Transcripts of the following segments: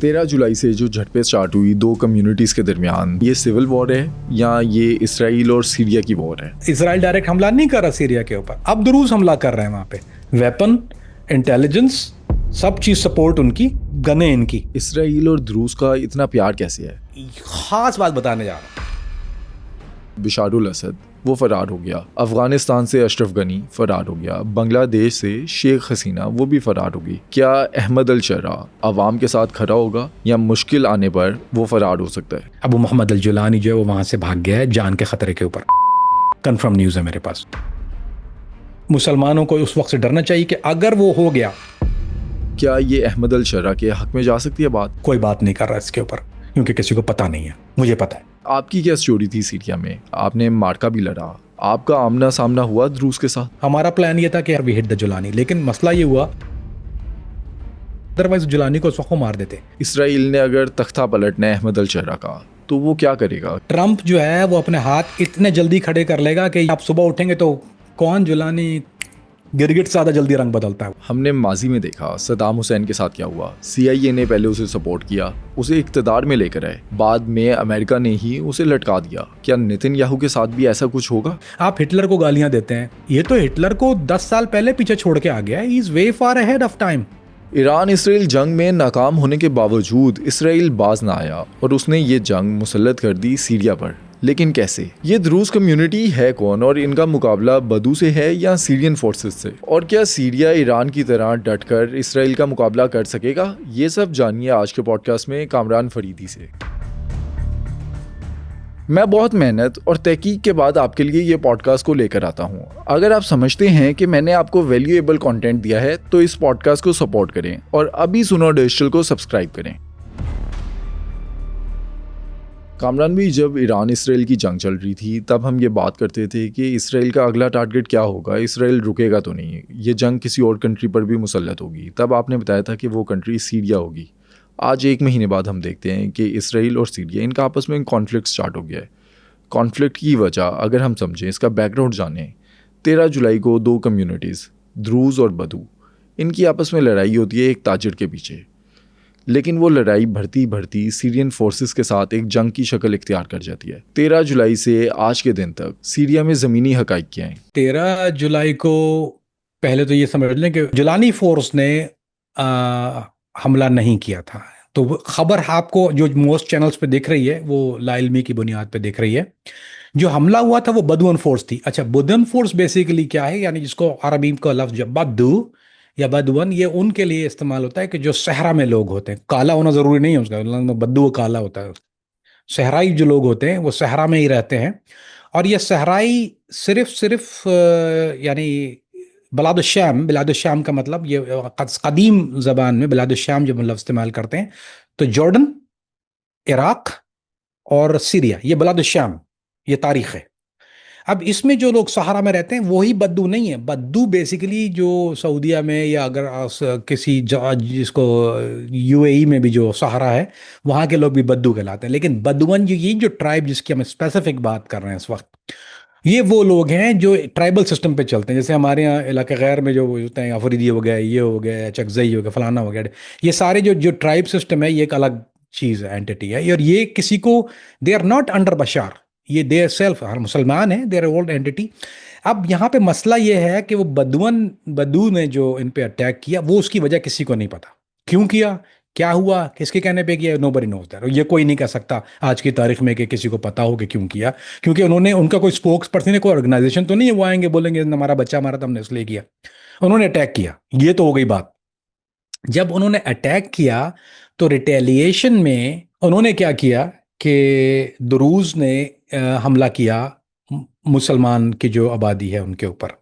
13 जुलाई से जो झड़पें स्टार्ट हुई दो कम्युनिटीज़ के दरमियान, ये सिविल वॉर है या ये इसराइल और सीरिया की वॉर है? इसराइल डायरेक्ट हमला नहीं कर रहा सीरिया के ऊपर, अब दुरूज हमला कर रहे हैं वहाँ पे। वेपन, इंटेलिजेंस, सब चीज़ सपोर्ट उनकी, गने इनकी। इसराइल और द्रूज का इतना प्यार कैसे है? खास बात बताने जा रहा हूँ। बिशारुल असद वो फरार हो गया, अफगानिस्तान से अशरफ गनी फरार हो गया, बांग्लादेश से शेख हसीना वो भी फरार होगी। क्या अहमद अल शर्रा अवाम के साथ खड़ा होगा या मुश्किल आने पर वो फरार हो सकता है? अबू मोहम्मद अल जुलानी जो है वो वहाँ से भाग गया है जान के खतरे के ऊपर। कंफर्म न्यूज़ है मेरे पास। मुसलमानों को उस वक्त से डरना चाहिए कि अगर वो हो गया। क्या ये अहमद अल शर्रा के हक में जा सकती है बात? कोई बात नहीं कर रहा इसके ऊपर, क्योंकि किसी को पता नहीं है, मुझे पता है। आपकी क्या स्टोरी थी सीरिया में? आपने मार्का भी लड़ा, आपका आमना सामना हुआ द्रूज के साथ? हमारा प्लान ये था कि वी हिट द जुलानी, लेकिन मसला ये हुआ अदरवाइज जुलानी को उस वक्त मार देते। इसराइल ने अगर तख्ता पलटना है अहमद अल शर्रा का तो वो क्या करेगा? ट्रंप जो है वो अपने हाथ इतने जल्दी खड़े कर लेगा कि आप सुबह उठेंगे तो कौन जुलानी गिरगिट से ज़्यादा जल्दी रंग बदलता है। हमने माजी में देखा सद्दाम हुसैन के साथ क्या हुआ। CIA ने पहले उसे सपोर्ट किया, उसे इक़्तिदार में लेकर आए, बाद में अमेरिका ने ही उसे लटका दिया। क्या नेतन्याहू के साथ भी ऐसा कुछ होगा? आप हिटलर को गालियां देते हैं, ये तो हिटलर को 10 साल पहले पीछे छोड़ के आ गया है। He is way far ahead of time. Iran Israel जंग में नाकाम होने के बावजूद इसराइल बाज ना आया और उसने ये जंग मुसल्लत कर दी सीरिया पर। लेकिन कैसे? ये द्रूज कम्युनिटी है कौन और इनका मुकाबला बदू से है या सीरियन फोर्सेस से? और क्या सीरिया ईरान की तरह डटकर इसराइल का मुकाबला कर सकेगा? ये सब जानिए आज के पॉडकास्ट में कामरान फरीदी से। मैं बहुत मेहनत और तहकीक के बाद आपके लिए ये पॉडकास्ट को लेकर आता हूँ। अगर आप समझते हैं कि मैंने आपको वैल्यूएबल कंटेंट दिया है तो इस पॉडकास्ट को सपोर्ट करें और अभी सुनो डिजिटल को सब्सक्राइब करें। कामरान भी, जब ईरान इसराइल की जंग चल रही थी तब हम ये बात करते थे कि इसराइल का अगला टारगेट क्या होगा, इसराइल रुकेगा तो नहीं, ये जंग किसी और कंट्री पर भी मुसल्लत होगी। तब आपने बताया था कि वो कंट्री सीरिया होगी। आज 1 महीने बाद हम देखते हैं कि इसराइल और सीरिया इनका आपस में कॉन्फ्लिक्ट स्टार्ट हो गया है। कॉन्फ्लिक्ट की वजह अगर हम समझें, इसका बैकग्राउंड जानें। 13 जुलाई को दो कम्युनिटीज़ द्रूज और बदू, इनकी आपस में लड़ाई होती है एक ताजिर के पीछे। लेकिन वो लड़ाई बढ़ती बढ़ती सीरियन फोर्सेस के साथ एक जंग की शक्ल इख्तियार कर जाती है। 13 जुलाई से आज के दिन तक सीरिया में ज़मीनी हक़ाइक़ क्या हैं? 13 जुलाई को पहले तो ये समझ लें कि जुलानी फोर्स ने हमला नहीं किया था। तो खबर आपको जो मोस्ट चैनल्स पे दिख रही है वो लाइलमी की बुनियाद पे दिख रही है। जो हमला हुआ था वो बदुअन फोर्स थी। अच्छा, बदुअन फोर्स बेसिकली क्या है, यानी जिसको अरबी का लफ्ज़ बद्दू या बदुअन, ये उनके लिए इस्तेमाल होता है कि जो सहरा में लोग होते हैं। काला होना ज़रूरी नहीं है उसका, बद्दू काला होता है। सहराई जो लोग होते हैं वो सहरा में ही रहते हैं। और ये सहराई सिर्फ यानी बिलादुश्शाम का मतलब, ये कदीम ज़बान में बिलादुश्शाम जब लफ्ज़ इस्तेमाल करते हैं तो जॉर्डन, इराक़ और सीरिया, ये बिलादुश्शाम, ये तारीख़ है। अब इसमें जो लोग सहारा में रहते हैं वही बद्दू नहीं है। बद्दू बेसिकली जो सऊदिया में या अगर किसी जिसको UAE में भी जो सहारा है वहाँ के लोग भी बद्दू कहलाते हैं। लेकिन बद्दुअन ये जो ट्राइब जिसकी हम स्पेसिफिक बात कर रहे हैं इस वक्त, ये वो लोग हैं जो ट्राइबल सिस्टम पे चलते हैं। जैसे हमारे यहाँ इलाके गैर में जो होते हैं, अफरीदी हो गया, ये हो गया, चकजई हो गया, फलाना हो गया, ये सारे जो ट्राइब सिस्टम है ये एक अलग चीज़ है, एंटिटी है। और ये किसी को, they are not under Bashar, ये देयर सेल्फ, हर मुसलमान है, देयर ओल्ड एंटिटी। अब यहाँ पे मसला ये है कि वो बद्दू ने जो इन पे अटैक किया वो उसकी वजह किसी को नहीं पता। क्यों किया, क्या हुआ, किसके कहने पे किया, नोबडी नोज दैट। ये कोई नहीं कह सकता आज की तारीख में कि किसी को पता हो कि क्यों किया, क्योंकि उनका कोई स्पोक्स पर्सन है, कोई ऑर्गेनाइजेशन तो नहीं है वो आएंगे बोलेंगे हमारा बच्चा मारा था हमने इसलिए किया। उन्होंने अटैक किया, ये तो हो गई बात। जब उन्होंने अटैक किया तो रिटेलिएशन में उन्होंने क्या किया कि दुरूज ने हमला किया मुसलमान की जो आबादी है उनके ऊपर।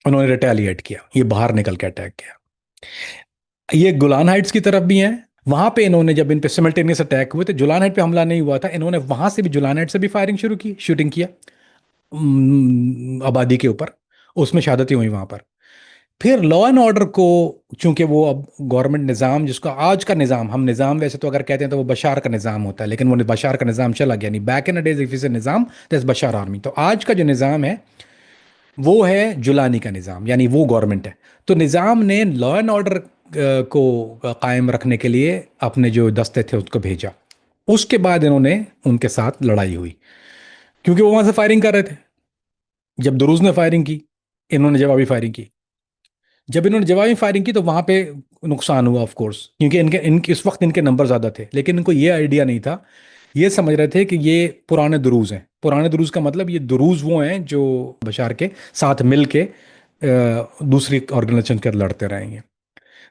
उन्होंने रिटेलिएट किया, ये बाहर निकल के अटैक किया। ये गोलान हाइट्स की तरफ भी हैं, वहां पे इन्होंने जब इन पे सिमल्टेनियस अटैक हुए थे, गोलान हाइट पे हमला नहीं हुआ था, इन्होंने वहां से भी गोलान हाइट से भी फायरिंग शुरू की, शूटिंग किया आबादी के ऊपर, उसमें शहादतें हुई वहां पर। फिर लॉ एंड ऑर्डर को, चूंकि वो अब गवर्नमेंट निज़ाम, जिसको आज का निज़ाम, हम निज़ाम वैसे तो अगर कहते हैं तो वो बशार का निज़ाम होता है, लेकिन वो बशार का निज़ाम चला गया नहीं। Back in days if is Nizam that's बशार army. तो आज का जो निज़ाम है वो है जुलानी का निज़ाम, यानी वो गवर्नमेंट है। तो निज़ाम ने लॉ एंड ऑर्डर को कायम रखने के लिए अपने जो दस्ते थे उसको भेजा। उसके बाद इन्होंने उनके साथ लड़ाई हुई, क्योंकि वो वहां से फायरिंग कर रहे थे। जब दुरूज ने फायरिंग की, इन्होंने जवाबी फायरिंग की। जब इन्होंने जवाबी फायरिंग की तो वहां पे नुकसान हुआ ऑफ कोर्स, क्योंकि इनके इनके इस वक्त इनके नंबर ज़्यादा थे, लेकिन इनको ये आइडिया नहीं था। ये समझ रहे थे कि ये पुराने दुरूज हैं। पुराने दुरूज का मतलब ये दुरूज वो हैं जो बशार के साथ मिल के दूसरी ऑर्गेनाइजेशन के लड़ते रहेंगे।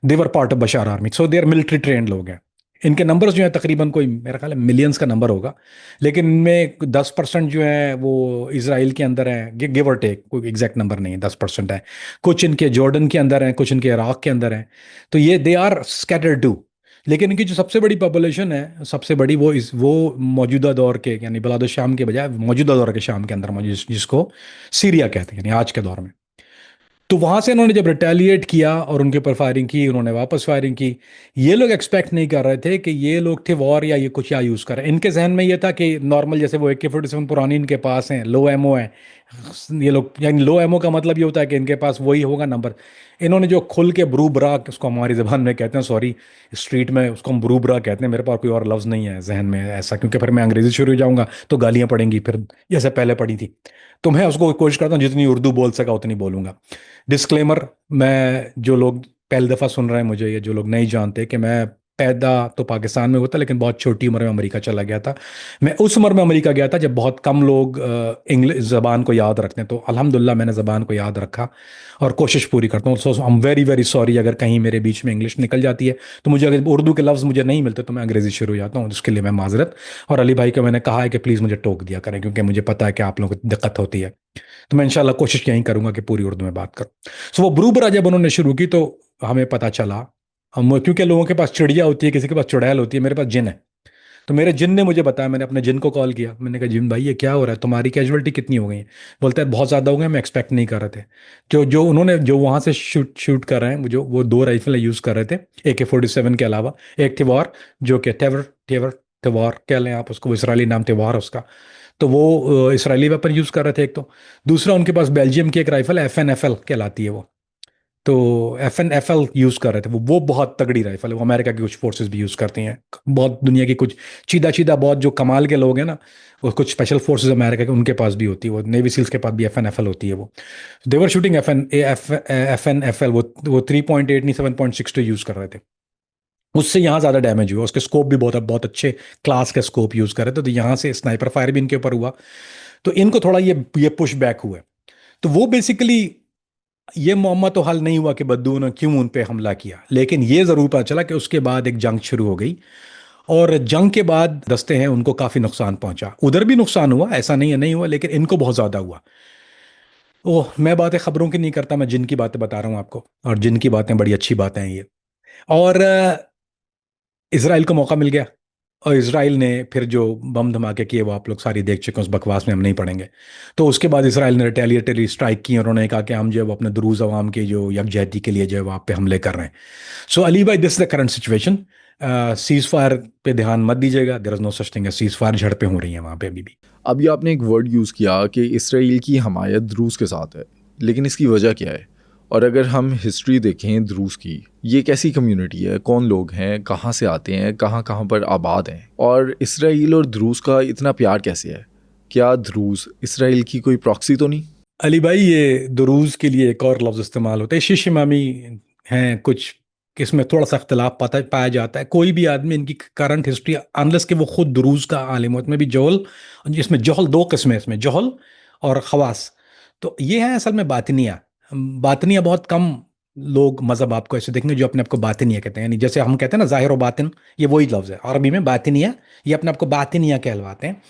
They were part of Bashar army, so they are military trained लोग हैं। इनके नंबर्स जो हैं तकरीबन कोई मेरा ख्याल है मिलियंस का नंबर होगा, लेकिन इनमें 10% जो है वो इसराइल के अंदर है, गिव और टेक, कोई एग्जैक्ट नंबर नहीं है, 10% है। कुछ इनके जॉर्डन के अंदर हैं, कुछ इनके इराक के अंदर हैं। तो ये दे आर स्कैटर्ड टू। लेकिन इनकी जो सबसे बड़ी पॉपुलेशन है, सबसे बड़ी, वो मौजूदा दौर के, यानी बलाद शाम के बजाय मौजूदा दौर के शाम के अंदर मौजूद, जिसको सीरिया कहते हैं, यानी आज के दौर में। तो वहां से इन्होंने जब रिटेलिएट किया और उनके ऊपर फायरिंग की, उन्होंने वापस फायरिंग की। ये लोग एक्सपेक्ट नहीं कर रहे थे कि ये लोग थे वॉर या ये कुछ क्या यूज़ कर रहे हैं। इनके जहन में ये था कि नॉर्मल, जैसे वो AK-47 पुरानी इनके पास हैं, लो एमओ है। ये लोग, यानी लो एमओ का मतलब ये होता है कि इनके पास वही होगा नंबर। इन्होंने जो खुल के ब्रू ब्रा, उसको हमारी ज़बान में कहते हैं, सॉरी, स्ट्रीट में उसको हम ब्रू ब्रा कहते हैं, मेरे पास कोई और लफ्ज़ नहीं है जहन में ऐसा, क्योंकि फिर मैं अंग्रेज़ी शुरू हो जाऊंगा तो गालियाँ पड़ेंगी फिर, जैसे पहले पड़ी थी। तो मैं उसको कोशिश करता हूँ जितनी उर्दू बोल सका उतनी बोलूंगा। डिस्क्लेमर, मैं, जो लोग पहली दफ़ा सुन रहे हैं मुझे, ये जो लोग नहीं जानते, कि मैं पैदा तो पाकिस्तान में हुआ था, लेकिन बहुत छोटी उम्र में अमेरिका चला गया था। मैं उस उम्र में अमेरिका गया था जब बहुत कम लोग इंग्लिश ज़बान को याद रखते हैं। तो अल्हम्दुलिल्लाह मैंने ज़बान को याद रखा और कोशिश पूरी करता हूँ। So I am very very sorry अगर कहीं मेरे बीच में इंग्लिश निकल जाती है, तो मुझे अगर उर्दू के लफ्ज़ मुझे नहीं मिलते तो मैं अंग्रेज़ी शुरू हो जाता हूँ, उसके लिए मैं माजरत। और अली भाई को मैंने कहा है कि प्लीज़ मुझे टोक दिया करें, क्योंकि मुझे पता है कि आप लोगों को दिक्कत होती है। तो मैं इंशाल्लाह कोशिश यही करूंगा कि पूरी उर्दू में बात करूं। सो वो ब्रूबरा जब उन्होंने शुरू की तो हमें पता चला, हम, क्योंकि लोगों के पास चिड़िया होती है, किसी के पास चुड़ैल होती है, मेरे पास जिन है। तो मेरे जिन ने मुझे बताया, मैंने अपने जिन को कॉल किया, मैंने कहा जिन भाई ये क्या हो रहा है, तुम्हारी कैजुअलिटी कितनी हो गई है? बोलता है बहुत ज़्यादा हो गए, मैं एक्सपेक्ट नहीं कर रहे थे। जो जो उन्होंने जो वहाँ से शूट शूट कर रहे हैं, जो वो 2 राइफल यूज़ कर रहे थे AK-47 के अलावा, एक तिवार, जो कि टेवर टेवर तिवार कह लें आप उसको, वो इसराइली नाम तिवार है उसका। तो वो इसराइली वेपन यूज़ कर रहे थे एक तो। दूसरा उनके पास बेल्जियम की एक राइफल है, FNFL कहलाती है वो। तो FNFL यूज़ कर रहे थे वो बहुत तगड़ी राइफल है, वो अमेरिका की कुछ फोर्सेस भी यूज़ करती हैं। बहुत दुनिया की कुछ चीदा चीदा बहुत जो कमाल के लोग हैं ना, वो कुछ स्पेशल फोर्सेस अमेरिका के, उनके पास भी होती है वो, नेवी सील्स के पास भी FNFL होती है वो। देवर शूटिंग FNFL, वो 3.8 नहीं 7.62 यूज़ कर रहे थे। उससे यहाँ ज़्यादा डैमेज हुआ, उसके स्कोप भी बहुत बहुत अच्छे क्लास के स्कोप यूज़ कर रहे थे, तो यहाँ से स्नाइपर फायर भी इनके ऊपर हुआ। तो इनको थोड़ा ये पुश बैक हुआ। तो वो बेसिकली, ये मुअम्मा तो हल नहीं हुआ कि बद्दू ने क्यों उन पे हमला किया, लेकिन ये ज़रूर पता चला कि उसके बाद एक जंग शुरू हो गई। और जंग के बाद दस्ते हैं उनको काफ़ी नुकसान पहुंचा, उधर भी नुकसान हुआ, ऐसा नहीं है नहीं हुआ, लेकिन इनको बहुत ज़्यादा हुआ। ओह, मैं बातें खबरों की नहीं करता, मैं जिन की बातें बता रहा हूँ आपको, और जिन की बातें बड़ी अच्छी बातें हैं ये। और इसराइल को मौका मिल गया, और इसराइल ने फिर जो बम धमाके किए वो आप लोग सारी देख चुके हैं, उस बकवास में हम नहीं पड़ेंगे। तो उसके बाद इसराइल ने रिटेलिएटरी स्ट्राइक की, और उन्होंने कहा कि हम जो है वो अपने दुरूज अवाम के जो यकजहती के लिए जो है वो आप पे हमले कर रहे हैं। So Ali bhai, this is the current situation. Cease fire पे ध्यान मत दीजिएगा, there is no such thing, cease fire झड़पें हो रही हैं वहाँ पे अभी भी। अभी आपने एक वर्ड यूज़ किया कि इसराइल की हमायत रूस के साथ है, लेकिन इसकी वजह क्या है? और अगर हम हिस्ट्री देखें द्रूस की, ये कैसी कम्युनिटी है, कौन लोग हैं, कहाँ से आते हैं, कहाँ कहाँ पर आबाद हैं, और इसराइल और द्रूस का इतना प्यार कैसे है? क्या द्रूस इसराइल की कोई प्रॉक्सी तो नहीं? अली भाई, ये दुरूज के लिए एक और लफ्ज़ इस्तेमाल होता है, शिश इमामी हैं कुछ, इसमें थोड़ा सा अख्तिलाफ पता पाया जाता है। कोई भी आदमी इनकी करंट हिस्ट्री, अनलेस कि वो खुद दुरूज का आलिम हो, इसमें भी जोहल, जिसमें जोहल 2 किस्में, इसमें जोहल और खवास। तो ये है असल में बातिनिया। बातिनिया बहुत कम लोग मजहब आपको ऐसे देखेंगे जो अपने आप को बातिनिया कहते हैं, यानी जैसे हम कहते हैं ना जाहिर व बातिन, ये वही लफ्ज़ है अरबी में बातिनिया। ये अपने आप को बातिनिया कहलवाते हैं।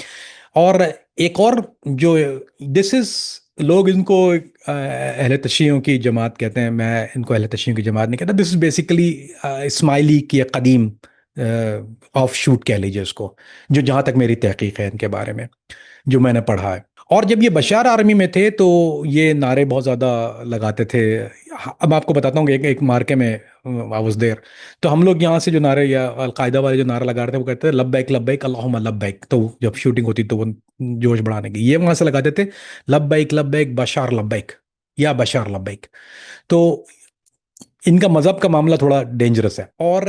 और एक और जो, दिस इज, लोग इनको अहले तशीयों की जमात कहते हैं, मैं इनको अहले तशीयों की जमात नहीं कहता। दिस इज बेसिकली इस्माइली की एक कदीम ऑफ शूट कह लीजिए उसको, जो जहाँ तक मेरी तहकीक है इनके बारे में, जो मैंने पढ़ा है। और जब ये बशार आर्मी में थे तो ये नारे बहुत ज़्यादा लगाते थे। अब आपको बताता हूँ कि एक मार्के में आई वाज देयर। तो हम लोग यहाँ से जो नारे या अलकायदा वाले जो नारा लगा रहे थे वो कहते थे लब्बैक अल्लाहुम्मा लब्बैक, तो जब शूटिंग होती तो वो जोश बढ़ाने की, ये वहां से लगाते थे लब्बैक लब्बैक बशार लब्बैक या बशार लब्बैक। तो इनका मजहब का मामला थोड़ा डेंजरस है। और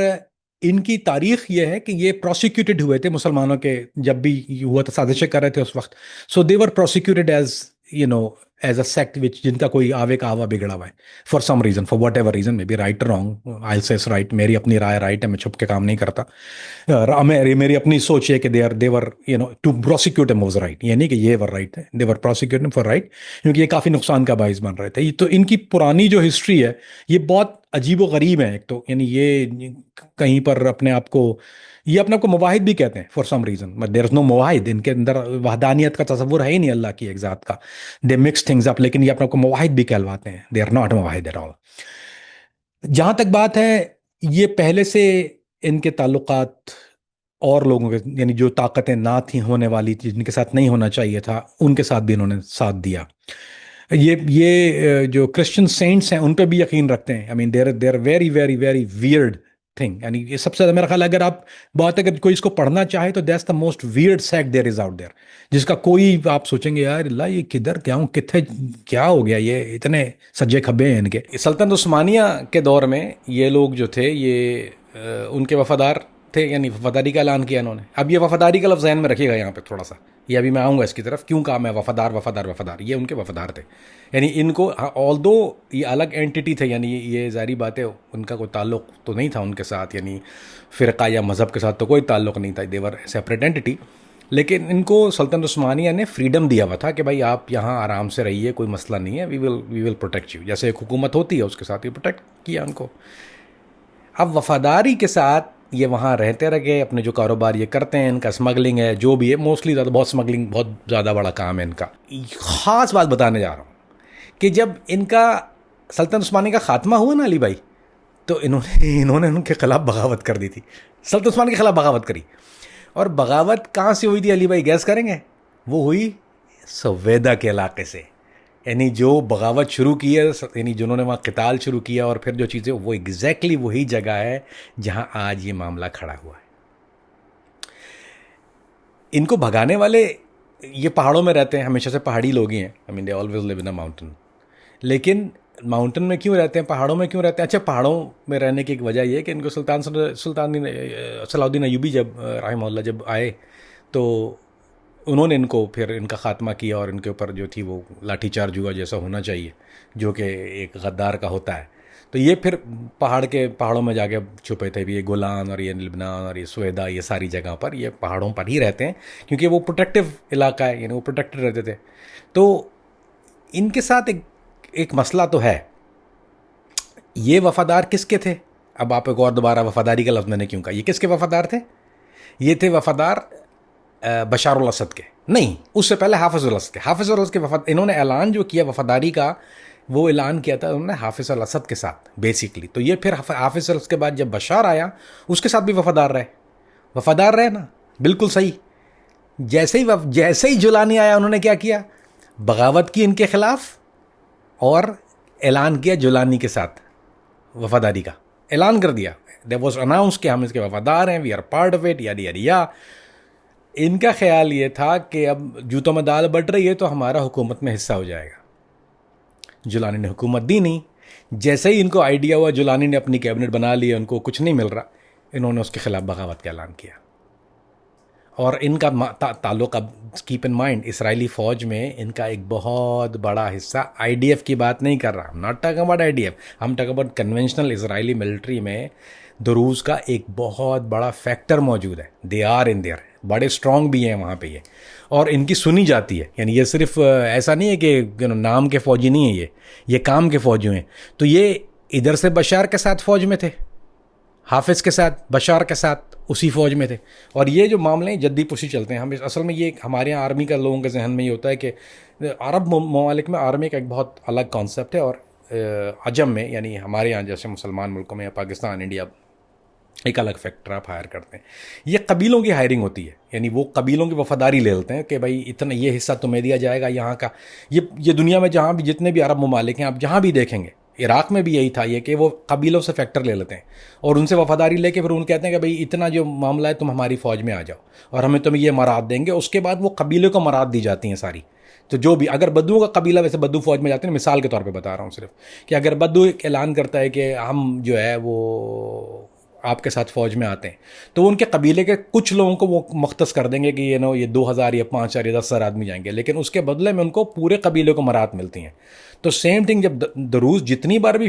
इनकी तारीख ये है कि ये प्रोसिक्यूटेड हुए थे मुसलमानों के, जब भी हुआ था साजिशें कर रहे थे उस वक्त, so they were prosecuted as you know as a sect which, जिनका कोई आवे का आवा बिगड़ा हुआ है for some reason, for whatever reason, maybe right wrong, I say right, मेरी अपनी राय राइट है, मैं छुप के काम नहीं करता। मेरी अपनी सोच है कि they were to prosecute him was right, ये नहीं कि ये वर राइट है, they were prosecute him for right, क्योंकि ये काफ़ी नुकसान का बाइस बन रहे थे। तो इनकी पुरानी जो हिस्ट्री है ये बहुत अजीब व गरीब है। एक तो यानी ये कहीं पर अपने आप को, ये अपने आप को मुवाहिद भी कहते हैं for some reason, but there is no मुवाहिद, इनके अंदर वहदानियत का तस्वुर है ही नहीं अल्लाह की एक ज़ात का, दे मिक्स थिंग्स अप, लेकिन ये अपने आप को मुवाहिद भी कहलवाते हैं, दे आर नॉट मुवाहिद एट ऑल। जहाँ तक बात है, ये पहले से इनके ताल्लुकात और लोगों के, यानी जो ताकतें ना थी होने वाली थी, जिनके साथ नहीं होना चाहिए था, उनके साथ भी इन्होंने साथ दिया। ये जो क्रिश्चियन सेंट्स हैं उन पे भी यकीन रखते हैं। I mean there very very very weird thing, यानी ये सबसे ज़्यादा मेरा ख्याल है, अगर आप बात, अगर कोई इसको पढ़ना चाहे तो that's the most weird sect there is out there, जिसका कोई आप सोचेंगे यार अल्लाह ये किधर क्या हूँ, कितने क्या हो गया, ये इतने सज्जे खब्बे हैं इनके। सल्तनत उस्मानिया के दौर में ये लोग जो थे ये उनके वफादार थे, यानी वफादारी का ऐलान किया इन्होंने। अब ये वफादारी का लफ्ज़ ज़हन में रखिएगा यहाँ पे थोड़ा सा, ये अभी मैं आऊँगा इसकी तरफ, क्यों कहा मैं वफादार वफादार वफादार, ये उनके वफादार थे। यानी इनको ऑल्दो ये अलग एंटिटी थे, यानी ये ज़ाहिर बात है उनका कोई ताल्लुक़ तो नहीं था उनके साथ, यानी फ़िरका या मज़हब के साथ तो कोई ताल्लुक़ नहीं था, देवर सेपरेट एंटिटी। लेकिन इनको सल्तनत उस्मानिया ने फ्रीडम दिया हुआ था कि भाई आप यहाँ आराम से रहिए, कोई मसला नहीं है, वी विल प्रोटेक्ट यू, जैसे एक हुकूमत होती है उसके साथ ही प्रोटेक्ट किया उनको। अब वफादारी के साथ ये वहाँ रहते रहे, अपने जो कारोबार ये करते हैं, इनका स्मगलिंग है जो भी है, मोस्टली ज़्यादा बहुत स्मगलिंग, बहुत ज़्यादा बड़ा काम है इनका। ख़ास बात बताने जा रहा हूँ कि जब इनका सल्तनत उस्मानिया का खात्मा हुआ ना अली भाई, तो इन्होंने उनके खिलाफ बगावत कर दी थी, सल्तनत उस्मानिया के खिलाफ बगावत करी। और बगावत कहाँ से हुई थी अली भाई, गैस करेंगे? वो हुई सवेदा के इलाके से, यानी जो बगावत शुरू की है, यानी जिन्होंने वहाँ क़िताल शुरू किया और फिर जो चीज़ें, वो एग्जैक्टली वही जगह है जहाँ आज ये मामला खड़ा हुआ है। इनको भगाने वाले ये पहाड़ों में रहते हैं, हमेशा से पहाड़ी लोग ही हैं, I mean they always live in a mountain. लेकिन माउंटेन में क्यों रहते हैं, पहाड़ों में क्यों रहते हैं? अच्छा, पहाड़ों में रहने की एक वजह यह है कि इनको सलाउद्दीन अय्यूबी जब रहमहुल्लाह जब आए तो उन्होंने इनको फिर इनका ख़ात्मा किया, और इनके ऊपर जो थी वो लाठीचार्ज हुआ जैसा होना चाहिए, जो कि एक गद्दार का होता है। तो ये फिर पहाड़ों में जाके छुपे थे, ये गोलान और ये लिबनान और ये स्वेदा, ये सारी जगह पर, ये पहाड़ों पर ही रहते हैं क्योंकि वो प्रोटेक्टिव इलाका है, यानी वो प्रोटेक्टेड रहते थे। तो इनके साथ एक मसला तो है। ये वफ़ादार किसके थे? अब आप एक और दोबारा वफ़ादारी का लफ्ज़ मैंने क्यों कहा, ये किसके वफ़ादार थे? ये थे वफ़ादार बशार अल असद के, नहीं, उससे पहले हाफिज़ अल असद के। हाफिज़ अल असद के वफ़ाद, इन्होंने ऐलान जो किया वफ़ादारी का, वो ऐलान किया था उन्होंने हाफिज़ अल असद के साथ बेसिकली। तो ये फिर हाफिज़ अल असद के बाद जब बशार आया उसके साथ भी वफ़ादार रहे ना, बिल्कुल सही। जैसे ही जुलानी आया, उन्होंने क्या किया? बगावत की इनके ख़िलाफ़ और ऐलान किया जुलानी के साथ वफ़ादारी का ऐलान कर दिया। देयर वाज अनाउंस कि हम इसके वफ़ादार हैं, we are part of it, या इनका ख्याल ये था कि अब जूतों में दाल बट रही है तो हमारा हुकूमत में हिस्सा हो जाएगा। जुलानी ने हुकूमत दी नहीं। जैसे ही इनको आइडिया हुआ, जुलानी ने अपनी कैबिनेट बना ली, उनको कुछ नहीं मिल रहा, इन्होंने उसके खिलाफ बगावत का ऐलान किया। और इनका ताल्लुक़, अब कीप इन माइंड, इसराइली फ़ौज में इनका एक बहुत बड़ा हिस्सा, IDF की बात नहीं कर रहा, नॉट टॉकिंग अबाउट IDF, हम talking about conventional Israeli military में दुरूज़ का एक बहुत बड़ा फैक्टर मौजूद है। दे आर इन देयर, बड़े स्ट्रॉन्ग भी हैं वहाँ पे ये, और इनकी सुनी जाती है। यानी ये सिर्फ ऐसा नहीं है कि नाम के फ़ौजी नहीं है, ये काम के फ़ौजी हैं। तो ये इधर से बशार के साथ फ़ौज में थे, हाफिज़ के साथ, बशार के साथ उसी फ़ौज में थे। और ये जो मामले जद्दी पुशी चलते हैं, हम असल में ये हमारे यहाँ आर्मी का लोगों के जहन में ये होता है कि अरब ममालिक में आर्मी का एक बहुत अलग कॉन्सेप्ट है, और अजम में, यानी हमारे यहाँ जैसे मुसलमान मुल्कों में या पाकिस्तान, इंडिया, एक अलग फैक्टर आप हायर करते हैं। ये कबीलों की हायरिंग होती है, यानी वो कबीलों की वफादारी ले लेते हैं कि भाई इतना ये हिस्सा तुम्हें दिया जाएगा यहाँ का। ये दुनिया में जहाँ भी जितने भी अरब ममालिक हैं, आप जहाँ भी देखेंगे, इराक़ में भी यही था, ये कि वो कबीलों से फैक्टर ले लेते हैं और उनसे वफादारी लेके फिर उन कहते हैं कि भाई इतना जो मामला है तुम हमारी फ़ौज में आ जाओ और हमें तुम्हें ये मराद देंगे। उसके बाद वो कबीले को मराद दी जाती हैं सारी। तो जो भी अगर बद्दुओं का कबीला, वैसे बद्दू फ़ौज में जाते हैं, मिसाल के तौर पे बता रहा हूँ सिर्फ, कि अगर बद्दू एक ऐलान करता है कि हम जो है वो आपके साथ फ़ौज में आते हैं, तो उनके कबीले के कुछ लोगों को वो मुख्तस कर देंगे कि ये 2,000 या 5,000 या 10,000 आदमी जाएंगे, लेकिन उसके बदले में उनको पूरे कबीले को मराहत मिलती हैं। तो सेम थिंग जब दरूस जितनी बार भी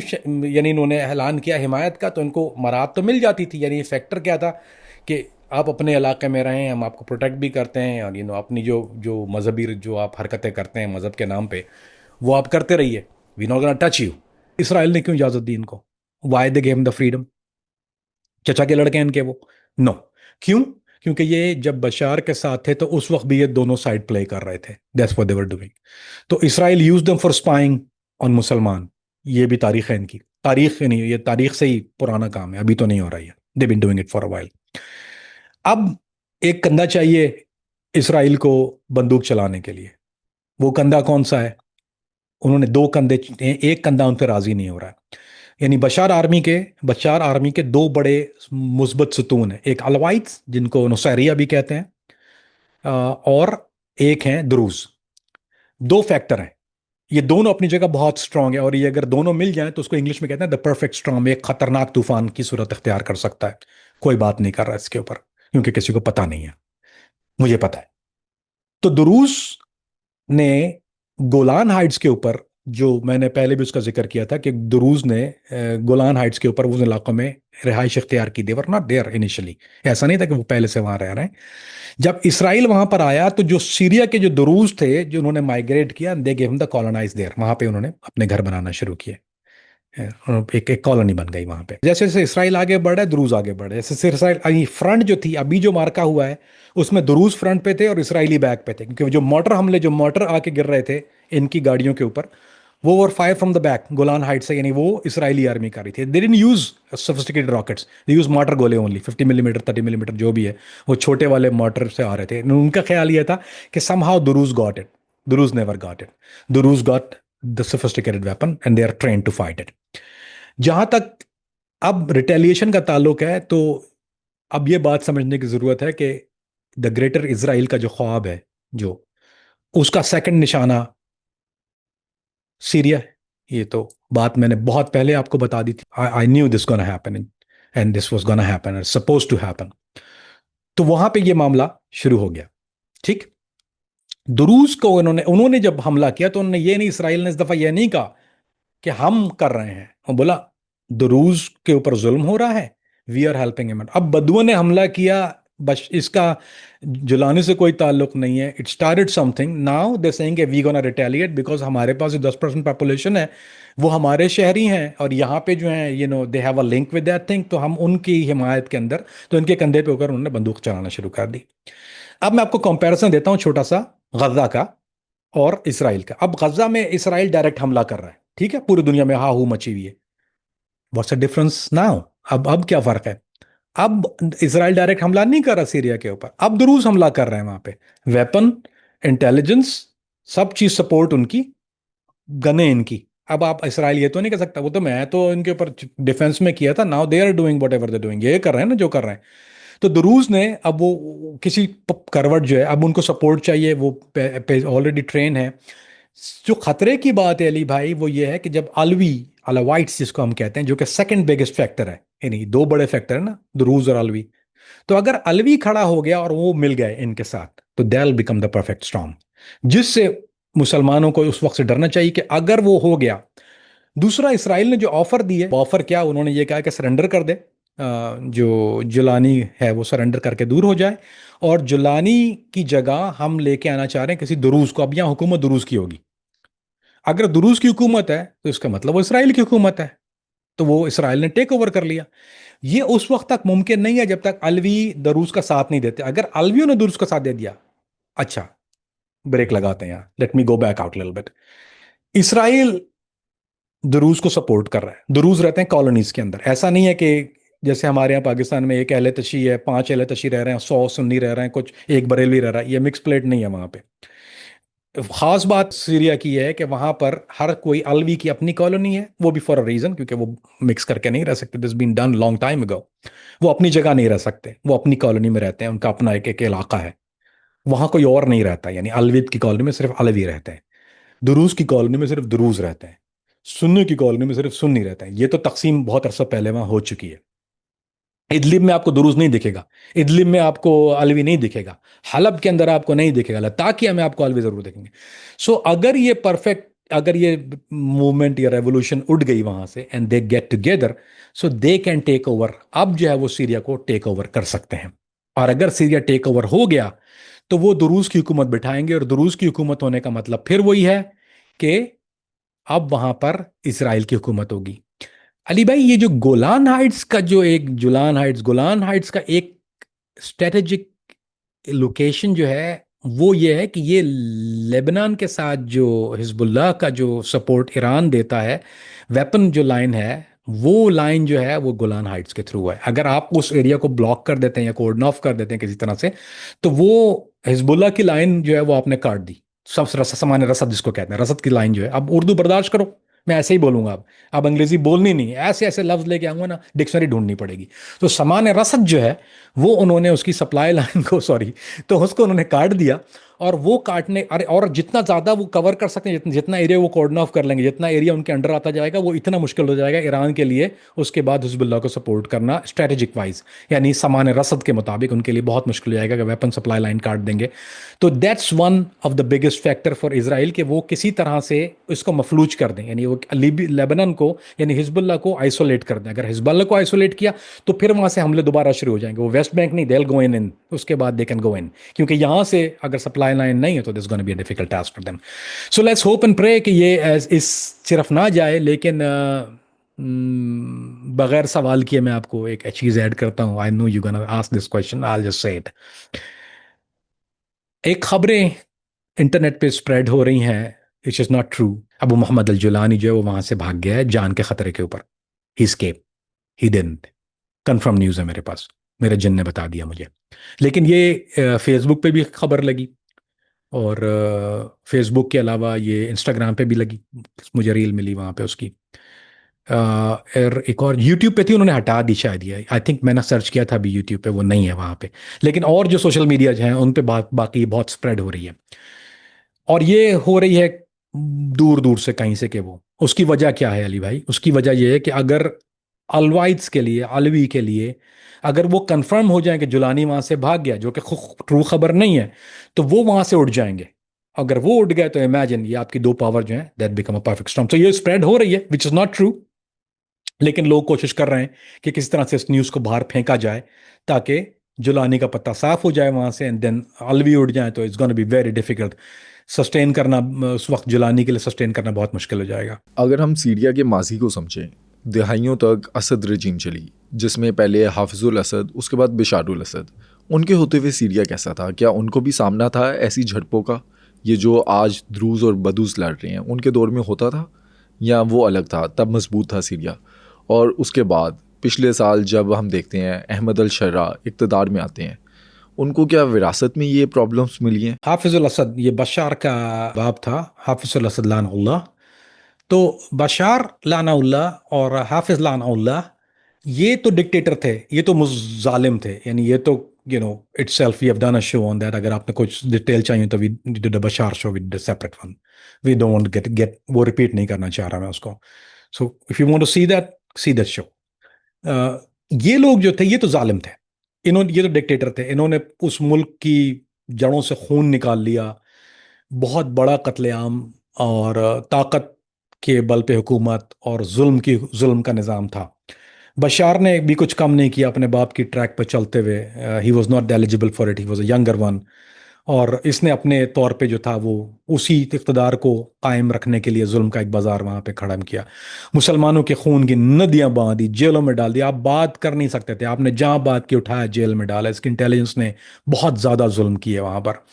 यानी इन्होंने ऐलान किया हिमायत का, तो इनको मराहत तो मिल जाती थी। यानी फैक्टर क्या था कि आप अपने इलाके में रहें, हम आपको प्रोटेक्ट भी करते हैं, और अपनी जो जो मजहबी जो आप हरकतें करते हैं मज़हब के नाम पे, वो आप करते रहिए, we not gonna touch you. Israel ने क्यों इजाज़त दी इनको? Why they gave the freedom? चचा के लड़के हैं इनके वो? नो। क्यों? क्योंकि ये जब बशार के साथ थे तो उस वक्त भी ये दोनों साइड प्ले कर रहे थे। That's what they were doing. तो Israel use them for spying on मुसलमान। ये भी तारीख है इनकी, तारीख ही नहीं, ये तारीख से ही पुराना काम है, अभी तो नहीं हो रहा है। They been doing it for a while. अब एक कंधा चाहिए इसराइल को बंदूक चलाने के लिए। वो कंधा कौन सा है? उन्होंने दो कंधे, एक कंधा उन पर राजी नहीं हो रहा है। यानी बशार आर्मी के दो बड़े मुस्बत सुतून हैं। एक अलवाइट्स जिनको नुसैरिया भी कहते हैं, और एक हैं द्रूज। दो फैक्टर हैं, ये दोनों अपनी जगह बहुत स्ट्रांग है, और ये अगर दोनों मिल जाएं तो उसको इंग्लिश में कहते हैं द परफेक्ट स्ट्रांग। एक खतरनाक तूफान की सूरत इख्तियार कर सकता है। कोई बात नहीं कर रहा इसके ऊपर, क्योंकि किसी को पता नहीं है, मुझे पता है। तो दुरूस ने गोलान हाइट्स के ऊपर, जो मैंने पहले भी उसका जिक्र किया था कि दुरूज ने गोलान हाइट्स के ऊपर उन इलाकों में रिहाइश इख्तियार की। देवर नॉट देयर इनिशियली, ऐसा नहीं था कि वो पहले से वहां रह रहे हैं। जब इसराइल वहां पर आया तो जो सीरिया के जो दुरूज थे, जो उन्होंने माइग्रेट किया, they gave him the colonize there. वहां पे उन्होंने अपने घर बनाना शुरू किए। एक कॉलोनी बन गई वहां पे। जैसे जैसे इसराइल आगे बढ़ा, दुरूज आगे बढ़े। जैसे इसराइल फ्रंट जो थी, अभी जो मार्का हुआ है, उसमें दुरूज फ्रंट पे थे और इसराइली बैक पे थे, क्योंकि जो मोटर आके गिर रहे थे इनकी गाड़ियों के ऊपर, वो were fire from the back Golan height से। यानी वो इसराइली आर्मी कर रही थी। They didn't use sophisticated rockets, they use mortar गोले ओनली, 50 मिलीमीटर 30 मिलीमीटर जो भी है, वो छोटे वाले मोटर से आ रहे थे। उनका ख्याल ये था कि somehow Druze got it. Druze never got it. Druze got the sophisticated weapon and they are train to fight it. जहां तक अब रिटेलिएशन का ताल्लुक है, तो अब ये बात समझने की जरूरत है कि द ग्रेटर इसराइल का जो ख्वाब है, जो उसका सेकंड निशाना सीरिया है। ये तो बात मैंने बहुत पहले आपको बता दी थी। I knew this gonna happen and this was gonna happen and suppose to happen. तो वहां पे ये मामला शुरू हो गया। ठीक। दुरूज को उन्होंने उन्होंने जब हमला किया तो उन्होंने ये नहीं, इसराइल ने इस दफा ये नहीं कहा कि हम कर रहे हैं, वो बोला दुरूज के ऊपर जुल्म हो रहा है, वी आर हेल्पिंग हिम। अब बदुओं ने हमला किया, बस इसका जुलाने से कोई ताल्लुक नहीं है। It started something, now they saying we gonna retaliate because हमारे पास जो 10% पॉपुलेशन है वो हमारे शहरी हैं, और यहाँ पे जो है they have a link with that thing, तो हम उनकी हिमायत के अंदर, तो इनके कंधे पे होकर उन्होंने बंदूक चलाना शुरू कर दी। अब मैं आपको कंपैरिजन देता हूँ छोटा सा, गजा का और इसराइल का। अब गजा में इसराइल डायरेक्ट हमला कर रहा है, ठीक है, पूरी दुनिया में हा हू मची हुई है। What's the difference now? अब क्या फर्क है? अब इसराइल डायरेक्ट हमला नहीं कर रहा सीरिया के ऊपर, अब दुरूज हमला कर रहे हैं वहां पे। वेपन, इंटेलिजेंस, सब चीज सपोर्ट उनकी, गने इनकी। अब आप इसराइल ये तो नहीं कर सकता वो तो मैं तो इनके ऊपर डिफेंस में किया था, now they are doing whatever they doing, ये कर रहे हैं ना जो कर रहे हैं। तो दुरूज ने अब वो किसी करवट जो है, अब उनको सपोर्ट चाहिए, वो ऑलरेडी ट्रेन है। जो खतरे की बात है अली भाई, वो ये है कि जब अलवाइट्स जिसको हम कहते हैं, जो कि सेकंड बिगेस्ट फैक्टर है, यानी दो बड़े फैक्टर है ना, दुरूज और अलवी, तो अगर अलवी खड़ा हो गया और वो मिल गए इनके साथ, तो दैल बिकम द परफेक्ट स्टॉर्म, जिससे मुसलमानों को उस वक्त से डरना चाहिए कि अगर वो हो गया। दूसरा, इसराइल ने जो ऑफर दी है, ऑफर क्या, उन्होंने ये कहा कि सरेंडर कर दे, जो जुलानी है वो सरेंडर करके दूर हो जाए, और जुलानी की जगह हम लेके आना चाह रहे हैं किसी दुरूज को। अब यहाँ हुकूमत दुरूज की होगी। अगर दुरूज की हुकूमत है तो इसका मतलब वो इसराइल की हुकूमत है, तो वो इसराइल ने टेक ओवर कर लिया। ये उस वक्त तक मुमकिन नहीं है जब तक अलवी दरूज का साथ नहीं देते। अगर अलवियों ने दुरूज का साथ दे दिया, अच्छा, ब्रेक लगाते हैं यहाँ, let me go back out little bit. Israel Druze को सपोर्ट कर रहा है। दुरूज रहते हैं कॉलोनीज के अंदर, ऐसा नहीं है कि जैसे हमारे यहाँ पाकिस्तान में एक अहले तशी है, 5 अहले तशी रह रहे हैं, 100 सुन्नी रह रहे हैं, कुछ एक बरेलवी रह रहा है, ये मिक्स प्लेट नहीं है वहां पे। खास बात सीरिया की है कि वहां पर हर कोई अलवी की अपनी कॉलोनी है, वो भी फॉर अ रीजन, क्योंकि वो मिक्स करके नहीं रह सकते, this been done long time ago. वो अपनी जगह नहीं रह सकते, वो अपनी कॉलोनी में रहते हैं, उनका अपना एक एक इलाका है, वहां कोई और नहीं रहता। यानी अलविद की कॉलोनी में सिर्फ अलवी रहते हैं, दुरूज की कॉलोनी में सिर्फ दुरूज रहते हैं, सुन्नी की कॉलोनी में सिर्फ सुन्नी रहते हैं। ये तो तकसीम बहुत अरसा पहले वहां हो चुकी है। इदलिब में आपको दुरूज नहीं दिखेगा, इदलिब में आपको अलवी नहीं दिखेगा, हलब के अंदर आपको नहीं दिखेगा, लताकिया में आपको अलवी जरूर दिखेंगे। सो अगर ये परफेक्ट, अगर ये मूवमेंट या रेवोल्यूशन उठ गई वहां से and they get together, so they can take over. अब जो है वो सीरिया को टेक ओवर कर सकते हैं। और अगर सीरिया टेक ओवर हो गया तो वो दुरूज की हुकूमत बिठाएंगे, और दुरूज की हुकूमत होने का मतलब फिर वही है कि अब वहां पर इसराइल की हुकूमत होगी। अली भाई, ये जो गोलान हाइट्स का जो एक गोलान हाइट्स का एक स्ट्रेटेजिक लोकेशन जो है, वो ये है कि ये लेबनान के साथ जो हिजबुल्लाह का जो सपोर्ट ईरान देता है, वेपन जो लाइन है, वो लाइन जो है वो गोलान हाइट्स के थ्रू है। अगर आप उस एरिया को ब्लॉक कर देते हैं या कोर्डन ऑफ कर देते हैं किसी तरह से, तो वो हिजबुल्लाह की लाइन जो है वो आपने काट दी। सब सामान्य रसद जिसको कहते हैं, रसद की लाइन जो है, अब उर्दू बर्दाश्त करो, मैं ऐसे ही बोलूंगा। अब अंग्रेजी बोलनी नहीं है, ऐसे ऐसे लफ्ज लेके आऊंगा ना, डिक्शनरी ढूंढनी पड़ेगी। तो सामान्य रसद जो है वो उन्होंने उसकी सप्लाई लाइन को, सॉरी, तो उसको उन्होंने काट दिया। और वो काटने, अरे, और जितना ज्यादा वो कवर कर सकते हैं, जितना एरिया वो कॉर्डन ऑफ कर लेंगे, जितना एरिया उनके अंडर आता जाएगा, वो इतना मुश्किल हो जाएगा ईरान के लिए उसके बाद हिजबुल्लाह को सपोर्ट करना स्ट्रेटेजिक वाइज। यानी सामान्य रसद के मुताबिक उनके लिए बहुत मुश्किल हो जाएगा कि वेपन सप्लाई लाइन काट देंगे। तो that's one of the biggest factor for Israel कि वो किसी तरह से इसको मफलूज कर दें, यानी वो लेबनान को, यानी हिजबुल्लाह को आइसोलेट कर दें। अगर हिजबुल्लाह को आइसोलेट किया तो फिर वहां से हमले दोबारा शुरू हो जाएंगे। वो वेस्ट बैंक नहीं, देल गो इन, उसके बाद दे कैन गो इन, क्योंकि यहां से अगर सप्लाई लाइन नहीं है तो this gonna be a difficult task for them. So let's hope and pray कि ये इस सिर्फ ना जाए। लेकिन बगैर सवाल किए मैं आपको एक चीज ऐड करता हूं। I know you gonna ask this question, I will just say it. एक खबरें इंटरनेट पे स्प्रेड हो रही हैं, it is not true. Abu Mohammad al Julani जो है वो वहां से भाग गया है जान के खतरे के ऊपर। He escape, he didn't. Confirm news है मेरे पास, मेरे जिन ने बता दिया मुझे। लेकिन ये फेसबुक पे भी खबर लगी, और फेसबुक के अलावा ये इंस्टाग्राम पे भी लगी, मुझे रील मिली वहाँ पे उसकी। और एक और यूट्यूब पे थी, उन्होंने हटा दी शायद ये, आई थिंक मैंने सर्च किया था अभी यूट्यूब पे, वो नहीं है वहाँ पे। लेकिन और जो सोशल मीडिया हैं उन पे बाकी बहुत स्प्रेड हो रही है। और ये हो रही है दूर दूर से, कहीं से, कि वो, उसकी वजह क्या है अली भाई? उसकी वजह ये है कि अगर अलवाइद्स के लिए, अलवी के लिए, अगर वो कंफर्म हो जाए कि जुलानी वहां से भाग गया, जो कि ट्रू खबर नहीं है, तो वो वहां से उठ जाएंगे। अगर वो उठ गए तो इमेजिन, ये आपकी दो पावर जो है, that become a perfect storm. तो ये स्प्रेड हो रही है, विच इज नॉट ट्रू। लेकिन लोग कोशिश कर रहे हैं कि किस तरह से इस न्यूज़ को बाहर फेंका जाए, ताकि जुलानी का पत्ता साफ हो जाए वहां से, एंड देन अलवी उड़ जाए, तो it's gonna be very difficult sustain करना। उस वक्त जुलानी के लिए सस्टेन करना बहुत मुश्किल हो जाएगा। अगर हम सीरिया के माजी को समझें, दहाइयों तक असद रजीम चली, जिसमें पहले हाफिजुल असद, उसके बाद बिशारुल असद। उनके होते हुए सीरिया कैसा था? क्या उनको भी सामना था ऐसी झड़पों का? ये जो आज द्रूज और बदूस लड़ रहे हैं, उनके दौर में होता था, या वो अलग था, तब मजबूत था सीरिया? और उसके बाद पिछले साल जब हम देखते हैं अहमद अल शर्रा इक़्तिदार में आते हैं, उनको क्या विरासत में ये प्रॉब्लम्स मिली हैं? हाफिजुल असद ये बशार का बाप था, हाफिजुल असद लानउल्लाह। तो बशार लानउल्लाह और हाफिज लानउल्लाह ये तो डिक्टेटर थे, ये तो जालिम थे। यानी ये तो, you know, itself we have done a show on that. अगर आपने कुछ डिटेल चाहिए तो we did a Bashar show with separate one. We don't get वो रिपीट नहीं करना चाह रहा मैं उसको। So if you want to see that show. ये लोग जो थे ये तो जालिम थे, इन्होंने, ये तो डिक्टेटर थे, इन्होंने उस मुल्क की जड़ों से खून निकाल लिया, बहुत बड़ा कत्लेआम, और ताकत के बल पे हुकूमत, और जुल्म का निज़ाम था। बशार ने भी कुछ कम नहीं किया अपने बाप की ट्रैक पर चलते हुए। He was not eligible for it, he was a younger one. और इसने अपने तौर पे जो था वो उसी इक़्तिदार को कायम रखने के लिए जुल्म का एक बाजार वहां पे खड़ा किया। मुसलमानों के खून की नदियां बांधी, जेलों में डाल दिया। आप बात कर नहीं सकते थे, आपने जहां बात की उठाया जेल में डाला। इसकी इंटेलिजेंस ने बहुत ज्यादा जुल्म किए वहां पर।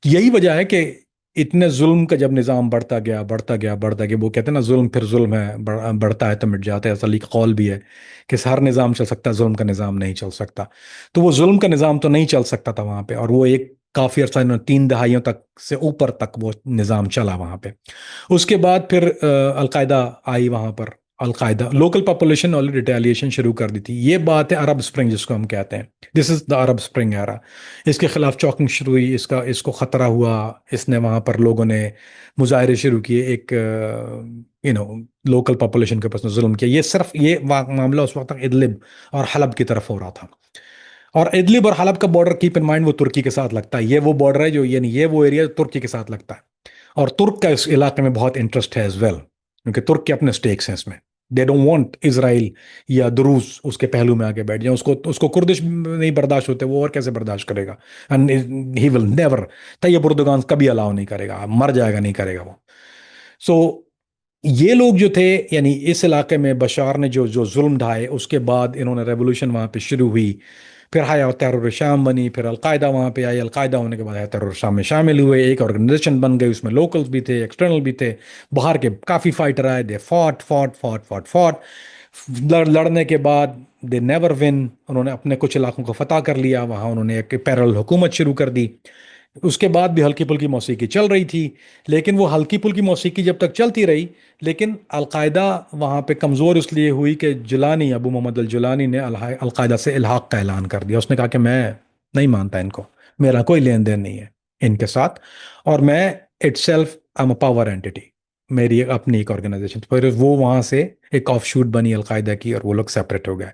यही वजह है कि इतने जुल्म का जब निज़ाम बढ़ता गया, बढ़ता गया, बढ़ता गया, वो कहते हैं ना, जुल्म फिर जुल्म है, बढ़ता है तो मिट जाता है। असली कौल भी है कि हर निज़ाम चल सकता है, जुल्म का निज़ाम नहीं चल सकता। तो वो जुल्म का निज़ाम तो नहीं चल सकता था वहां पे, और वो एक काफ़ी अर्सा इन्होंने 3 दहाइयों तक से ऊपर तक वो निज़ाम चला वहाँ पे। उसके बाद फिर अलकायदा आई वहाँ पर। Al Qaeda local population already retaliation शुरू कर दी थी। ये बात है अरब स्प्रिंग जिसको हम कहते हैं, this is the Arab spring era. इसके खिलाफ चौकिंग शुरू हुई, इसको ख़तरा हुआ, इसने वहाँ पर लोगों ने मुजाहरे शुरू किए, एक लोकल पॉपुलेशन के ऊपर उसने जुल्म किया। ये सिर्फ ये मामला उस वक्त तक इदलिब और हलब की तरफ हो रहा था। और इदलिब और हलब का बॉर्डर, कीप इन माइंड, वो तुर्की के साथ लगता है। ये वो बॉर्डर है जो, यानी ये वो एरिया तुर्की के साथ लगता है। और तुर्क का इस इलाके में बहुत इंटरेस्ट है एज वेल, क्योंकि तुर्क के अपने स्टेक्स हैं इसमें। दे डोंट वांट इजराइल या दुरूस उसके पहलू में आके बैठ जाए। उसको उसको कुर्दिश नहीं बर्दाश्त होते, वो और कैसे बर्दाश्त करेगा। And he will never, Tayyip Erdogan कभी अलाउ नहीं करेगा, मर जाएगा नहीं करेगा वो। सो ये लोग जो थे, यानी इस इलाके में बशार ने जो जो जुल्म ढाए, उसके बाद इन्होंने रेवोल्यूशन वहाँ पे शुरू हुई। फिर हया तरर शाम बनी, फिर अलकायदा वहाँ पे आई। अलकायदा होने के बाद हया तरर शाम में शामिल हुए, एक ऑर्गेनाइजेशन बन गई, उसमें लोकल्स भी थे, एक्सटर्नल भी थे, बाहर के काफ़ी फाइटर आए। They fought fought fought fought fought लड़ने के बाद दे नेवर विन। उन्होंने अपने कुछ इलाकों को फतह कर लिया, वहाँ उन्होंने एक पैरेलल हुकूमत शुरू कर दी। उसके बाद भी हल्की फुल्की मौसीकी चल रही थी, लेकिन वो हल्की फुल्की मौसीकी जब तक चलती रही, लेकिन अलकायदा वहाँ पे कमज़ोर इसलिए हुई कि Jolani, Abu Mohammad al Jolani ने अलकायदा से इल्हाक का ऐलान कर दिया। उसने कहा कि मैं नहीं मानता इनको, मेरा कोई लेन देन नहीं है इनके साथ, और मैं itself I am a power entity, मेरी अपनी एक ऑर्गेनाइजेशन। फिर वो वहाँ से एक ऑफशूट बनी अलकायदा की, और वो लोग सेपरेट हो गए।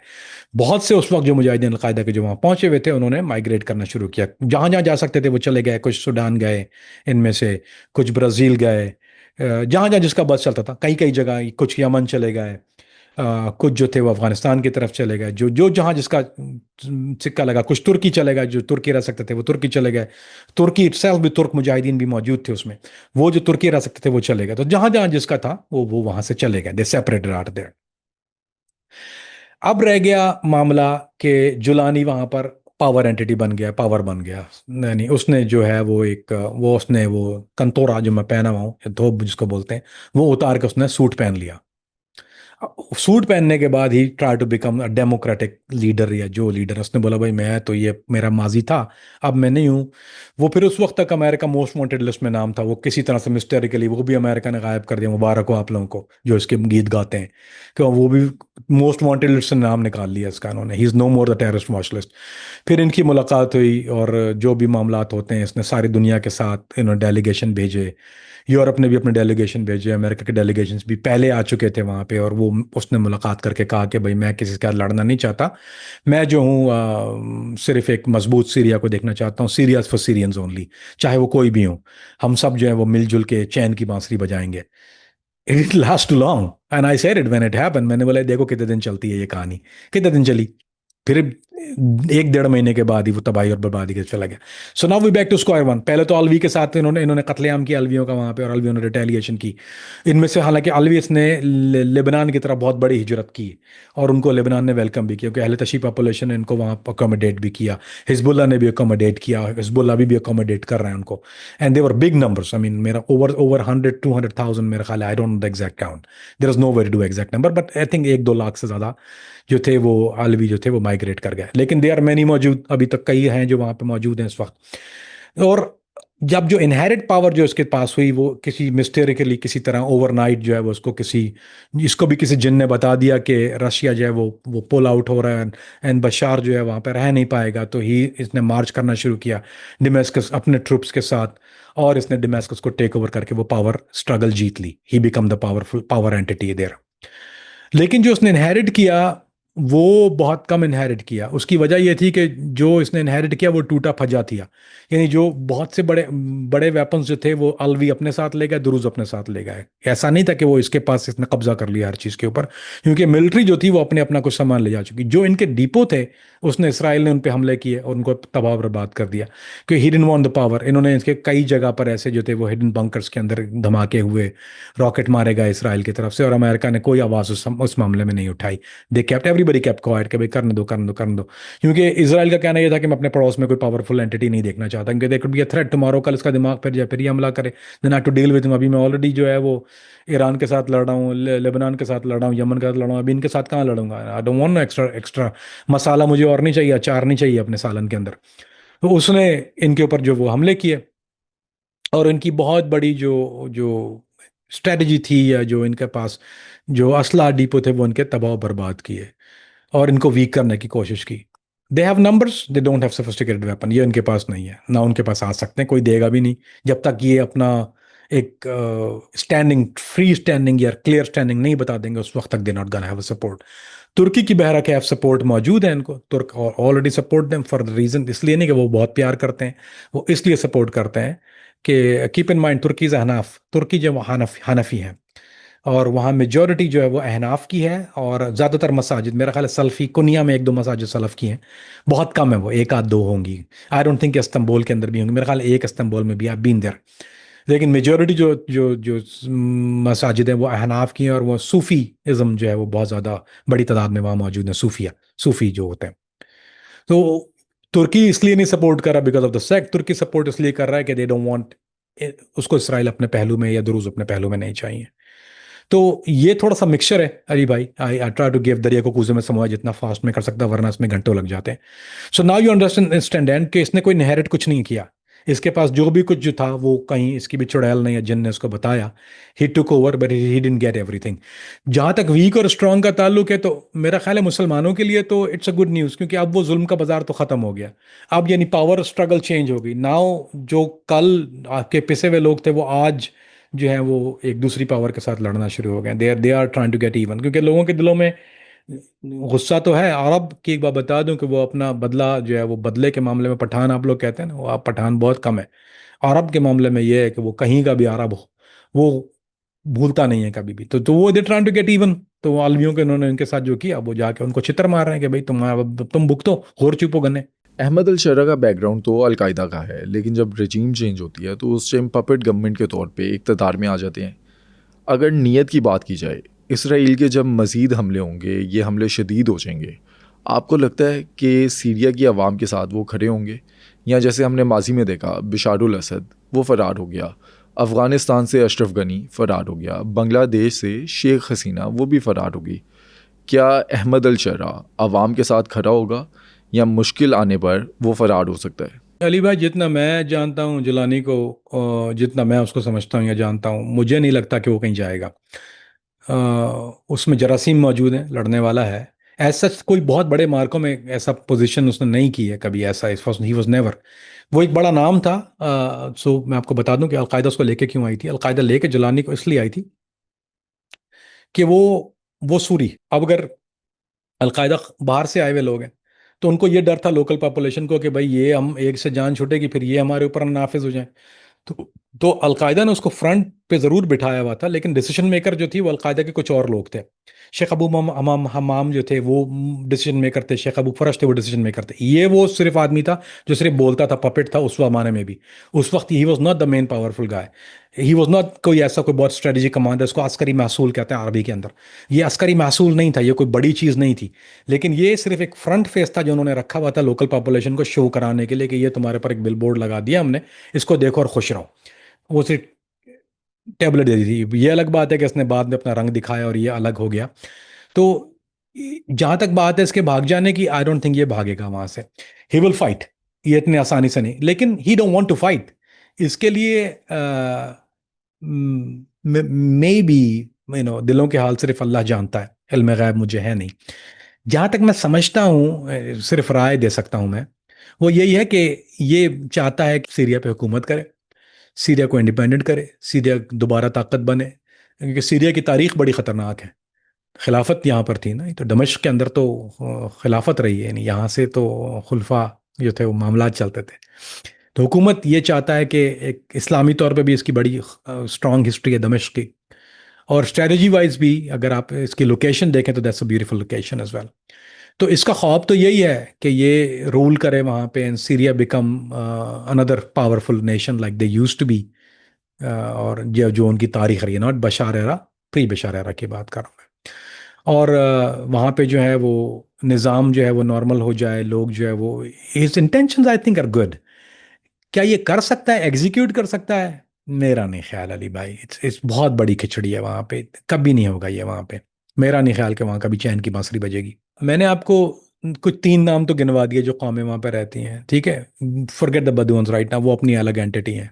बहुत से उस वक्त जो मुजाहिदीन अलकायदा के जो वहाँ पहुंचे हुए थे, उन्होंने माइग्रेट करना शुरू किया, जहाँ जहाँ जा सकते थे वो चले गए। कुछ सूडान गए इनमें से, कुछ ब्राज़ील गए, जहाँ जहाँ जिसका बस चलता था, कई कई जगह, कुछ यमन चले गए, कुछ जो थे वो अफगानिस्तान की तरफ चले गए, जो जो जहाँ जिसका सिक्का लगा। कुछ तुर्की चले गए, जो तुर्की रह सकते थे वो तुर्की चले गए। तुर्की इटसेल्फ भी, तुर्क मुजाहिदीन भी मौजूद थे उसमें, वो जो तुर्की रह सकते थे वो चले गए। तो जहाँ जहाँ जिसका था वो वहां से चले गए, दे सेपरेटेड आउट देयर। अब रह गया मामला कि जुलानी वहां पर पावर एंटिटी बन गया, पावर बन गया। नहीं, उसने जो है वो एक, वो उसने वो कंतोरा जो मैं पहना हुआ हूँ, धोप जिसको बोलते हैं, वो उतार के उसने सूट पहन लिया। सूट पहनने के बाद he try to become a democratic leader, या जो लीडर, उसने बोला भाई मैं तो, ये मेरा माजी था, अब मैं नहीं हूँ। वो फिर उस वक्त तक अमेरिका मोस्ट वांटेड लिस्ट में नाम था। वो किसी तरह से मिस्टेरिकली वो भी अमेरिका ने गायब कर दिया। मुबारक हो आप लोगों को जो इसके गीत गाते हैं, क्यों वो भी मोस्ट वांटेड लिस्ट से नाम निकाल लिया इसका इन्होंने। He is no more the terrorist watch list. फिर इनकी मुलाकात हुई, और जो भी मामलात होते हैं, इसने सारी दुनिया के साथ इन्होंने डेलीगेशन भेजे। यूरोप ने भी अपने डेलीगेशन भेजे, अमेरिका के डेलीगेशंस भी पहले आ चुके थे वहाँ पे, और वो उसने मुलाकात करके कहा कि भाई मैं किसी के साथ लड़ना नहीं चाहता, मैं जो हूँ सिर्फ एक मजबूत सीरिया को देखना चाहता हूँ, सीरिया फॉर सीरियंस ओनली, चाहे वो कोई भी हो, हम सब जो है वो मिलजुल के चैन की बांसुरी बजाएंगे। It last long and I said it when it happened. मैंने बोला देखो कितने दिन चलती है ये कहानी, कितने दिन चली। फिर 1 डेढ़ महीने के बाद ही वो तबाही और बर्बादी के चला गया। So now we back to square one. पहले तो अलवी के साथ इन्होंने इन्होंने कत्लेआम किया अलवियों का वहां पे, और अलवियों ने रिटेलिएशन की। इनमें से हालांकि अलवीस ने लेबनान की तरफ बहुत बड़ी हिजरत की, और उनको लेबनान ने वेलकम भी किया, क्योंकि अहले तशी पॉपुलेशन ने इनको वहाँ अकोमोडेट भी किया। हिजबुल्ला ने भी अकोमोडेट किया, हिजबुल्ला भी अकोमोडेट कर रहे हैं उनको। And they were big numbers. I mean मेरा ओवर ओवर 100-200,000 मेरा ख्याल है, I don't know the exact count, there is no way to do exact number, but I think 1-2 lakh से ज्यादा जो थे वो अलवी जो थे वो माइग्रेट कर गए। लेकिन दे आर मैनी मौजूद, अभी तक कई हैं जो वहाँ पे मौजूद हैं इस वक्त। और जब जो इनहेरिट पावर जो इसके पास हुई, वो किसी मिस्टेरिकली किसी तरह ओवरनाइट जो है वो उसको किसी, इसको भी किसी जिन ने बता दिया कि रशिया जो है वो पुल आउट हो रहा है, एंड बशार जो है वहाँ पे रह नहीं पाएगा, तो ही इसने मार्च करना शुरू किया डिमेस्कस अपने ट्रूप्स के साथ, और इसने डिमेस्कस को टेक ओवर करके वो पावर स्ट्रगल जीत ली। He become the powerful power entity there. लेकिन जो उसने इनहेरिट किया वो बहुत कम इनहेरिट किया। उसकी वजह यह थी कि जो इसने इनहेरिट किया वो टूटा फजा था। यानी जो बहुत से बड़े बड़े वेपन्स जो थे वो अलवी अपने साथ ले गए, दुरूज अपने साथ ले गए। ऐसा नहीं था कि वो इसके पास इसने कब्जा कर लिया हर चीज़ के ऊपर, क्योंकि मिलिट्री जो थी वो अपने अपना कुछ सामान ले जा चुकी। जो इनके डिपो थे उसने इसराइल ने उन पर हमले किए और उनको तबाह बर्बाद कर दिया, क्योंकि he didn't want the power. इन्होंने इसके कई जगह पर ऐसे जो थे वो हिडन बंकर्स के अंदर धमाके हुए, रॉकेट मारे गए इसराइल की तरफ से, और अमेरिका ने कोई आवाज़ उस मामले में नहीं उठाई। They kept everybody kept quite कि भाई करने दो करने दो करने दो, क्योंकि इसराइल का कहना यह था कि मैं अपने पड़ोस में कोई पावरफुल एंटिटी नहीं देखना चाहता, क्योंकि there could be a threat tomorrow, कल इसका दिमाग फिर जाए, फिर ये हमला करे, then I to deal with him. अभी मैं ऑलरेडी जो है वो ईरान के साथ लड़ रहा हूँ, लेबनान के साथ लड़ रहा हूँ, यमन के साथ लड़ रहा हूँ, अभी इनके साथ कहाँ लड़ूंगा। I don't want no extra extra masala, मुझे और नहीं चाहिए, अचार नहीं चाहिए अपने सालन के अंदर। तो उसने इनके ऊपर जो वो हमले किए, और इनकी बहुत बड़ी जो जो स्ट्रेटजी थी, या जो इनके पास जो असला डिपो थे, वो इनके तबाह बर्बाद किए और इनको वीक करने की कोशिश की। They have numbers, they don't have sophisticated weapon, ये उनके पास नहीं है, ना उनके पास आ सकते हैं, कोई देगा भी नहीं जब तक ये अपना एक स्टैंडिंग, फ्री स्टैंडिंग या क्लियर स्टैंडिंग नहीं बता देंगे, उस वक्त तक they not gonna have support. तुर्की की बहरहाल हैव सपोर्ट मौजूद है, इनको तुर्क already support them for the reason, इसलिए नहीं कि वो बहुत प्यार करते हैं, वो इसलिए सपोर्ट करते हैं कि कीप इन माइंड तुर्की हनाफ, तुर्की जो हनफी हैं, और वहाँ मेजॉरिटी जो है वो अहनाफ की है, और ज़्यादातर मसाजिद मेरा ख्याल है सल्फी कुनिया में एक दो मसाजिद सलफ़ की हैं, बहुत कम है वो, एक आध दो होंगी। आई डोंट थिंक इस्तंबुल के अंदर भी होंगी, मेरा ख्याल है एक इस्तंबुल में भी, आप बीन देयर। लेकिन मेजॉरिटी जो जो जो मसाजिद हैं वो अहनाफ की हैं, और वो सूफ़ी इज़म जो है वो बहुत ज़्यादा बड़ी तादाद में वहाँ मौजूद है, सूफ़ी जो होते हैं। तो तुर्की इसलिए नहीं सपोर्ट कर रहा बिकॉज ऑफ द सेक्ट, तुर्की सपोर्ट इसलिए कर रहा है कि दे डोंट वांट, उसको इसराइल अपने पहलू में या दुरूज अपने पहलू में नहीं चाहिए। तो ये थोड़ा सा मिक्सचर है अली भाई, आई आई ट्राई टू गिव दरिया को कूजे में समझा जितना फास्ट में कर सकता, वरना इसमें घंटों लग जाते हैं। सो नाउ यू अंडरस्टैंड कि इसने कोई इनहेरिट कुछ नहीं किया, इसके पास जो भी कुछ जो था वो कहीं इसकी भी चुड़ैल ने या जिन ने उसको बताया, he took over but he didn't get everything. जहां तक वीक और स्ट्रांग का ताल्लुक है, तो मेरा ख्याल है मुसलमानों के लिए तो इट्स अ गुड न्यूज़, क्योंकि अब वो जुल्म का बाजार तो खत्म हो गया, अब यानी पावर स्ट्रगल चेंज हो गई नाउ। जो कल आपके पिसे हुए लोग थे, वो आज जो है वो एक दूसरी पावर के साथ लड़ना शुरू हो गए, they are trying to get even, क्योंकि लोगों के दिलों में गुस्सा तो है। अरब की एक बात बता दूं कि वो अपना बदला जो है वो, बदले के मामले में पठान आप लोग कहते हैं ना, वो आप पठान बहुत कम है। अरब के मामले में ये है कि वो कहीं का भी अरब हो, वो भूलता नहीं है कभी भी। तो वो they trying to get even, तो वो अलवियों के उन्होंने उनके साथ जो किया, वो जाके उनको छितर मार रहे हैं कि भाई तुम भुगतो, होर चुपो गन्ने। अहमद अल शरा का बैकग्राउंड तो अलकायदा का है, लेकिन जब रजीम चेंज होती है तो उस टाइम पपेट गवर्नमेंट के तौर पे इक़्तिदार में आ जाते हैं। अगर नीयत की बात की जाए, इसराइल के जब मज़ीद हमले होंगे, ये हमले शदीद हो जाएंगे, आपको लगता है कि सीरिया की आवाम के साथ वो खड़े होंगे, या जैसे हमने माजी में देखा बिशारुल असद वो फ़रार हो गया, अफ़गानिस्तान से अशरफ गनी फ़रार हो गया, बांग्लादेश से शेख हसीना वो भी फ़रार होगी, क्या अहमद अल शरा आवाम के साथ खड़ा होगा, या मुश्किल आने पर वो फ़रार हो सकता है? अली भाई, जितना मैं जानता हूँ जिलानी को, जितना मैं उसको समझता हूँ या जानता हूँ, मुझे नहीं लगता कि वो कहीं जाएगा। उसमें जरासीम मौजूद है, लड़ने वाला है। ऐसा कोई बहुत बड़े मार्कों में ऐसा पोजीशन उसने नहीं की है कभी, ऐसा ही वॉज नेवर। वो एक बड़ा नाम था। सो मैं आपको बता दूं कि अलकायदा उसको लेके क्यों आई थी। अलकायदा लेके जलानी को इसलिए आई थी कि वो सूरी, अब अगर अलकायदा बाहर से आए हुए लोग हैं, तो उनको ये डर था लोकल पॉपुलेशन को कि भाई ये हम एक से जान छूटेगी, फिर ये हमारे ऊपर नाफिज हो जाए। तो अलकायदा ने उसको फ्रंट पे जरूर बिठाया हुआ था, लेकिन डिसीजन मेकर जो थी वो अलकायदा के कुछ और लोग थे। शेख अबू हमाम हमाम जो थे वो डिसीजन मेकर थे, शेख अबू फरश थे वो डिसीजन मेकर थे। ये वो सिर्फ आदमी था जो सिर्फ बोलता था, पपेट था उस जमाने में भी। उस वक्त he was not the main powerful guy, he was not कोई ऐसा कोई बहुत स्ट्रेटेजी कमांडर, इसको अस्करी महसूल कहते हैं अरबी के अंदर। ये अस्करी महसूल नहीं था, ये कोई बड़ी चीज़ नहीं थी, लेकिन ये सिर्फ एक फ्रंट फेस था जो उन्होंने रखा हुआ था लोकल पॉपुलेशन को शो कराने के लिए कि ये तुम्हारे पर एक बिल बोर्ड लगा दिया हमने, इसको देखो और खुश रहो। वो सिर्फ टेबलेट दे दी थी। ये अलग बात है कि इसने बाद में अपना रंग दिखाया और ये अलग हो गया। तो जहां तक बात है इसके भाग जाने की, आई डोंट थिंक ये भागेगा वहां से। ही विल फाइट, ये इतने आसानी से नहीं, लेकिन he don't want to fight. इसके लिए मे बी, दिलों के हाल सिर्फ अल्लाह जानता है, इल्म गैब मुझे है नहीं। जहां तक मैं समझता हूँ, सिर्फ राय दे सकता हूं मैं, वो यही है कि ये चाहता है कि सीरिया पे हुकूमत करे, सीरिया को इंडिपेंडेंट करे, सीरिया दोबारा ताकत बने, क्योंकि सीरिया की तारीख बड़ी खतरनाक है। खिलाफत यहाँ पर थी ना, तो दमिश्क के अंदर तो खिलाफत रही है, यानी यहाँ से तो खुलफा जो थे वो मामलात चलते थे। तो हुकूमत ये चाहता है कि एक इस्लामी तौर पे भी इसकी बड़ी स्ट्रॉन्ग हिस्ट्री है दमिश्क की, और स्ट्रेटजी वाइज भी अगर आप इसकी लोकेशन देखें तो that's a beautiful location as well. तो इसका ख्वाब तो यही है कि ये रूल करे वहाँ पे, and Syria become another powerful nation like they used to be. और जो जो उनकी तारीख रही है, not Bashar era, pre Bashar era की बात कर रहा हूँ मैं। और वहाँ पे जो है वो निज़ाम जो है वो नॉर्मल हो जाए, लोग जो है वो, his intentions I think are good. क्या ये कर सकता है, एग्जीक्यूट कर सकता है? मेरा नहीं ख्याल अली भाई, इट्स बहुत बड़ी खिचड़ी है वहाँ पे, कभी नहीं होगा ये वहाँ पे। मेरा नहीं ख्याल कि वहाँ कभी चैन की बांसुरी बजेगी। मैंने आपको कुछ 3 नाम तो गिनवा दिए जो कौमें वहाँ पे रहती हैं, ठीक है, फॉरगेट द बदुअन्स राइट ना, वो अपनी अलग एंटिटी हैं,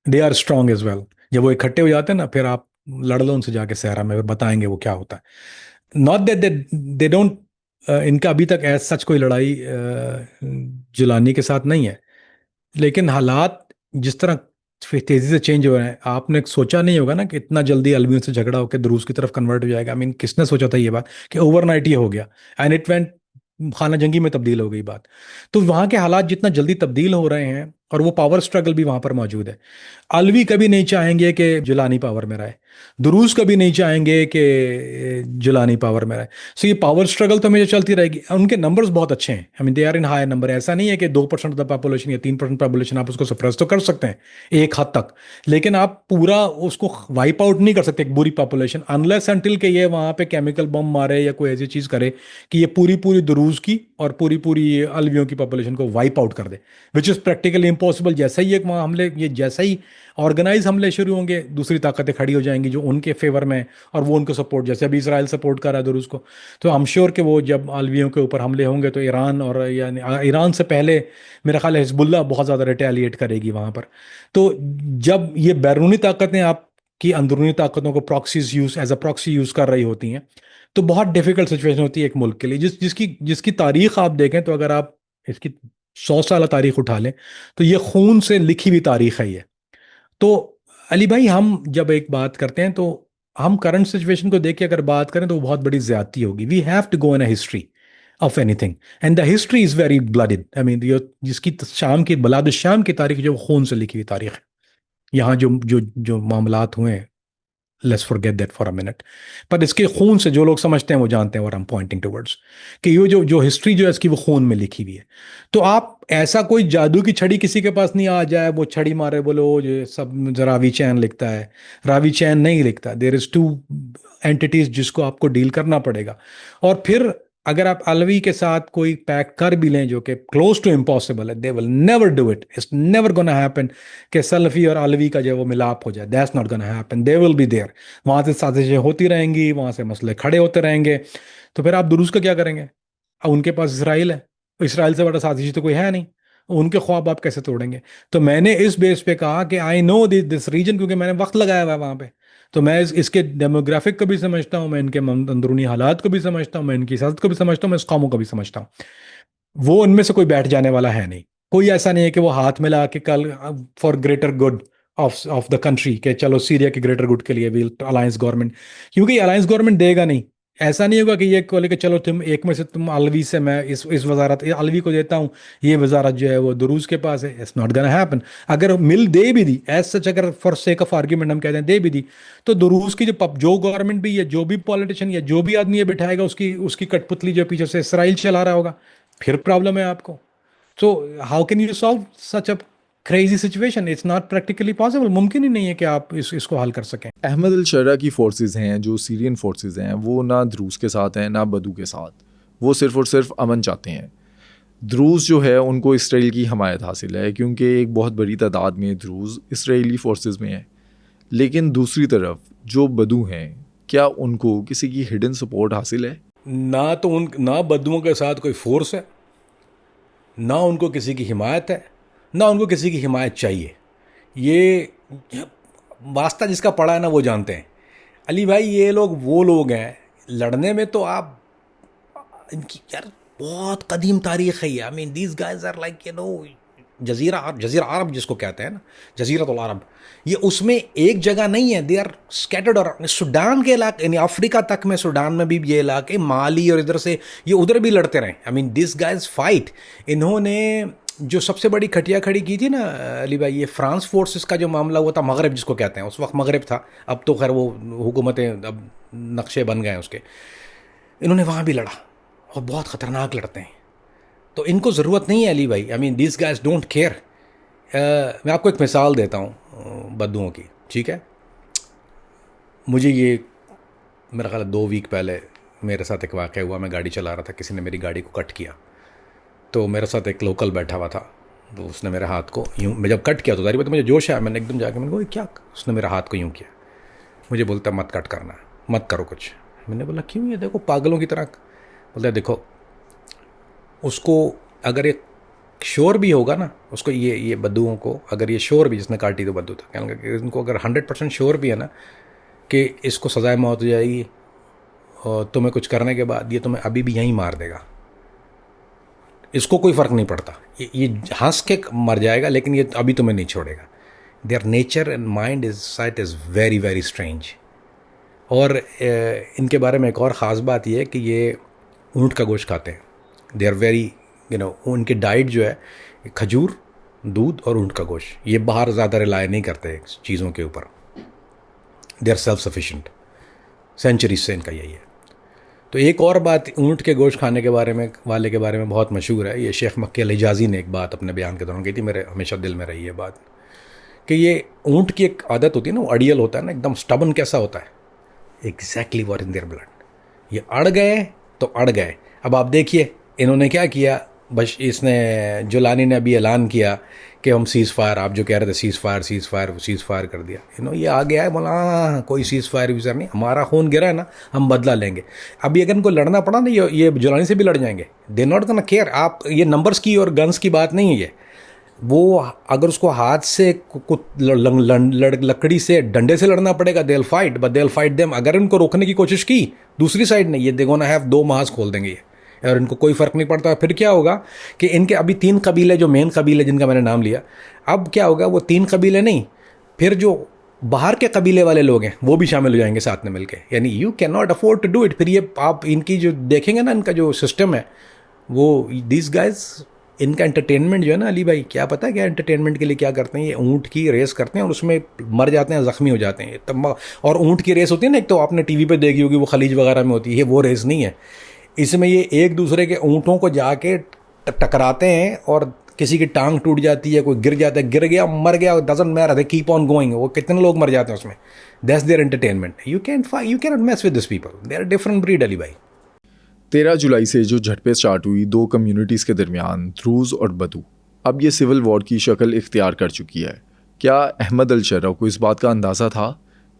they are strong as well. जब वो इकट्ठे हो जाते हैं ना, फिर आप लड़ लो उनसे जाके सहरा में, फिर बताएंगे वो क्या होता है। नॉट दैट दे डोंट, इनका अभी तक ऐसा सच कोई लड़ाई जुलानी के साथ नहीं है, लेकिन हालात जिस तरह तेजी से चेंज हो रहे हैं, आपने सोचा नहीं होगा ना कि इतना जल्दी अलवियों से झगड़ा होकर द्रूज की तरफ कन्वर्ट हो जाएगा। आई मीन किसने सोचा था ये बात कि ओवरनाइट ये हो गया, एंड इट वेंट खाना जंगी में तब्दील हो गई बात। तो वहां के हालात जितना जल्दी तब्दील हो रहे हैं, और वो पावर स्ट्रगल भी वहां पर मौजूद है। अलवी कभी नहीं चाहेंगे कि जुलानी पावर में रहे, दुरूज कभी नहीं चाहेंगे कि जुलानी पावर में रहे। सो ये पावर स्ट्रगल तो हमेशा चलती रहेगी। उनके नंबर्स बहुत अच्छे हैं, I mean they are in high number. ऐसा नहीं है कि 2% ऑफ द पॉपुलेशन या 3% पॉपुलेशन आप उसको सप्रेस तो कर सकते हैं एक हद तक, लेकिन आप पूरा उसको वाइप आउट नहीं कर सकते एक बुरी पॉपुलेशन, अनलेस अनटिल के ये वहां पे केमिकल बम मारे या कोई ऐसी चीज करे कि ये पूरी पूरी दुरूज की और पूरी पूरी अलवियों की पॉपुलेशन को वाइप आउट कर दे, विच इज़ प्रैक्टिकली इम्पॉसिबल। जैसा ही एक वहाँ हमले, ये जैसा ही ऑर्गेनाइज हमले शुरू होंगे, दूसरी ताकतें खड़ी हो जाएंगी जो उनके फेवर में, और वो उनको सपोर्ट, जैसे अभी इसराइल सपोर्ट कर रहा है दुरूज को, तो आई एम श्योर कि वो जब अलवियों के ऊपर हमले होंगे तो ईरान, और यानी ईरान से पहले मेरा ख्याल है हिजबुल्लाह बहुत ज़्यादा रिटेलिएट करेगी वहाँ पर। तो जब ये बैरूनी ताकतें आपकी अंदरूनी ताकतों को proxies use as a proxy use कर रही होती हैं, तो बहुत डिफिकल्ट सिचुएशन होती है एक मुल्क के लिए। जिसकी जिसकी तारीख आप देखें, तो अगर आप इसकी 100 साल तारीख उठा लें, तो ये खून से लिखी हुई तारीख है ये। तो अली भाई, हम जब एक बात करते हैं तो हम करंट सिचुएशन को देख के अगर बात करें तो वो बहुत बड़ी ज्यादती होगी। We have to go in a history of anything, and the history is very blooded. I mean जिसकी शाम की बलाद शाम की तारीख जो खून से लिखी हुई तारीख है। यहाँ जो जो जो मामलात हुए, let's forget that for a minute, पर इसके खून से जो लोग समझते हैं वो जानते हैं, और हम पॉइंटिंग टुवर्ड्स कि ये जो जो हिस्ट्री जो है इसकी वो खून में लिखी हुई है। तो आप ऐसा कोई जादू की छड़ी किसी के पास नहीं आ जाए, वो छड़ी मारे बोलो ये सब रावी चैन लिखता है, रावी चैन नहीं लिखता। देयर इज टू एंटिटीज जिसको आपको डील करना पड़ेगा। और फिर अगर आप अलवी के साथ कोई पैक कर भी लें, जो कि क्लोज टू इम्पॉसिबल है, they will never do it, it's never gonna happen कि सल्फी और अलवी का जो वो मिलाप हो जाए, that's not gonna happen, they will be there. वहां से साजिशें होती रहेंगी, वहां से मसले खड़े होते रहेंगे। तो फिर आप दुरूस का क्या करेंगे? अब उनके पास इसराइल है, इसराइल से बड़ा साजिश तो कोई है नहीं, उनके ख्वाब आप कैसे तोड़ेंगे? तो मैंने इस बेस पे कहा कि आई नो दिस रीजन, क्योंकि मैंने वक्त लगाया हुआ है वहां पे। तो मैं इसके डेमोग्राफिक को भी समझता हूँ, मैं इनके अंदरूनी हालात को भी समझता हूँ, मैं इनकी सियासत को भी समझता हूँ, मैं इस कौमों को भी समझता हूँ। वो उनमें से कोई बैठ जाने वाला है नहीं। कोई ऐसा नहीं है कि वो हाथ मिला के कल for greater good of the country, के चलो सीरिया के ग्रेटर गुड के लिए विल अलायंस गवर्नमेंट, क्योंकि अलायंस गवर्नमेंट देगा नहीं। ऐसा नहीं होगा कि ये बोले कि चलो तुम एक में से, तुम अलवी से मैं इस वजारत अलवी को देता हूँ, ये वजारत जो है वो दुरूज के पास है। It's not gonna happen. अगर मिल दे भी दी एज सच, अगर फॉर सेक ऑफ आर्ग्यूमेंट हम कहते हैं दे भी दी, तो दुरूज की जो गवर्नमेंट भी है, जो भी पॉलिटिशियन या जो भी आदमी ये बिठाएगा, उसकी उसकी कठपुतली जो पीछे से इसराइल चला रहा होगा, फिर प्रॉब्लम है आपको। So how can you solve such a crazy situation? It's not practically possible. मुमकिन ही नहीं है कि आप इसको हल कर सकें। अहमद अल शरा की फोर्सेस हैं, जो सीरियन फोर्सेस हैं, वो ना द्रूज के साथ हैं ना बदू के साथ। वो सिर्फ़ और सिर्फ अमन चाहते हैं। द्रूज जो है उनको इसराइल की हमायत हासिल है, क्योंकि एक बहुत बड़ी तादाद में द्रूज इसराइली फोर्सेस में है। लेकिन दूसरी तरफ जो बदू हैं, क्या उनको किसी की हिडन सपोर्ट हासिल है? ना बदुओं के साथ कोई फोर्स है, ना उनको किसी की हिमायत है, ना उनको किसी की हिमायत चाहिए। ये वास्ता जिसका पड़ा है ना वो जानते हैं। अली भाई, ये लोग वो लोग हैं, लड़ने में तो आप इनकी यार बहुत कदीम तारीख है ये। I mean these guys are like जजीरा अरब जिसको कहते हैं ना, जजीरतुल अरब, ये उसमें एक जगह नहीं है, दे आर स्कैटर्ड। और सूडान के इलाके, यानी अफ्रीका तक में, सूडान में भी ये इलाके, माली, और इधर से ये उधर भी लड़ते रहे। I mean this guys fight. इन्होंने जो सबसे बड़ी खटिया खड़ी की थी ना अली भाई, ये फ्रांस फोर्सेस का जो मामला हुआ था, मगरब जिसको कहते हैं, उस वक्त मगरब था, अब तो खैर वो हुकूमतें अब नक्शे बन गए उसके। इन्होंने वहाँ भी लड़ा, और बहुत ख़तरनाक लड़ते हैं। तो इनको ज़रूरत नहीं है अली भाई। I mean this guys don't care. मैं आपको एक मिसाल देता हूँ बद्दुओं की, ठीक है? मुझे ये मेरा ख्याल 2 वीक पहले मेरे साथ एक वाक़या हुआ। मैं गाड़ी चला रहा था, किसी ने मेरी गाड़ी को कट किया। तो मेरे साथ एक लोकल बैठा हुआ था, तो उसने मेरे हाथ को यूँ, मैं जब कट किया तो तारीफ, तो मुझे जोश आया, मैंने एकदम जाके मैंने कहा क्या? उसने मेरे हाथ को यूँ किया। मुझे बोलता मत कट करना, मत करो कुछ। मैंने बोला क्यों? ये देखो पागलों की तरह। बोलता देखो उसको अगर ये श्योर भी होगा ना, उसको ये बद्दुओं को अगर ये श्योर भी, जिसने काटी तो बद्दू था, कहने लगा कि इनको अगर 100% श्योर भी है ना कि इसको सजाए मौत हो जाएगी और तुम्हें कुछ करने के बाद ये तुम्हें अभी भी यहीं मार देगा, इसको कोई फ़र्क नहीं पड़ता, ये हंस के मर जाएगा लेकिन ये अभी तुम्हें नहीं छोड़ेगा। Their nature and mind is site is very very strange. और इनके बारे में एक और ख़ास बात ये है कि ये ऊँट का गोश्त खाते हैं। दे आर वेरी उनकी डाइट जो है खजूर, दूध और ऊँट का गोश्त, ये बाहर ज़्यादा रिलाय नहीं करते चीज़ों के ऊपर। They are self sufficient, centuries से इनका यही है। तो एक और बात ऊँट के गोश्त खाने के बारे में बहुत मशहूर है। ये शेख मक्की अल हिजाज़ी ने एक बात अपने बयान के दौरान कही थी, मेरे हमेशा दिल में रही है बात, कि ये ऊँट की एक आदत होती है ना, वो अड़ियल होता है ना, एकदम स्टबन कैसा होता है, exactly what in their blood. ये अड़ गए तो अड़ गए। अब आप देखिए इन्होंने क्या किया, बस इसने जुलानी ने अभी ऐलान किया कि हम सीज़ फायर, आप जो कह रहे थे सीज़ फायर कर दिया, ये आ गया है, बोला हाँ कोई सीज़ फायर वीज़र नहीं, हमारा खून गिरा है ना, हम बदला लेंगे। अभी अगर इनको लड़ना पड़ा ना, ये जुलानी से भी लड़ जाएंगे, दे नॉट गोना केयर। आप ये नंबर्स की और गन्स की बात नहीं है ये, वो अगर उसको हाथ से लकड़ी से डंडे से लड़ना पड़ेगा, they will fight, but they will fight them. अगर इनको रोकने की कोशिश की दूसरी साइड ने, ये दे गोना हैव 2 महाज खोल देंगे ये, और इनको कोई फ़र्क नहीं पड़ता। फिर क्या होगा कि इनके अभी 3 कबीले, जो मेन कबीले जिनका मैंने नाम लिया, अब क्या होगा, वो 3 कबीले नहीं, फिर जो बाहर के कबीले वाले लोग हैं वो भी शामिल हो जाएंगे साथ में मिलके। यानी you can not afford to do it. फिर ये आप इनकी जो देखेंगे ना, इनका जो सिस्टम है वो, दीज गाइज, इनका एंटरटेनमेंट जो है ना अली भाई, क्या पता है क्या एंटरटेनमेंट के लिए क्या करते हैं, ये ऊँट की रेस करते हैं और उसमें मर जाते हैं, ज़ख्मी हो जाते हैं तब। और ऊँट की रेस होती है ना, एक तो आपने टीवी पे देखी होगी, वो खलीज वगैरह में होती है, वो रेस नहीं है। इसमें ये एक दूसरे के ऊँटों को जाके टकराते हैं और किसी की टांग टूट जाती है, कोई गिर जाता है, गिर गया मर गया, doesn't matter, they keep on going. वो कितने लोग मर जाते हैं उसमें, that's their entertainment. You can not mess with this people, they are different breed Ali भाई। 13 जुलाई से जो झड़पें स्टार्ट हुई 2 कम्युनिटीज़ के दरमियान, द्रूज़ और बदू, अब ये सिविल वॉर की शक्ल इख्तियार कर चुकी है। क्या अहमद अल शर्रा को इस बात का अंदाज़ा था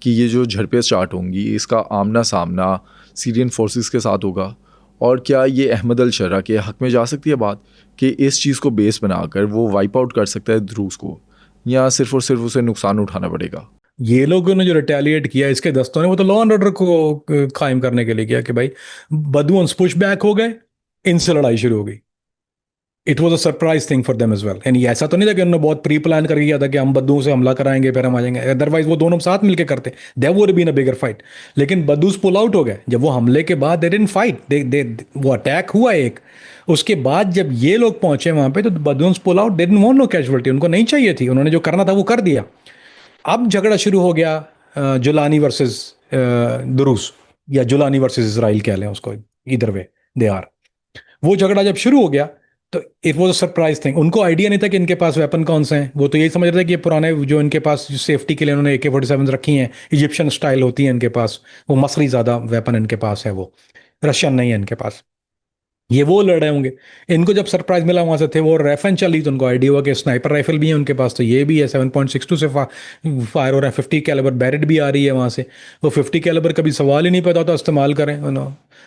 कि ये जो झड़पें स्टार्ट होंगी इसका आमना सामना सीरियन फोर्सेस के साथ होगा? और क्या ये अहमद अल शर्रा के हक़ में जा सकती है बात कि इस चीज़ को बेस बनाकर वो वाइप आउट कर सकता है द्रूज़ को, या सिर्फ और सिर्फ उसे नुकसान उठाना पड़ेगा? ये लोगों ने जो रिटेलिएट किया इसके दस्तों ने, वो तो लॉ एंड ऑर्डर को कायम करने के लिए किया कि भाई बदुअन्स पुश बैक हो गए, इनसे लड़ाई शुरू हो गई। It was a surprise thing for them as well. यानी ऐसा तो नहीं था कि उन्होंने बहुत प्री प्लान करके किया था कि हम बद्दुओं से हमला कराएंगे फिर हम आ जाएंगे, अदरवाइज वो दोनों साथ मिलकर करते, there would been a bigger fight. लेकिन बद्दूस पुल आउट हो गए जब वो हमले के बाद, दे डिडंट फाइट, दे वो अटैक हुआ एक, उसके बाद जब ये लोग पहुंचे वहां पे तो बद्दूस pull out, they didn't want no casualty, उनको नहीं चाहिए थी, उन्होंने जो करना था वो कर दिया। अब झगड़ा शुरू हो गया जुलानी वर्सेस दुरूस, या जुलानी वर्सेस इसराइल कह लें उसको, इधर वे दे आर। वो झगड़ा जब शुरू हो गया तो it was a surprise thing. उनको आइडिया नहीं था कि इनके पास वेपन कौन से हैं, वो तो यही समझ रहे थे कि ये पुराने जो इनके पास सेफ्टी के लिए उन्होंने AK-47 रखी हैं, इजिप्शियन स्टाइल होती हैं इनके पास, वो मसली ज़्यादा वेपन इनके पास है, वो रशियन नहीं है इनके पास, ये वो लड़ रहे होंगे। इनको जब सरप्राइज मिला वहां से थे वो राइफल चली, तो उनको आइडिया हुआ कि स्नाइपर राइफल भी है उनके पास, तो ये भी है 7.62 से फायर हो रहा है, 50 कैलिबर बैरेट भी आ रही है वहां से। वो 50 कैलिबर का भी सवाल ही नहीं पता होता इस्तेमाल करें,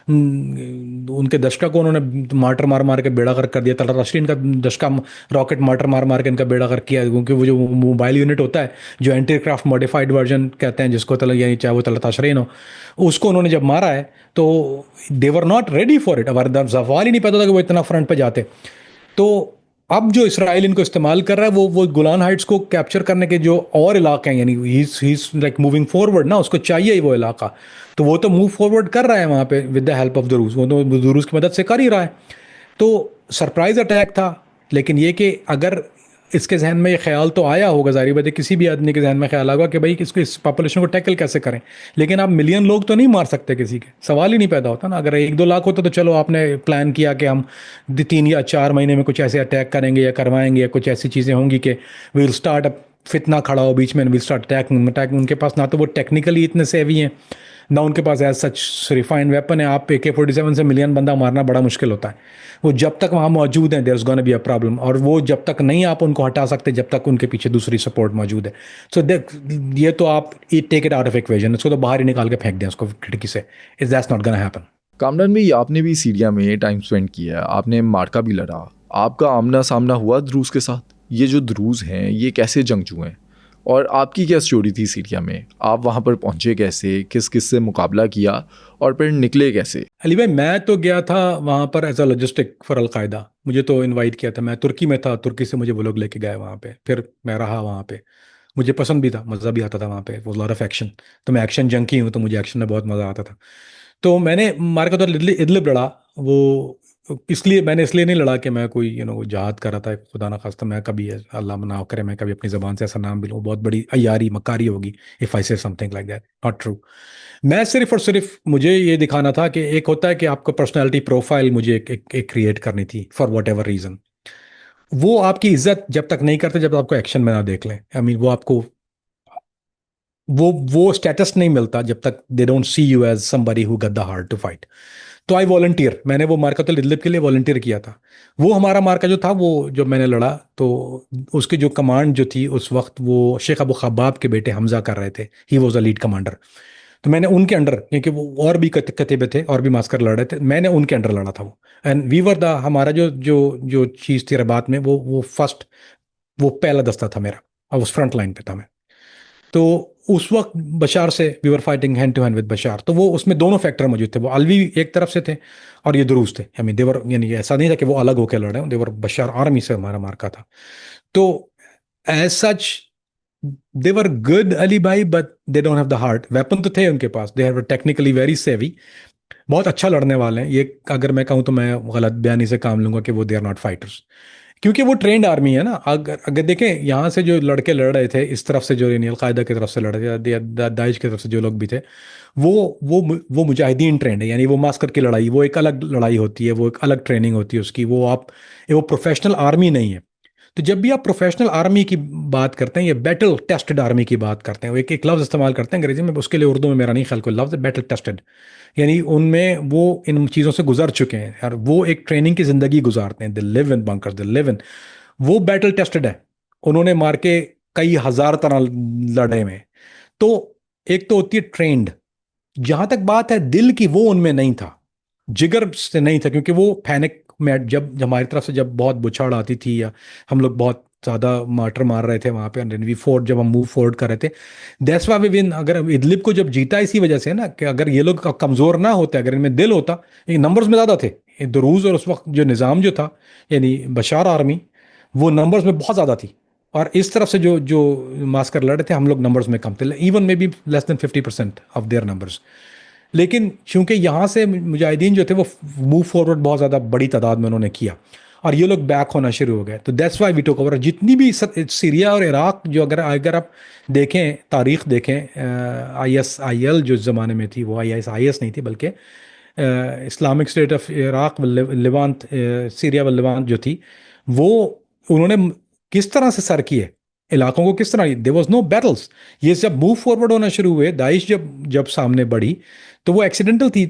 उनके दशका को उन्होंने मार्टर मार मार के बेड़ा गर्क कर दिया, तलतशरीन का दशका रॉकेट मार्टर मार मार के इनका बेड़ा गर्क किया, क्योंकि वो जो मोबाइल यूनिट होता है जो एंटी एयरक्राफ्ट मॉडिफाइड वर्जन कहते हैं जिसको, यानी चाहे वो तलतशरीन हो, उसको उन्होंने जब मारा है तो they were not ready for it. अब सवाल ही नहीं पता था कि वो इतना फ्रंट पे जाते। तो अब जो इसराइल इनको इस्तेमाल कर रहा है वो गोलान हाइट्स को कैप्चर करने के जो और इलाके हैं, यानी he is like moving forward ना, उसको चाहिए ही वो इलाका, तो वो तो मूव फॉरवर्ड कर रहा है वहाँ पे with the help of the रूस, वो तो रूस की मदद से कर ही रहा है। तो सरप्राइज अटैक था, लेकिन ये कि अगर इसके जहन में ये ख्याल तो आया होगा, जारी बात है किसी भी आदमी के जहन में ख्याल आएगा कि भाई इसको, इस पॉपुलेशन को टैकल कैसे करें, लेकिन आप मिलियन लोग तो नहीं मार सकते किसी के, सवाल ही नहीं पैदा होता ना। अगर 1-2 लाख होता तो चलो आपने प्लान किया कि हम 3 या 4 महीने में कुछ ऐसे अटैक करेंगे या करवाएंगे, या कुछ ऐसी चीज़ें होंगी कि विल स्टार्ट अप, फितना खड़ा हो बीच में, विल स्टार्ट अटैक। उनके पास ना तो वो टेक्निकली इतने सेवी हैं, ना उनके पास एज सच रिफाइंड वेपन है। आप AK-47 से मिलियन बंदा मारना बड़ा मुश्किल होता है। वो जब तक वहाँ मौजूद हैं there is gonna be a problem, और वो जब तक नहीं आप उनको हटा सकते जब तक उनके पीछे दूसरी सपोर्ट मौजूद है। सो ये तो आप take it out of equation, इसको तो बाहर ही निकाल के फेंक दें उसको खिड़की से, is that's not gonna happen. Kamran भाई, आपने भी सीरिया में टाइम स्पेंड किया है, आपने मार्का भी लड़ा, आपका आमना सामना हुआ द्रूज़ के साथ। ये जो द्रूज़ हैं ये कैसे जंगजू हैं, और आपकी क्या स्टोरी थी सीरिया में? आप वहाँ पर पहुँचे कैसे, किस किस से मुकाबला किया और फिर निकले कैसे? अली भाई, मैं तो गया था वहाँ पर as a logistic for Al Qaeda. मुझे तो इनवाइट किया था, मैं तुर्की में था, तुर्की से मुझे वो लोग लेके गए वहाँ पे, फिर मैं रहा वहाँ पे। मुझे पसंद भी था, मज़ा भी आता था वहाँ पे, वो लॉट ऑफ एक्शन। तो मैं एक्शन जंकी हूँ, तो मुझे एक्शन में बहुत मज़ा आता था। तो मैंने मार्का तो इदलिब लड़ा। वो इसलिए नहीं लड़ा कि मैं कोई जहाद कर रहा था, खुदा ना खास्ता मैं कभी, अल्लाह ना करे, मैं कभी अपनी ज़बान से ऐसा नाम भी लूँ, बहुत बड़ी अय्यारी मकारी होगी इफ़ आई से something like that, not true. मैं सिर्फ और सिर्फ मुझे ये दिखाना था कि एक होता है कि आपको पर्सनैलिटी प्रोफाइल मुझे एक क्रिएट करनी थी फॉर वट एवर रीज़न। वो आपकी इज्जत जब तक नहीं करते जब तक आपको एक्शन में ना देख लें। आई मीन वो आपको वो स्टेटस नहीं मिलता जब तक they don't see you as somebody who got the heart to fight. तो आई वॉलंटियर, मैंने वो मार्का तो इदलिब के लिए वॉलंटियर किया था। वो हमारा मार्का जो था, वो जो मैंने लड़ा, तो उसकी जो कमांड जो थी उस वक्त, वो शेख अबू खबाब के बेटे हमजा कर रहे थे। He was a lead commander. तो मैंने उनके अंडर, क्योंकि वो और भी कतीबे थे और भी मास्कर लड़ रहे थे, मैंने उनके अंडर लड़ा था वो। एंड वी वर द, हमारा जो जो जो चीज़ थी रबात में, वो फर्स्ट, वो पहला दस्ता था मेरा, और उस फ्रंट लाइन पे था मैं। तो उस वक्त बशार से we were fighting hand to hand with Bashar. तो वो उसमें दोनों फैक्टर मौजूद थे, वो अलवी एक तरफ से थे और ये दुरूज थे। आई मीन देवर, यानी ऐसा नहीं था कि वो अलग होकर लड़ रहे हैं, देवर बशार आर्मी से हमारा मार्का था। तो as such they were good Ali bhai, but they don't have the heart. Weapon तो थे उनके पास, they are technically very savvy, बहुत अच्छा लड़ने वाले हैं। ये अगर मैं कहूँ तो मैं गलत बयानी से काम लूंगा कि वो दे आर नॉट फाइटर्स, क्योंकि वो ट्रेंड आर्मी है ना। अगर अगर देखें यहाँ से जो लड़के लड़ रहे थे, इस तरफ से जो यानी अलकायदा की तरफ से लड़ रहे थे, दाइश की तरफ से जो लोग भी थे, वो वो मुजाहिदीन ट्रेंड है। यानी वो मास्कर की लड़ाई, वो एक अलग लड़ाई होती है, वो एक अलग ट्रेनिंग होती है उसकी। वो प्रोफेशनल आर्मी नहीं है। तो जब भी आप प्रोफेशनल आर्मी की बात करते हैं, या बैटल टेस्टेड आर्मी की बात करते हैं, वो एक लफ्ज़ इस्तेमाल करते हैं अंग्रेजी में, उसके लिए उर्दू में मेरा नहीं ख्याल कोई लफ्ज़ है, बैटल टेस्टेड। यानी उनमें वो इन चीज़ों से गुजर चुके हैं और वो एक ट्रेनिंग की ज़िंदगी गुजारते हैं। They live in bunkers, they live in, वो बैटल टेस्टेड है। उन्होंने मार के कई हजार तरह लड़े में। तो एक तो होती है ट्रेंड। जहां तक बात है दिल की, वो उनमें नहीं था, जिगर से नहीं था, क्योंकि वो पैनिक में, जब हमारी तरफ से जब बहुत बुछाड़ आती थी, या हम लोग बहुत ज्यादा मार्टर मार रहे थे वहां पे, वी फोर्ट, जब हम मूव फोर्ट कर रहे थे, दैट्स व्हाई वी विन। अगर इदलिब को जब जीता इसी वजह से ना, कि अगर ये लोग कमजोर ना होते, अगर इनमें दिल होता, ये नंबर्स में ज्यादा थे, ये दुरूज और उस वक्त जो निज़ाम जो था, यानी बशार आर्मी, वो नंबर्स में बहुत ज्यादा थी। और इस तरफ से जो जो मास्कर लड़ रहे थे, हम लोग नंबर्स में कम थे, even may be less than 50% of their numbers. लेकिन चूंकि यहाँ से मुजाहिदीन जो थे वो मूव फॉरवर्ड बहुत ज़्यादा बड़ी तादाद में उन्होंने किया, और ये लोग बैक होना शुरू हो गए। तो that's why we took over. जितनी भी सीरिया और इराक, जो अगर अगर आप देखें, तारीख देखें, ISIL जो ज़माने में थी, वो IS नहीं थी, बल्कि Islamic State of Iraq Levant, Syria व लिवांत जो थी, वो उन्होंने किस तरह से सर किए इलाकों को, किस तरह, देयर वाज नो बैटल्स। ये जब मूव फॉरवर्ड होना शुरू हुए, दाइश जब जब सामने बढ़ी, तो वो एक्सीडेंटल थी।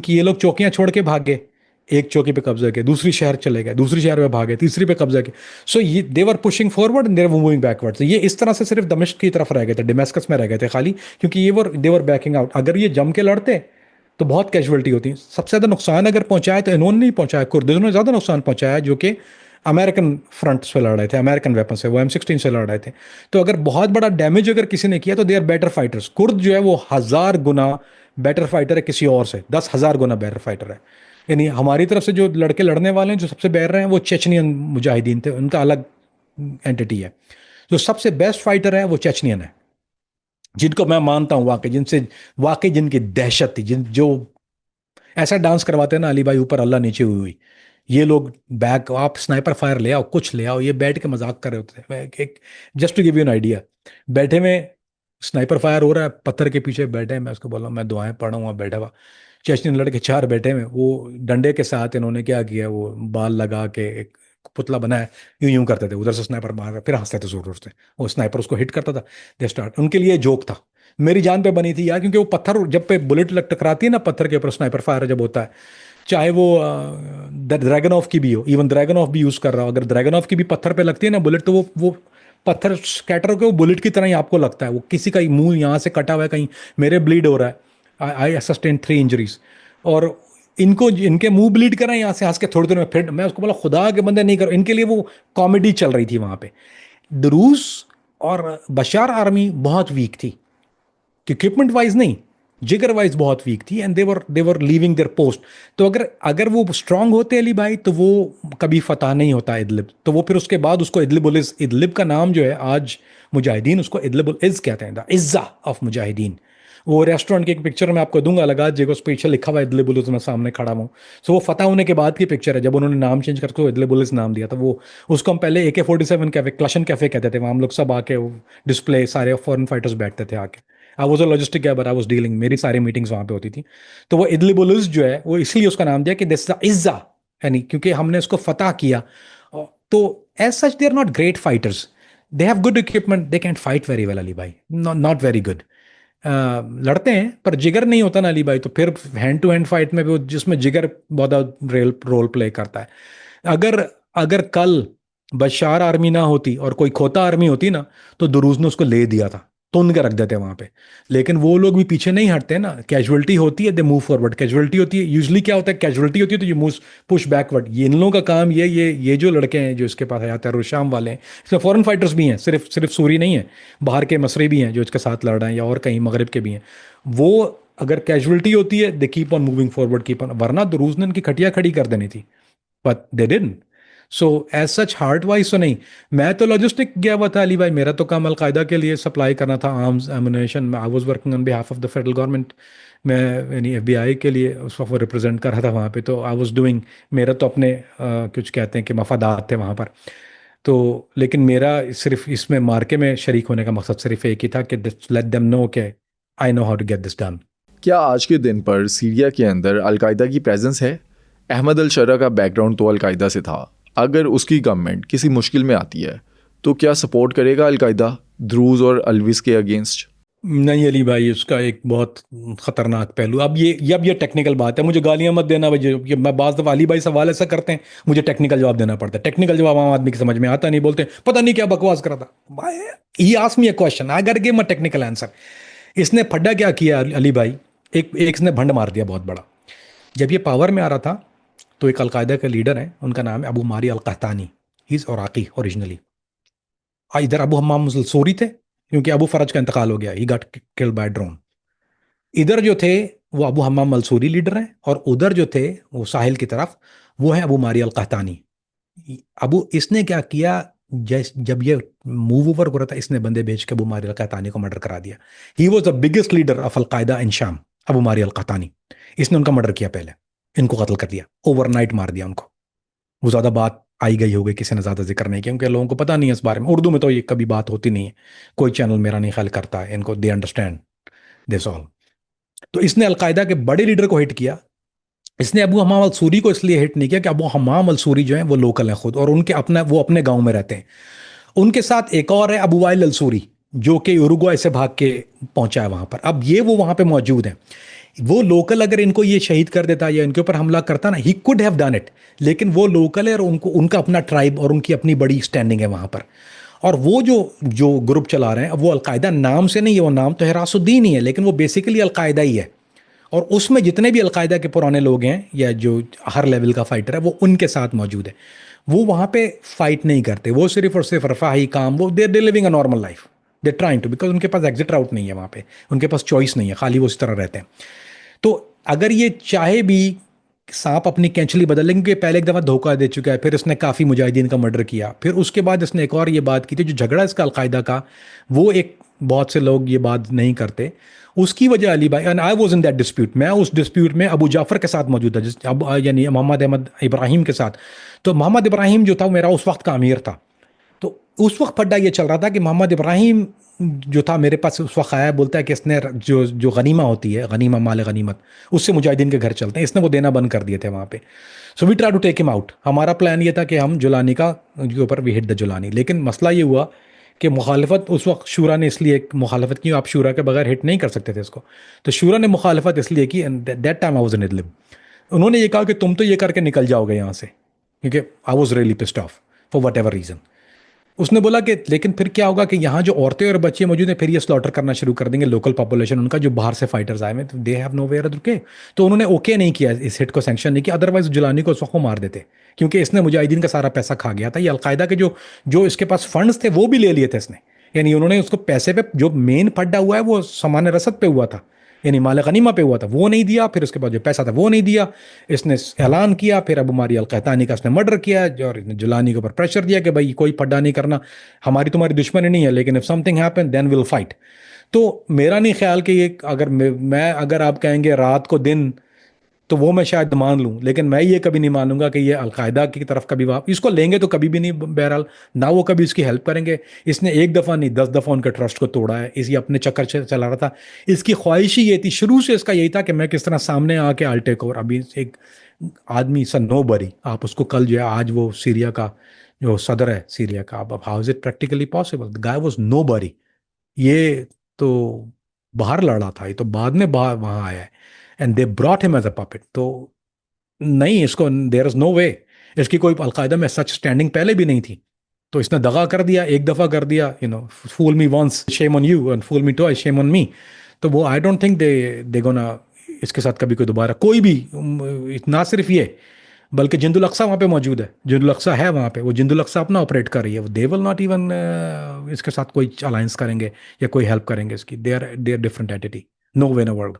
ये लोग चौकियां छोड़ के भागे, एक चौकी पे कब्जा किया, दूसरी शहर चले गए, दूसरी शहर में भागे, तीसरी पे कब्जा किया। सो ये they were pushing forward and they were moving backward. तो ये इस तरह से सिर्फ दमिश्क की तरफ रह गए थे, डेमास्कस में रह गए थे खाली, क्योंकि दे वर बैकिंग आउट। अगर ये जम के लड़ते तो बहुत कैजुअलिटी होती। सबसे ज़्यादा नुकसान अगर पहुंचाया तो इन्होंने नहीं पहुंचाया, कुर्दियों ने ज़्यादा नुकसान पहुंचाया, जो कि अमेरिकन फ्रंट से लड़ रहे थे, अमेरिकन वेपन से, वो M16 से लड़ रहे थे। तो अगर बहुत बड़ा डैमेज अगर किसी ने किया, तो they are better fighters. Kurd जो है वो 1000 गुना बेटर फाइटर है किसी और से, 10,000 गुना बेटर फाइटर है। यानी हमारी तरफ से जो लड़के लड़ने वाले हैं, जो सबसे बेहतर हैं, वो चेचनियन मुजाहिदीन थे, उनका अलग एंटिटी है। जो सबसे बेस्ट फाइटर है वो चेचनियन है, जिनको मैं मानता हूं वाकई, जिनसे वाकई जिनकी दहशत थी, जिन जो ऐसा डांस करवाते हैं ना अली भाई, ऊपर अल्लाह नीचे हुई हुई। ये लोग बैक, आप स्नाइपर फायर ले आओ, कुछ ले आओ, ये बैठ के मजाक कर रहे होते थे। एक just to give you an idea, बैठे में स्नाइपर फायर हो रहा है, पत्थर के पीछे बैठे हैं, मैं उसको बोल रहा हूँ मैं दुआएं पढ़ रहा हूँ, बैठा हुआ। चेचनियन लड़के 4 बैठे में, वो डंडे के साथ इन्होंने क्या किया, वो बाल लगा के एक पुतला बनाया, यूं यूं करते थे, उधर से स्नाइपर मार रहा, फिर हंसते थे जोर जोर से, वो स्नाइपर उसको हिट करता था। दे स्टार्ट, उनके लिए जोक था। मेरी जान पे बनी थी यार, क्योंकि वो पत्थर जब पे बुलेट लग टकराती है ना पत्थर के ऊपर, स्नाइपर फायर जब होता है, चाहे वो ड्रैगन ऑफ की भी हो, इवन ड्रैगन ऑफ भी यूज कर रहा हो, अगर ड्रैगन ऑफ की भी पत्थर पे लगती है ना बुलेट, तो वो पत्थर स्कैटर होकर वो बुलेट की तरह ही आपको लगता है। वो किसी का मुंह यहाँ से कटा हुआ है, कहीं मेरे ब्लीड हो रहा है, आई सस्टेन 3 इंजरीज। और इनको इनके मुंह ब्लीड करा यहाँ से हंस के थोड़ी देर में, फिर मैं उसको बोला खुदा के बंदे नहीं करो, इनके लिए वो कॉमेडी चल रही थी वहां पे। रूस और बशार आर्मी बहुत वीक थी, इक्विपमेंट वाइज नहीं, जिगर वाइज बहुत वीक थी, and they were leaving their post. तो अगर अगर वो स्ट्रांग होते अली भाई, तो वो कभी फतह नहीं होता इदलिब। तो वो फिर उसके बाद उसको इदलिब उल इज़, इदलिब का नाम जो है आज मुजाहिदीन उसको इदलिब उल इज़ कहते हैं, द इज़्ज़ा ऑफ मुजाहिदीन। वो रेस्टोरेंट की एक पिक्चर मैं आपको दूंगा लगा, जेको स्पेशल लिखा हुआ है इदलिब उल इज़, मैं सामने खड़ा हूँ। सो वो फतह होने के बाद की पिक्चर है, जब उन्होंने नाम चेंज करके उसको इदलिब उल इज़ नाम दिया था। वो उसको हम पहले AK-47 कैफे, क्लशन कैफे कहते थे, वहाँ हम लोग सब आके डिस्प्ले सारे फॉरेन फाइटर्स बैठते थे आके। I was a logistic guy but I was dealing, मेरी सारी मीटिंग्स वहाँ पे होती थी। तो वो इदलिब उल इज़्ज़ जो है वो इसलिए उसका नाम दिया कि दिस इज इज़्ज़ा, यानी क्योंकि हमने उसको फतह किया। तो as such they are not great fighters, they have good equipment, they can fight very well Ali भाई, नॉट वेरी गुड। लड़ते हैं पर जिगर नहीं होता ना अली भाई, तो फिर हैंड टू हैंड फाइट में भी जिसमें जिगर बहुत रोल प्ले करता है। अगर अगर कल बशार आर्मी ना होती और कोई खोता आर्मी होती ना, तो दुरूज ने उसको ले दिया था, तुन के रख देते वहां पे। लेकिन वो लोग भी पीछे नहीं हटते ना, कैजुअलिटी होती है दे मूव फॉरवर्ड, कैजुअलिटी होती है यूजली क्या होता है, कैजुअलिटी होती है तो यू मूव पुश बैकवर्ड। ये इन लोगों का काम ये जो लड़के हैं जो इसके पास आते हैं, शाम वाले हैं, इसमें फॉरेन फाइटर्स भी हैं, सिर्फ सिर्फ सूरी नहीं है, बाहर के मसरे भी हैं जो इसके साथ लड़ रहे हैं, या और कहीं मगरब के भी हैं। वो अगर कैजुअलिटी होती है they keep on moving forward, keep on, वरना दुरूज ने इनकी खटिया खड़ी कर देनी थी, but they didn't. So as such heart wise तो नहीं। मैं तो लॉजिस्टिक गया हुआ था अली भाई, मेरा तो काम अलकायदा के लिए सप्लाई करना था arms ammunition. I was working on behalf of the federal government, मैं यानी FBI के लिए उस वक्त रिप्रेजेंट कर रहा था वहाँ पे। तो आई वाज डूइंग, मेरा तो अपने कुछ कहते हैं कि मफादात थे वहाँ पर। तो लेकिन मेरा सिर्फ इसमें मार्के में शरीक होने का मकसद सिर्फ एक ही था कि लेट देम नो कि I know how to get this done. क्या आज के दिन पर सीरिया के अंदर अलकायदा की प्रेजेंस है? अहमद अल शरा का बैकग्राउंड तो अलकायदा से था। अगर उसकी गवर्नमेंट किसी मुश्किल में आती है तो क्या सपोर्ट करेगा अलकायदा द्रूज और अलविस के अगेंस्ट? नहीं अली भाई, उसका एक बहुत खतरनाक पहलू। अब ये टेक्निकल बात है, मुझे गालियां मत देना भाई, ये मैं बात दफा अली भाई सवाल ऐसा करते हैं, मुझे टेक्निकल जवाब देना पड़ता है। टेक्निकल जवाब आम आदमी की समझ में आता नहीं, बोलते पता नहीं क्या बकवास करा था भाई। He asked me a question, I got give a technical answer. इसने फड्डा क्या किया अली भाई, एक इसने भंड मार दिया बहुत बड़ा। जब ये पावर में आ रहा था तो एक अलकायदा के लीडर हैं, उनका नाम है अबू मारी अल कहतानी, ही इज इराकी ओरिजिनली। इधर अबू हम्माम सूरी थे, क्योंकि अबू फरज का इंतकाल हो गया, he got killed by drone. इधर जो थे वो अबू हम्माम मंसूरी लीडर हैं, और उधर जो थे वो साहिल की तरफ वो है अबू मारी अल कहतानी। अबू इसने क्या किया, जब ये मूव ओवर हो रहा था, इसने बंदे भेज के अबू मारी अल कहतानी को मर्डर करा दिया। He was the biggest leader of al Qaeda in Sham, Abu मारी अल कहतानी। इसने उनका मर्डर किया, पहले इनको कत्ल कर दिया, ओवरनाइट मार दिया उनको। वो ज़्यादा बात आई गई होगी, किसी ने ज़्यादा जिक्र नहीं किया, क्योंकि लोगों को पता नहीं है इस बारे में। उर्दू में तो ये कभी बात होती नहीं है, कोई चैनल मेरा नहीं ख्याल करता है इनको, दे अंडरस्टैंड दिस ऑल। तो इसने अलकायदा के बड़े लीडर को हिट किया। इसने अबू हमाम अल सूरी को इसलिए हिट नहीं किया कि अबू हमाम अल सूरी जो है वो लोकल हैं खुद, और उनके अपना वो अपने गांव में रहते हैं। उनके साथ एक और है अबू वाइल अल सूरी, जो कि उरुग्वे से भाग के पहुंचा है वहां पर। अब ये वो वहां पे मौजूद हैं। वो लोकल अगर इनको ये शहीद कर देता या इनके ऊपर हमला करता ना, he could have done it. लेकिन वो लोकल है और उनको उनका अपना ट्राइब और उनकी अपनी बड़ी स्टैंडिंग है वहां पर। और वो जो जो ग्रुप चला रहे हैं, अब वो अलकायदा नाम से नहीं है, वो नाम तो हिरासुद्दीन ही है, लेकिन वो बेसिकली अलकायदा ही है। और उसमें जितने भी अलकायदा के पुराने लोग हैं या जो हर लेवल का फाइटर है, वो उनके साथ मौजूद है। वो वहाँ पे फाइट नहीं करते, वो सिर्फ और सिर्फ रफाही काम, वो they're living a normal life, they trying to, because उनके पास एग्जिट राउट नहीं है वहाँ पे, उनके पास चॉइस नहीं है, खाली वो इस तरह रहते हैं। तो अगर ये चाहे भी सांप अपनी कैंचली बदल लेंगे, क्योंकि पहले एक दफ़ा धोखा दे चुका है, फिर इसने काफ़ी मुजाहिदीन का मर्डर किया, फिर उसके बाद इसने एक और ये बात की थी, जो झगड़ा इसका अलकायदा का, वो एक बहुत से लोग ये बात नहीं करते, उसकी वजह अली भाई, and I was in that dispute, मैं उस डिस्प्यूट में अबू जाफर के साथ मौजूद था, जिस अब यानी मोहम्मद अहमद इब्राहिम के साथ। तो मोहम्मद इब्राहिम जो था वो मेरा उस वक्त का अमीर था। तो उस वक्त फड्डा ये चल रहा था कि मोहम्मद इब्राहिम जो था मेरे पास उस वक्त आया, बोलता है कि इसने जो जो गनीमा होती है, गनीमा माल गनीमत, उससे मुजाहिदीन के घर चलते हैं, इसने वो देना बंद कर दिए थे वहाँ पे। So we try to take him out. हमारा प्लान ये था कि हम जुलानी का के ऊपर वी हिट द जुलानी, लेकिन मसला ये हुआ कि मुखालफत उस वक्त शूरा ने इसलिए मुखालफत की, आप शूरा के बगैर हिट नहीं कर सकते थे इसको, तो शूरा ने मुखालफत इसलिए की, that time I was in Idlib. उन्होंने ये कहा कि तुम तो ये करके निकल जाओगे यहाँ से, क्योंकि I was really pissed off for what ever reason. उसने बोला कि लेकिन फिर क्या होगा कि यहाँ जो औरतें और बच्चे मौजूद हैं फिर ये स्लॉटर करना शुरू कर देंगे लोकल पॉपुलेशन उनका जो बाहर से फाइटर्स आए हैं, तो दे हैव नो वेयर रुके। तो उन्होंने ओके नहीं किया, इस हिट को सैंक्शन नहीं किया, अदरवाइज जुलानी को उस वक्त मार देते, क्योंकि इसने मुजाहिदीन का सारा पैसा खा गया था। ये अलकायदा के जो जो इसके पास फंड्स थे वो भी ले लिए थे इसने, यानी उन्होंने उसको पैसे पे जो मेन फड्डा हुआ है वो सामान्य रसद पे हुआ था, यानी माल गनीमा पे हुआ था, वो नहीं दिया। फिर उसके बाद जो पैसा था वो नहीं दिया, इसने ऐलान किया। फिर अबू मारी अल कहतानी का इसने मर्डर किया और इसने जुलानी के ऊपर प्रेशर दिया कि भाई कोई फड्डा नहीं करना, हमारी तुम्हारी दुश्मनी नहीं है, लेकिन if something happen then will fight. तो मेरा नहीं ख्याल कि ये अगर मैं अगर आप कहेंगे रात को दिन, तो वो मैं शायद मान लूं, लेकिन मैं ये कभी नहीं मानूंगा कि ये अलकायदा की तरफ कभी वाप इसको लेंगे तो कभी भी नहीं, बहरहाल ना वो कभी इसकी हेल्प करेंगे। इसने एक दफ़ा नहीं 10 दफ़ा उनके ट्रस्ट को तोड़ा है, इसी अपने चक्कर से चला रहा था। इसकी ख्वाहिश ही ये थी शुरू से, इसका यही था कि मैं किस तरह सामने आके आल टेक ओवर। अभी एक आदमी सा नो बरी, आप उसको कल जो है, आज वो सीरिया का जो सदर है सीरिया का, अब how is it practically possible, the guy was no bury. ये तो बाहर लड़ा था, ये तो बाद में बाहर वहां आया है, and they brought him as a puppet. तो नहीं, इसको देयर इज नो वे, इसकी कोई अलकायदा में सच स्टैंडिंग पहले भी नहीं थी। तो इसने दगा कर दिया, एक दफा कर दिया, fool me once shame on you and fool me twice shame on me. तो वो I don't think they gonna इसके साथ कभी कोई दोबारा कोई भी ना सिर्फ ये, बल्कि जिंदुल अक्सा वहाँ पे मौजूद है, जिंदुल अक्सा है वहाँ पे, वो जिंदुल अक्सा अपना ऑपरेट कर रही है, वो दे विल नॉट इवन इसके साथ कोई अलायंस करेंगे या कोई हेल्प करेंगे इसकी। They are different entity, no way in world.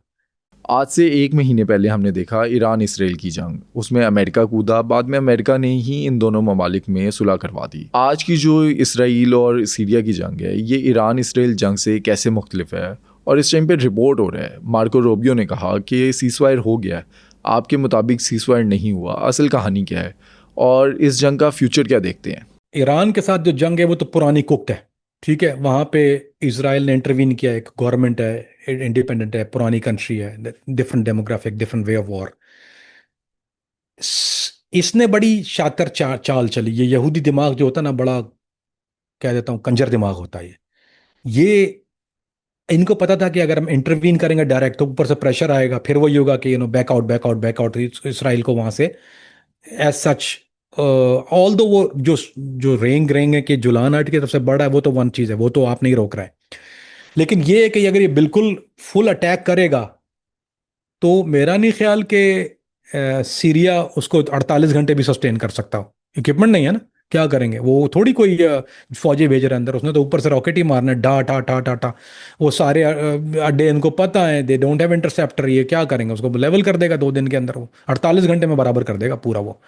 आज से 1 महीने पहले हमने देखा ईरान इसराइल की जंग, उसमें अमेरिका कूदा, बाद में अमेरिका ने ही इन दोनों ममालिक में सुलह करवा दी। आज की जो इसराइल और सीरिया की जंग है, ये ईरान इसराइल जंग से कैसे मुख्तलिफ है? और इस टाइम पे रिपोर्ट हो रहा है, मार्को रूबियो ने कहा कि सीज़फायर हो गया है, आपके मुताबिक सीज़फायर नहीं हुआ, असल कहानी क्या है और इस जंग का फ्यूचर क्या देखते हैं? ईरान के साथ जो जंग है वो तो पुरानी कुक्त है, ठीक है। वहाँ पे इसराइल ने इंटरवीन किया, एक गवर्नमेंट है, इंडिपेंडेंट है, पुरानी कंट्री है, different demographic, different way of war. इसने बड़ी शातर चाल चली। ये यहूदी दिमाग जो होता है ना, बड़ा कह देता हूँ कंजर दिमाग होता है ये। इनको पता था कि अगर हम इंटरवीन करेंगे डायरेक्ट तो ऊपर से प्रेशर आएगा, फिर वही होगा कि back out back out back out, Israel को वहां से एज सच। ऑल दो वो जो जो रेंग है कि जुलान आर्ट की तरफ से बढ़ा है, वो तो वन चीज है, वो तो आप नहीं रोक रहे हैं। लेकिन ये है कि अगर ये बिल्कुल फुल अटैक करेगा तो मेरा नहीं ख्याल कि सीरिया उसको 48 घंटे भी सस्टेन कर सकता हो। इक्विपमेंट नहीं है ना, क्या करेंगे वो, थोड़ी कोई फौजी भेज रहे हैं अंदर, उसने तो ऊपर से रॉकेट ही मारना है, डा टा टा टा टा। वो सारे अड्डे इनको पता है, दे डोंट हैव इंटरसेप्टर, ये क्या करेंगे, उसको लेवल कर देगा 2 दिन के अंदर, वो 48 घंटे में बराबर कर देगा पूरा वो,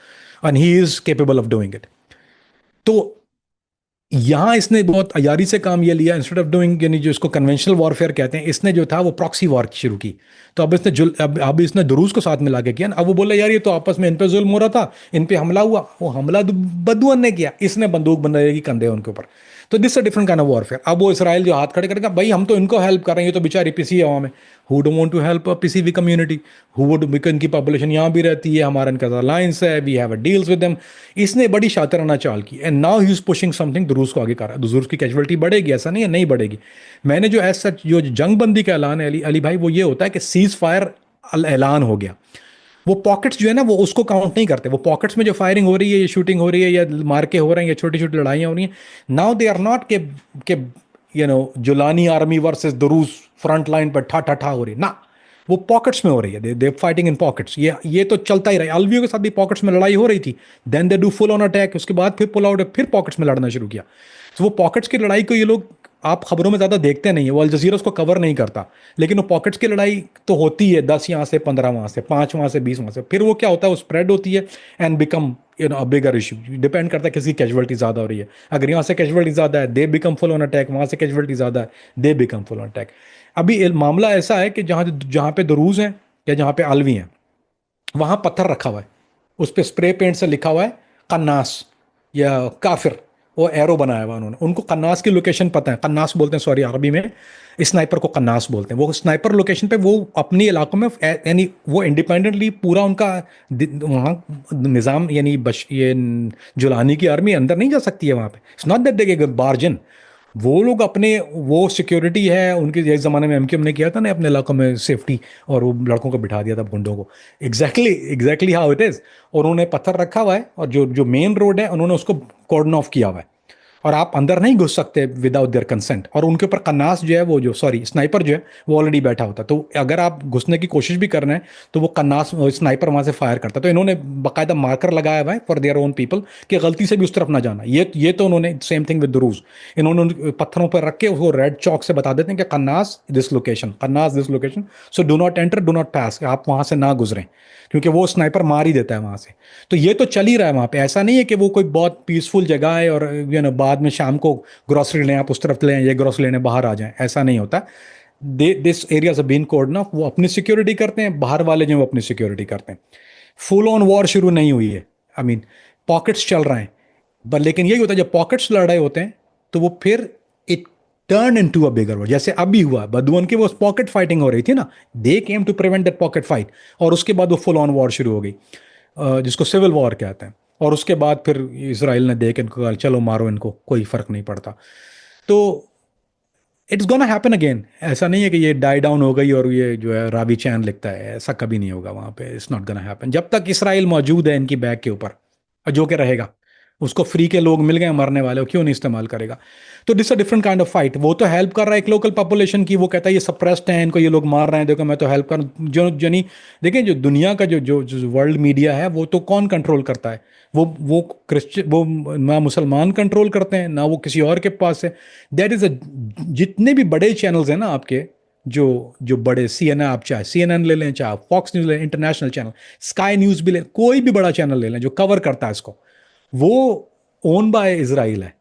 and he is capable of doing it. तो यहां इसने बहुत अयारी से काम ये लिया, इंस्टेड ऑफ डूइंग, यानी जो इसको कन्वेंशनल वॉरफेयर कहते हैं, इसने जो था वो प्रॉक्सी वॉर शुरू की। तो अब इसने अब इसने दुरूस को साथ मिला के किया ना। अब वो बोला यार ये तो आपस में इन पे जुल्म हो रहा था, इन पे हमला हुआ, वो हमला बदुअन ने किया, इसने बंदूक बनाएगी कंधे उनके ऊपर। तो this a different kind of warfare. अब वो इसराइल जो हाथ खड़े करेगा, भाई हम तो इनको हेल्प कर रहे हैं, ये तो बेचारी पिसी है वहां में, who don't want to help a PCV community, who would, इनकी पॉपुलेशन यहाँ भी रहती है, हमारा इनका अलायंस है, we have a deals with them. इसने बड़ी शातिराना चाल की, and now he is pushing something, रूस को आगे कर रहा है। रूस की कैजुअलिटी बढ़ेगी, ऐसा नहीं है नहीं बढ़ेगी। मैंने जो एज सच जो जंग बंदी का ऐलान है अली भाई, वो ये होता है कि सीज फायर ऐलान हो गया, वो पॉकेट्स जो है ना वो उसको काउंट नहीं करते। वो पॉकेट्स में जो फायरिंग हो रही है, या शूटिंग हो रही है, या मार्के हो रहे हैं, या छोटी छोटी लड़ाइयाँ हो रही हैं, नाउ दे आर नॉट के Julani army versus Druze front line पर ठा ठा ठा हो रही है ना, वो पॉकेट्स में हो रही है, दे फाइटिंग इन पॉकेट्स। ये तो चलता ही रहा, अलवियो के साथ भी पॉकेट्स में लड़ाई हो रही थी, then they do full on attack, उसके बाद फिर पुल आउट, फिर पॉकेट्स में लड़ना शुरू किया। तो वो पॉकेट्स की लड़ाई को ये लोग आप खबरों में ज़्यादा देखते नहीं है, वो अल जजीरा उसको कवर नहीं करता, लेकिन वो पॉकेट्स की लड़ाई तो होती है, 10 यहाँ से, 15 वहाँ से, 5 वहाँ से, 20 वहाँ से, फिर वो क्या होता है, वो स्प्रेड होती है and become a bigger issue. Depend करता है किसकी कैजुअलिटी ज़्यादा हो रही है। अगर यहाँ से कैजुअलिटी ज़्यादा है, they become full on attack, वहाँ से कैजुअलिटी ज़्यादा है, they become full on attack. अभी मामला ऐसा है कि जहाँ जहाँ पे दरूज हैं या जहाँ पे अलवी हैं, वहाँ पत्थर रखा हुआ है, उस पर स्प्रे पेंट से लिखा हुआ है कन्नास या काफिर, वो एरो बनाया हुआ उन्होंने, उनको कन्नास की लोकेशन पता है, कन्नास बोलते हैं सॉरी अरबी में, स्नाइपर को कन्नास बोलते हैं। वो स्नाइपर लोकेशन पे वो अपनी इलाकों में, यानी वो इंडिपेंडेंटली पूरा उनका वहाँ निज़ाम, यानी ये जुलानी की आर्मी अंदर नहीं जा सकती है वहाँ पे, it's not that they barge in. वो लोग अपने, वो सिक्योरिटी है उनकी, एक ज़माने में एमक्यूएम ने किया था ना अपने इलाकों में सेफ्टी, और वो लड़कों को बिठा दिया था गुंडों को, एग्जैक्टली हाउ इट इज़। और उन्होंने पत्थर रखा हुआ है, और जो जो मेन रोड है उन्होंने उसको कॉर्डन ऑफ किया हुआ है, और आप अंदर नहीं घुस सकते विदाउट देयर कंसेंट। और उनके ऊपर कन्नास जो है वो जो सॉरी स्नाइपर जो है वो ऑलरेडी बैठा होता है। तो अगर आप घुसने की कोशिश भी कर रहे हैं तो वो कन्नास स्नाइपर वहां से फायर करता है। तो इन्होंने बाकायदा मार्कर लगाया हुआ है फॉर देयर ओन पीपल कि गलती से भी उस तरफ ना जाना। ये तो उन्होंने सेम थिंग विद दुरूज, इन्होंने पत्थरों पर रख के वो रेड चौक से बता देते हैं कि कन्नास this location, so do not enter, do not pass, आप वहां से ना गुजरें, क्योंकि वो स्नाइपर मार ही देता है वहां से। तो ये तो चल ही रहा है वहां पे। ऐसा नहीं है कि वो कोई बहुत पीसफुल जगह है और बाद में शाम को ग्रोसरी लें आप उस तरफ लें, ये ग्रोसरी लेने बाहर आ जाएं, ऐसा नहीं होता। दिस एरियाज बीन कोड ना, वो अपनी सिक्योरिटी करते हैं, बाहर वाले जो वो अपनी सिक्योरिटी करते हैं। फुल ऑन वॉर शुरू नहीं हुई है, आई मीन पॉकेट्स चल रहे हैं। पर लेकिन यही होता है जब पॉकेट्स लड़ाई होते हैं तो वो फिर it turn into a bigger war, जैसे अभी हुआ बदुअन की वो पॉकेट फाइटिंग हो रही थी ना, they came to prevent that pocket fight, और उसके बाद वो फुल ऑन वॉर शुरू हो गई, जिसको सिविल वॉर कहते हैं। और उसके बाद फिर इसराइल ने देख इनको कहा चलो मारो इनको, कोई फर्क नहीं पड़ता। तो इट्स गोना हैपन अगेन। ऐसा नहीं है कि ये डाई डाउन हो गई और ये जो है रावी चैन लिखता है, ऐसा कभी नहीं होगा वहां पे। इट्स नॉट गोना हैपन जब तक इसराइल मौजूद है इनकी बैक के ऊपर, और जो कि रहेगा। उसको फ्री के लोग मिल गए मरने वाले, वो क्यों नहीं इस्तेमाल करेगा। तो this a different kind of fight. वो तो हेल्प कर रहा है एक लोकल पॉपुलेशन की, वो कहता है ये सप्रेस्ड है, इनको ये लोग मार रहे हैं, देखो मैं तो हेल्प कर जो जनी। देखिए जो दुनिया का जो वर्ल्ड मीडिया है वो तो कौन कंट्रोल करता है? वो क्रिश्चियन, वो ना मुसलमान कंट्रोल करते हैं ना वो किसी और के पास है। दैट इज अ, जितने भी बड़े चैनल्स हैं ना आपके, जो जो बड़े CNN, आप चाहे CNN ले लें, चाहे फॉक्स न्यूज़ ले लें, इंटरनेशनल चैनल, स्काई न्यूज़ भी ले, कोई भी बड़ा चैनल ले लें जो कवर करता है इसको, वो ओन बाय इजराइल है,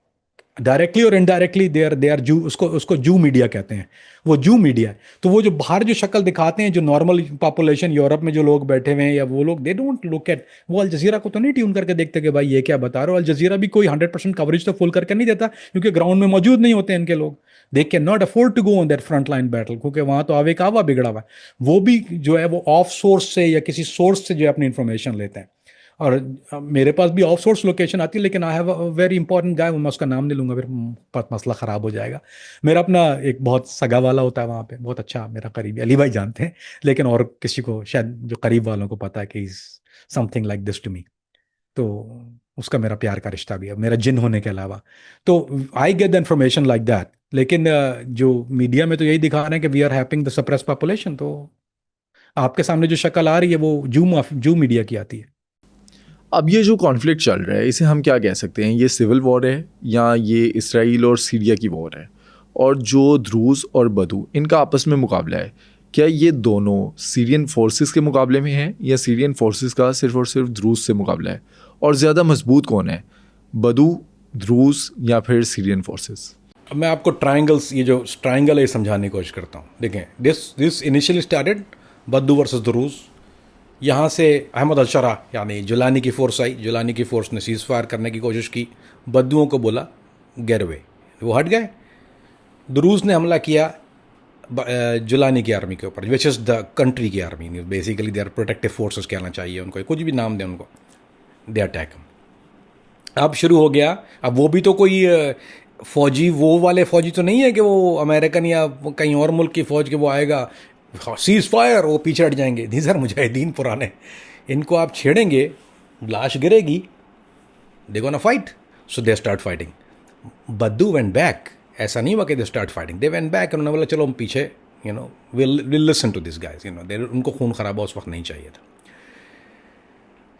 डायरेक्टली और इनडायरेक्टली। दे आर जू, उसको उसको जू मीडिया कहते हैं, वो जू मीडिया है। तो वो जो बाहर जो शक्ल दिखाते हैं, जो नॉर्मल पॉपुलेशन यूरोप में जो लोग बैठे हुए हैं या वो लोग, दे डोंट लुक एट, वो अल जजीरा को तो नहीं ट्यून करके देखते कि भाई ये क्या बता रहे हो। अल जजीरा भी कोई 100% कवरेज तो फुल करके नहीं देता, क्योंकि ग्राउंड में मौजूद नहीं होते इनके लोग। They can not afford to go on that front line battle, क्योंकि वहां तो आवे कावा बिगड़ा हुआ है। वो भी जो है वो ऑफ सोर्स से या किसी सोर्स से जो है अपनी इंफॉर्मेशन लेते हैं। और मेरे पास भी ऑफ सोर्स लोकेशन आती है, लेकिन I have a very important guy, मैं उसका नाम नहीं लूंगा, फिर मसला ख़राब हो जाएगा। मेरा अपना एक बहुत सगा वाला होता है वहाँ पे, बहुत अच्छा मेरा करीबी, अली भाई जानते हैं, लेकिन और किसी को शायद जो करीब वालों को पता है कि is something like this to me. तो उसका मेरा प्यार का रिश्ता भी है, मेरा जिन होने के अलावा। तो I get the information like that. लेकिन जो मीडिया में तो यही दिखा रहे हैं कि we are helping the suppress population. तो आपके सामने जो शक्ल आ रही है वो जू मीडिया की आती है। अब ये जो कॉन्फ्लिक्ट चल रहा है इसे हम क्या कह सकते हैं? ये सिविल वॉर है या ये इसराइल और सीरिया की वॉर है? और जो द्रूज़ और बदू इनका आपस में मुकाबला है, क्या ये दोनों सीरियन फोर्सेस के मुकाबले में हैं या सीरियन फोर्सेस का सिर्फ और सिर्फ द्रूज़ से मुकाबला है? और ज़्यादा मजबूत कौन है, बदू, द्रूज़ या फिर सीरियन फोर्सेस? अब मैं आपको ट्रायंगल्स, ये जो ट्रायंगल है समझाने की कोशिश करता हूँ। देखें, दिस इनिशियली स्टार्टेड बद्दू वर्सेस दुरूज। यहाँ से अहमद अलशरा यानी जुलानी की फ़ोर्स आई, जुलानी की फ़ोर्स ने सीज़ फायर करने की कोशिश की, बद्दुओं को बोला गेरवे, वो हट गए। दुरूज ने हमला किया जुलानी की आर्मी के ऊपर, विच इज़ द कंट्री की army, basically they are protective forces कहना चाहिए उनको, कुछ भी नाम दें उनको। दे अटैक। अब शुरू हो गया। अब वो भी तो कोई फौजी, वो वाले फौजी तो नहीं है कि वो अमेरिकन या कहीं और मुल्क की फ़ौज के वो आएगा सीज फायर, वो पीछे हट जाएंगे। नहीं सर, मुजाहिदीन पुराने, इनको आप छेड़ेंगे लाश गिरेगी, they gonna fight. So they start fighting. बद्दू वेंट बैक। ऐसा नहीं हुआ कि they start fighting, they went back. उन्होंने बोला चलो हम पीछे, will listen to this guys, उनको खून खराबा उस वक्त नहीं चाहिए था।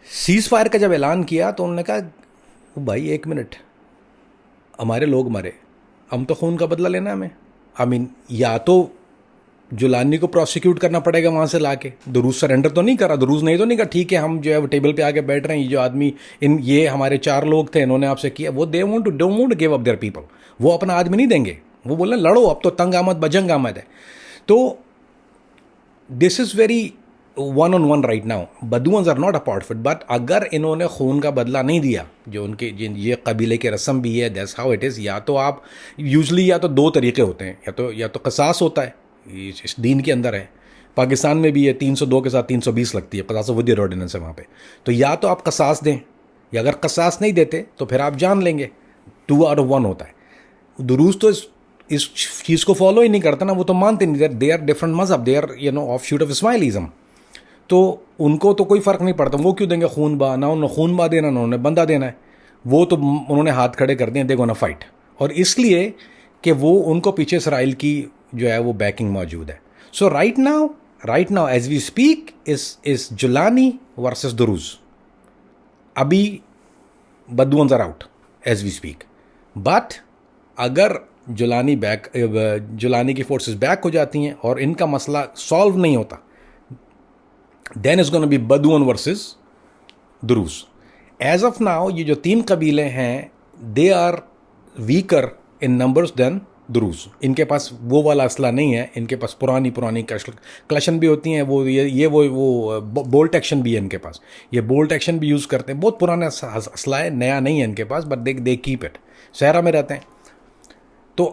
सीज फायर का जब ऐलान किया तो उन्होंने कहा भाई एक मिनट, हमारे लोग मरे, हम तो खून का बदला लेना हमें। आई मीन, या तो जुलानी को प्रोसिक्यूट करना पड़ेगा वहाँ से लाके। दुरूज सरेंडर तो नहीं करा, दुरूज नहीं तो नहीं कहा ठीक है हम जो है वो टेबल पे आके बैठ रहे हैं, ये जो आदमी, ये हमारे 4 लोग थे, इन्होंने आपसे किया, वो don't want to give up their people, वो अपना आदमी नहीं देंगे, वो बोल रहे लड़ो, अब तो तंग आमद बजंग आमद है। तो this is very one on one right now. Bedouins are not a part of it, but अगर इन्होंने खून का बदला नहीं दिया, जो उनके ये कबीले के रस्म भी है, दैट्स हाउ इट इज़। या तो आप यूजली, या तो 2 तरीके होते हैं, या तो कसास होता है, इस दीन के अंदर है, पाकिस्तान में भी है, 302 के साथ 320 लगती है, कसास वुद्दी ऑर्डिनेंस है वहाँ पे। तो या तो आप कसास दें, या अगर कसास नहीं देते तो फिर आप जान लेंगे। 2 आउट ऑफ 1 होता है। दुरूज तो इस चीज़ को फॉलो ही नहीं करता ना, वो तो मानते नहीं, दे आर डिफरेंट मजहब, they are offshoot of Ismailism. तो उनको तो कोई फ़र्क नहीं पड़ता, वो क्यों देंगे खून बा, ना उन्होंने खून बा देना, ना उन्होंने बंदा देना है, वो तो उन्होंने हाथ खड़े कर दिए, दे गोना फाइट। और इसलिए कि वो उनको पीछे इसराइल की जो है वो बैकिंग मौजूद है. So right now as we speak is Julani versus Druze. अभी Bedouins are out as we speak. But अगर जुलानी की फोर्सेस बैक हो जाती हैं और इनका मसला सॉल्व नहीं होता, then is gonna be Bedouin versus Druze. As of now ये जो 3 कबीले हैं, they are weaker in numbers then Druze. इनके पास वो वाला असला नहीं है. इनके पास पुरानी क्लशन भी होती हैं, वो बोल्ट एक्शन भी है इनके पास. ये बोल्ट एक्शन भी यूज़ करते हैं. बहुत पुराना असला है, नया नहीं है इनके पास, बट दे कीप इट. सहरा में रहते हैं. तो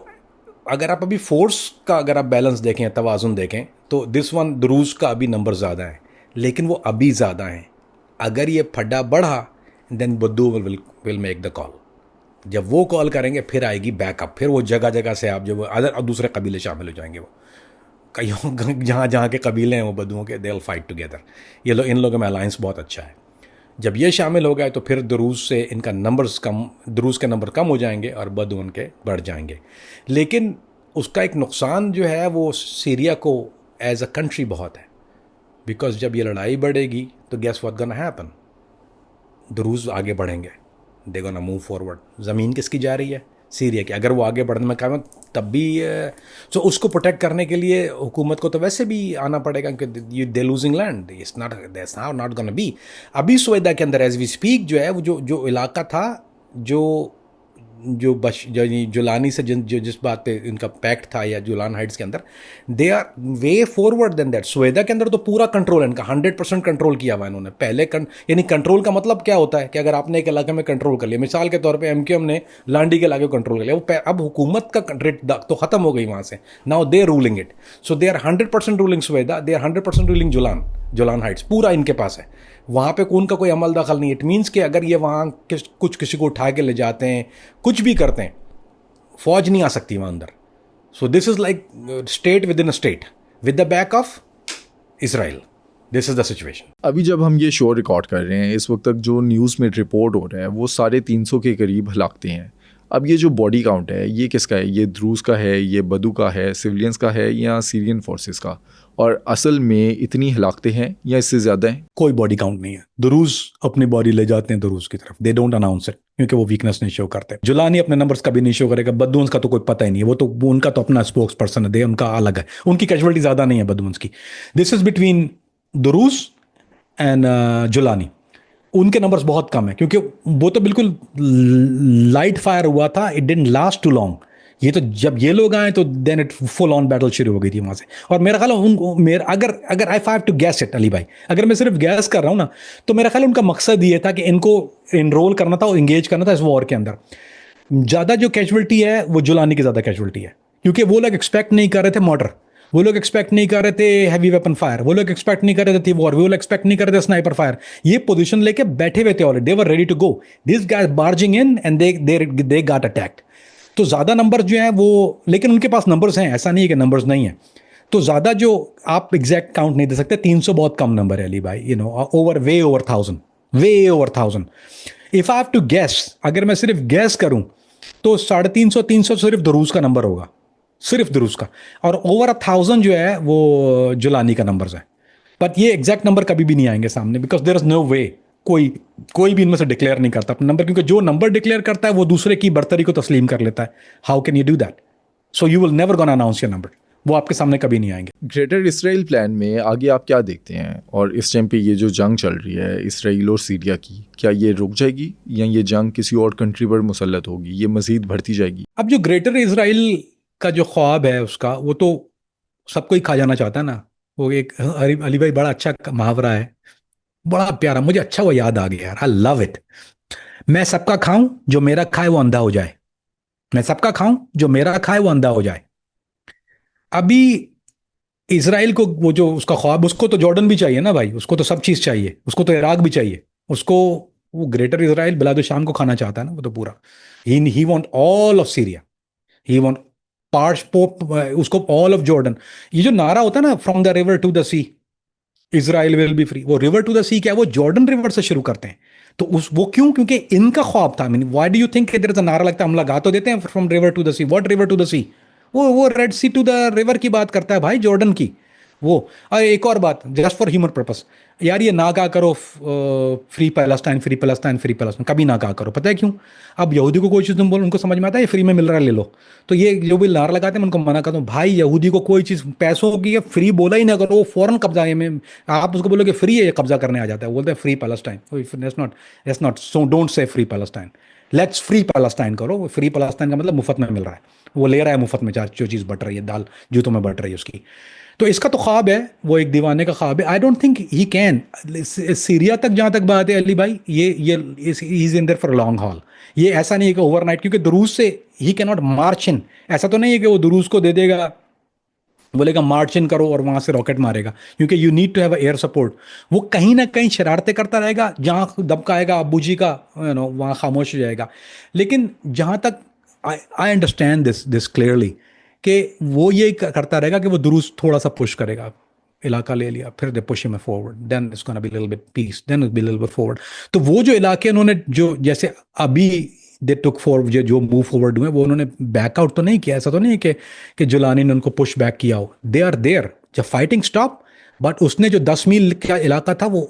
अगर आप अभी फोर्स का अगर आप बैलेंस देखें, तवाज़ुन देखें, तो दिस वन दुरूज का अभी नंबर ज़्यादा है, लेकिन वो अभी ज़्यादा है. अगर ये फड्डा बढ़ा, देन बद्दू विल मेक द कॉल. जब वो कॉल करेंगे फिर आएगी बैकअप. फिर वो जगह जगह से आप जब अदर दूसरे कबीले शामिल हो जाएंगे. वो कहीं जहाँ के कबीले हैं वो बद्दुओं के, दे विल फाइट टुगेदर. ये लोग, इन लोगों में अलायंस बहुत अच्छा है. जब ये शामिल हो गए तो फिर दुरूज से इनका दुरूज के नंबर कम हो जाएंगे और बद्दुओं के बढ़ जाएंगे. लेकिन उसका एक नुकसान जो है वो सीरिया को एज अ कंट्री बहुत है. बिकॉज जब ये लड़ाई बढ़ेगी तो गेस व्हाट गोना हैपन, दुरूज आगे बढ़ेंगे. They gonna move forward. ज़मीन किसकी जा रही है? सीरिया की. अगर वो आगे बढ़ने में काम, तब भी सो उसको प्रोटेक्ट करने के लिए हुकूमत को तो वैसे भी आना पड़ेगा, क्योंकि they losing land. It's not gonna be. अभी स्वेदा के अंदर एज वी स्पीक जो है वो जो इलाका था, जो जुलानी से जिस बात पे इनका पैक्ट था, या जुलान हाइट्स के अंदर, they are way forward then that. Sweida के अंदर तो पूरा कंट्रोल है इनका, 100% कंट्रोल किया हुआ इन्होंने पहले. यानी कंट्रोल का मतलब क्या होता है कि अगर आपने एक इलाके में कंट्रोल कर लिया, मिसाल के तौर पे एमक्यूएम ने लांडी के इलाके को कंट्रोल कर लिया, वो अब हुकूमत का रेट तो खत्म हो गई वहाँ से. Now they ruling it. So they are 100% ruling Sweida, they are 100% ruling Golan heights. पूरा इनके पास है. वहाँ पे उनका कोई अमल दखल नहीं. इट मीन्स कि अगर ये वहाँ किसी को उठा के ले जाते हैं, कुछ भी करते हैं, फौज नहीं आ सकती वहाँ अंदर. सो this is like state with in a state with the back of Israel. This is the situation. अभी जब हम ये शो रिकॉर्ड कर रहे हैं, इस वक्त तक जो न्यूज़ में रिपोर्ट हो रहा है वो 350 के करीब हलाकते हैं. अब ये जो बॉडी काउंट है ये किसका है? ये द्रूज का है, ये बदू का है, सिविलियंस का है, या सीरियन फोर्सेस का? और असल में इतनी हलाकतें हैं या इससे ज़्यादा हैं? कोई बॉडी काउंट नहीं है. दुरूज अपनी बॉडी ले जाते हैं दुरूज की तरफ. दे डोंट अनाउंस इट, क्योंकि वो वीकनेस नहीं शो करते. जुलानी अपने नंबर्स कभी नहीं शो करेगा. बद्दुअन्स का तो कोई पता ही नहीं है. वो उनका तो अपना स्पोक्स पर्सन है, दे उनका अलग है. उनकी कैजुअलिटी ज़्यादा नहीं है बद्दुअन्स की. This is between Druze and Julani. उनके नंबर्स बहुत कम है, क्योंकि वो तो बिल्कुल लाइट फायर हुआ था. It didn't last too long. ये तो जब ये लोग आए तो then it full on battle शुरू हो गई थी वहां से. और मेरा ख्याल है अगर I have to guess it, Ali भाई, अगर मैं सिर्फ गैस कर रहा हूं ना, तो मेरा ख्याल उनका मकसद ये था कि इनको इनरोल करना था और इंगेज करना था इस वॉर के अंदर. ज़्यादा जो कैजुअलिटी है वो जुलानी की ज़्यादा कैजुअलिटी है, क्योंकि वो लोग एक्सपेक्ट नहीं कर रहे थे मॉर्टर, वो लोग एक्सपेक्ट नहीं कर रहे थे हैवी वेपन फायर, वो लोग एक्सपेक्ट नहीं कर रहे थे वॉर, वो लोग एक्सपेक्ट नहीं कर रहे थे स्नाइपर फायर. ये पोजीशन लेके बैठे हुए थे already. They were ready to go. This guys barging in and they got attacked. तो ज़्यादा नंबर जो हैं वो, लेकिन उनके पास नंबर्स हैं, ऐसा नहीं है कि नंबर्स नहीं है. तो ज़्यादा जो आप एग्जैक्ट काउंट नहीं दे सकते. 300 बहुत कम नंबर है अली भाई. Way over 1000. If I have to guess, अगर मैं सिर्फ गैस करूं तो 350 सिर्फ दुरूज का नंबर होगा, सिर्फ दुरूज का. और ओवर 1000 जो है वो जुलानी का नंबर है. बट ये एग्जैक्ट नंबर कभी भी नहीं आएंगे सामने, बिकॉज देयर इज नो वे. कोई भी इनमें से डिक्लेयर नहीं करता अपना नंबर, क्योंकि जो नंबर डिक्लेयर करता है वो दूसरे की बर्तरी को तस्लीम कर लेता है. How can you do that? So you will never gonna announce your number. वो आपके सामने कभी नहीं आएंगे. ग्रेटर इसराइल प्लान में आगे आप क्या देखते हैं? और इस टाइम पे ये जो जंग चल रही है इसराइल और सीरिया की, क्या ये रुक जाएगी या ये जंग किसी और कंट्री पर मुसल्लत होगी, ये मजीद बढ़ती जाएगी? अब जो ग्रेटर इसराइल का जो ख्वाब है उसका, वो तो सबको ही खा जाना चाहता है ना. वो एक अली भाई बड़ा अच्छा मुहावरा है, बड़ा प्यारा, मुझे अच्छा वो याद आ गया यार. I love it. मैं सबका खाऊं, जो मेरा खाए वो अंधा हो जाए. मैं सबका खाऊं, जो मेरा खाए वो अंधा हो जाए. अभी इसराइल को वो जो उसका ख्वाब, उसको तो जॉर्डन भी चाहिए ना भाई, उसको तो सब चीज़ चाहिए, उसको तो इराक भी चाहिए, उसको वो ग्रेटर इसराइल बिलाद शाम को खाना चाहता है ना वो तो पूरा. He want all of Syria, he want parts, उसको ऑल ऑफ जॉर्डन. ये जो नारा होता है ना, from the river to the sea, Israel will be free. वो रिवर टू द सी क्या है, वो जॉर्डन रिवर से शुरू करते हैं। तो उस वो क्यों, क्योंकि इनका ख्वाब था। I mean why do you think there is a नारा लगता है, हम लगा तो देते हैं from river to the sea, what river to the sea, वो red sea to the river की बात करता है भाई, जॉर्डन की। वो और एक और बात जस्ट फॉर ह्यूमर पर्पस, यार ये ना कहा करो free Palestine, free Palestine, free Palestine, कभी ना कहा करो। पता है क्यों? अब यहूदी को कोई चीज़ तुम बोलो, उनको समझ में आता है ये फ्री में मिल रहा है ले लो। तो ये जो भी नारा लगाते हैं मैं उनको मना करता हूँ, भाई यहूदी को कोई चीज़ पैसों की फ्री बोला ही ना करो, वो फौरन कब्जा है में। आप उसको बोलोगे फ्री है, ये कब्जा करने आ जाता है, बोलते हैं free Palestine. That's not so, don't say free Palestine, let's free Palestine करो। फ्री पैलेस्टाइन का मतलब मुफ्त में मिल रहा है, वो ले रहा है मुफ्त में, जो चीज़ बट रही है, दाल जूतों में बट रही है उसकी। तो इसका तो ख्वाब है, वो एक दीवाने का ख्वाब है। I don't think he can. Syria तक जहां तक बात है अली भाई, ये is in their for long haul. ये ऐसा नहीं है कि ओवरनाइट, क्योंकि दुरूस से ही कैन नॉट मार्च इन। ऐसा तो नहीं है कि वो दुरूस को दे देगा, बोलेगा मार्च इन करो और वहां से रॉकेट मारेगा, क्योंकि you need to have air support. वो कहीं ना कहीं शरारतें करता रहेगा, जहां दबकाएगा अबू जी का वहां खामोश हो जाएगा। लेकिन जहां तक आई अंडरस्टैंड दिस क्लियरली, कि वो ये करता रहेगा कि वो दुरूस थोड़ा सा पुश करेगा, इलाका ले लिया, फिर they push him forward, then it's gonna be little bit peace, then it's be little bit forward. तो वो जो इलाके उन्होंने जो जैसे अभी दे टुक फॉरवर्ड, जो मूव फॉरवर्ड हुए, वो उन्होंने बैकआउट तो नहीं किया। ऐसा तो नहीं कि जुलानी ने उनको पुश बैक किया हो, दे आर देयर जब फाइटिंग स्टॉप। बट उसने जो 10 मील का इलाका था, वो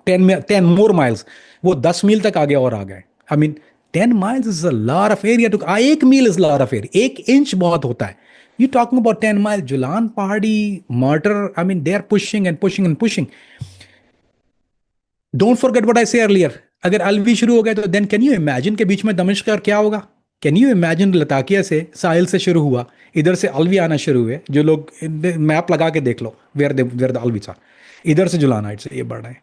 10 मोर माइल्स, वो 10 मील तक आगे और आ गए। I mean 10 miles is a lot of area too, 1 मील is lot of area, 1 inch बहुत होता है। You talking about 10 mile Julan Pahadi mortar? I mean, they're pushing and pushing and pushing. Don't forget what I say earlier. अगर अलवी शुरू हो गए तो then can you imagine के बीच में दमिश्क और क्या होगा? कैन यू इमेजिन लताकिया से साहिल से शुरू हुआ, इधर से अलवी आना शुरू हुए, जो लोग मैप लगा के देख लो वेयर द अलवी था, इधर से जुलानाइट से ये बढ़ रहे हैं।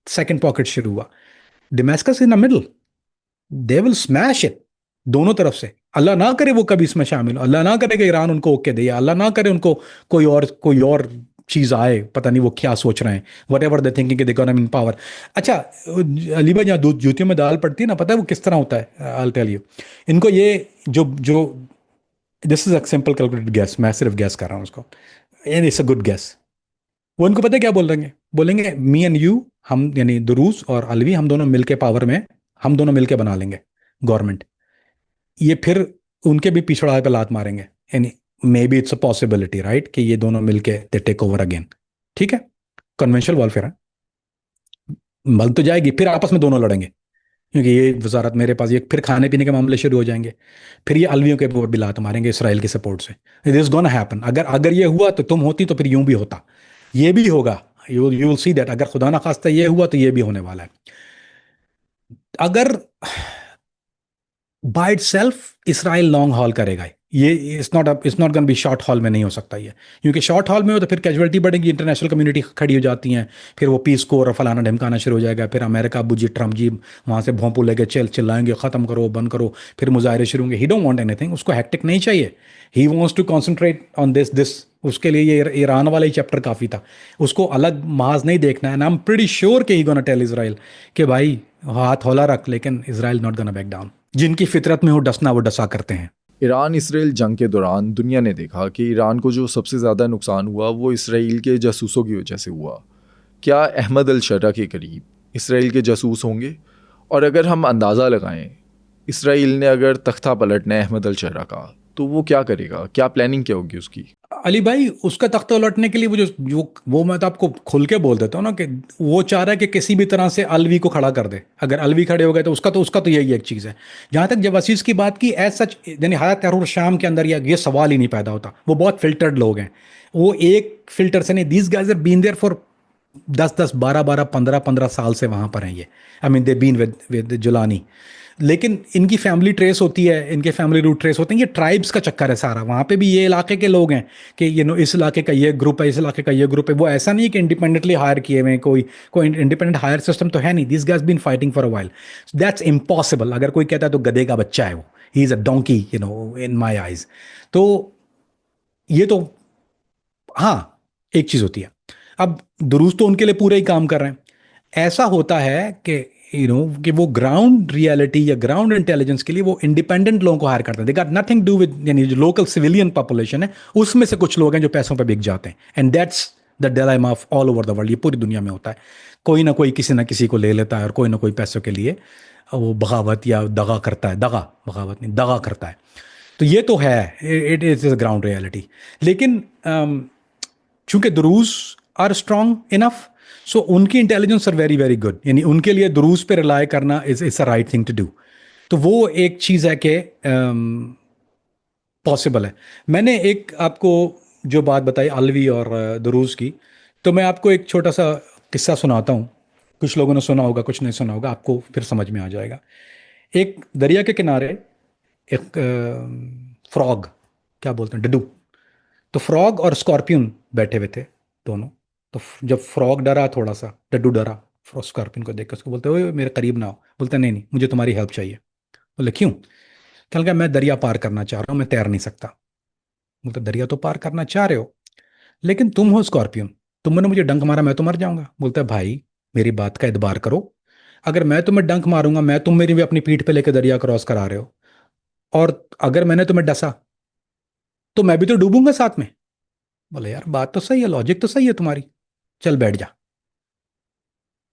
सेकंड पॉकेट शुरू हुआ, Damascus in the middle, they will smash it दोनों तरफ से। अल्लाह ना करे वो कभी इसमें शामिल हो, अल्लाह ना करे कि ईरान उनको ओके दे, अल्लाह ना करे उनको कोई और चीज आए, पता नहीं वो क्या सोच रहे हैं, what ever they thinking they got in power. अच्छा, अली भाई जहाँ जूतियों में दाल पड़ती है ना, पता है वो किस तरह होता है? I tell you. इनको ये जो जो this is a simple calculated guess, मैं सिर्फ गैस कर रहा हूँ उसको, and it's a good guess. वो इनको पता है क्या बोलेंगे मी एंड यू, हम यानी दुरूस और अलवी, हम दोनों मिलके पावर में, हम दोनों मिलके बना लेंगे गवर्नमेंट। ये फिर उनके भी पिछड़ा पे लात मारेंगे, यानी may be it's a possibility right, कि ये दोनों मिलके दे टेक ओवर अगेन। ठीक है, कन्वेंशनल वॉरफेयर है, मल तो जाएगी, फिर आपस में दोनों लड़ेंगे, क्योंकि ये वजारत मेरे पास, ये फिर खाने पीने के मामले शुरू हो जाएंगे, फिर ये अलवियों के ऊपर भी लात मारेंगे इसराइल की सपोर्ट से। It is gonna happen. अगर अगर ये हुआ तो तुम होती, तो फिर यूं भी होता, ये भी होगा। यू विल सी दैट, अगर खुदा ना खास्ता ये हुआ तो ये भी होने वाला है। अगर by itself Israel long haul करेगा, ये it's not gonna B short hall में, नहीं हो सकता ये, क्योंकि शॉर्ट हॉल में हो तो फिर कैजुअलिटी बढ़ेगी, इंटरनेशनल कम्युनिटी खड़ी हो जाती है, फिर वो पीस कोर और फलाना ढमकाना शुरू हो जाएगा, फिर अमेरिका अबू जी ट्रम्प जी वहाँ से भोंपू लेके चिल्लाएंगे ख़त्म करो, बंद करो, फिर मुजाहरे शुरू होंगे। ही डोंट वांट एनीथिंग, उसको हैक्टिक नहीं चाहिए, he wants to concentrate on this. उसके लिए ये ईरान वाला ही चैप्टर काफ़ी था, उसको अलग महाज नहीं देखना है। आई एम प्रीटी श्योर कि ही गोना टेल इजराइल कि भाई हाथ हौला रख, लेकिन Israel not gonna back down. जिनकी फितरत में हो डसना, वो डसा करते हैं। ईरान इसराइल जंग के दौरान दुनिया ने देखा कि ईरान को जो सबसे ज़्यादा नुकसान हुआ वो इसराइल के जासूसों की वजह से हुआ। क्या अहमद अल शर्रा के करीब इसराइल के जासूस होंगे? और अगर हम अंदाज़ा लगाएं, इसराइल ने अगर तख्ता पलटना है अहमद अल शर्रा का, तो वो क्या करेगा? क्या प्लानिंग क्या होगी उसकी? अली भाई उसका तख्ता उलटने के लिए वो मैं तो आपको खुल के बोल देता हूँ ना, कि वो चाह रहा है कि किसी भी तरह से अलवी को खड़ा कर दे। अगर अलवी खड़े हो गए तो उसका तो यही एक चीज़ है। जहाँ तक जवासीस की बात की, एज सच यानी हयात तहरीर शाम के अंदर ये सवाल ही नहीं पैदा होता। वो बहुत फिल्टर्ड लोग हैं, वो एक फिल्टर से नहीं, these guys are been there for 10-10, 12-12, 15-15 साल से वहाँ पर हैं ये। I mean they been with Julani. लेकिन इनकी फैमिली ट्रेस होती है, इनके फैमिली रूट ट्रेस होते हैं, ये ट्राइब्स का चक्कर है सारा। वहाँ पे भी ये इलाके के लोग हैं कि इस इलाके का ये ग्रुप है, इस इलाके का ये ग्रुप है। वो ऐसा नहीं कि इंडिपेंडेंटली हायर किए हुए, कोई इंडिपेंडेंट हायर सिस्टम तो है नहीं। This guys been fighting for a while, that's impossible. अगर कोई कहता है तो गधे का बच्चा है वो, he is a donkey in my eyes. तो ये तो हाँ, एक चीज़ होती है। अब दुरूस्त तो उनके लिए पूरे ही काम कर रहे हैं। ऐसा होता है कि कि वो ग्राउंड रियलिटी या ग्राउंड इंटेलिजेंस के लिए वो इंडिपेंडेंट लोगों को हायर करते हैं। They got nothing do with, यानी जो लोकल सिविलियन पॉपुलेशन है उसमें से कुछ लोग हैं जो पैसों पे बिक जाते हैं, and that's the dilemma of all over the world, ये पूरी दुनिया में होता है। कोई ना कोई किसी ना किसी को ले लेता है और कोई ना कोई पैसों के लिए वो बगावत या दगा करता है, दगा, बगावत नहीं, दगा करता है। तो ये तो है, इट इज ग्राउंड रियलिटी। लेकिन चूंकि Druze are strong enough, so उनकी intelligence are very very good, यानी उनके लिए दुरूज पे रिलाय करना is a right thing to do. तो वो एक चीज़ है कि पॉसिबल है। मैंने एक आपको जो बात बताई अलवी और दुरूज की, तो मैं आपको एक छोटा सा किस्सा सुनाता हूँ। कुछ लोगों ने सुना होगा, कुछ नहीं सुना होगा, आपको फिर समझ में आ जाएगा। एक दरिया के किनारे एक फ्रॉग, क्या बोलते हैं, डडू। तो फ्रॉग और स्कॉर्पियन बैठे हुए थे दोनों। तो जब फ्रॉग डरा थोड़ा सा, डड्डू डरा स्कॉर्पियन को देख कर, उसको बोलते ओए मेरे करीब ना हो। बोलते नहीं नहीं, मुझे तुम्हारी हेल्प चाहिए। बोले क्यों? कहने लगा मैं दरिया पार करना चाह रहा हूँ, मैं तैर नहीं सकता। बोलते दरिया तो पार करना चाह रहे हो, लेकिन तुम हो स्कॉर्पियन, तुमने मुझे डंक मारा, मैं तो मर जाऊंगा। बोलता है भाई मेरी बात का एतबार करो, अगर मैं तुम्हें डंक मारूंगा, मैं तुम मेरी भी अपनी पीठ पे लेकर दरिया क्रॉस करा रहे हो, और अगर मैंने तुम्हें डसा तो मैं भी तो डूबूंगा साथ में। बोले यार बात तो सही है, लॉजिक तो सही है तुम्हारी, चल बैठ जा।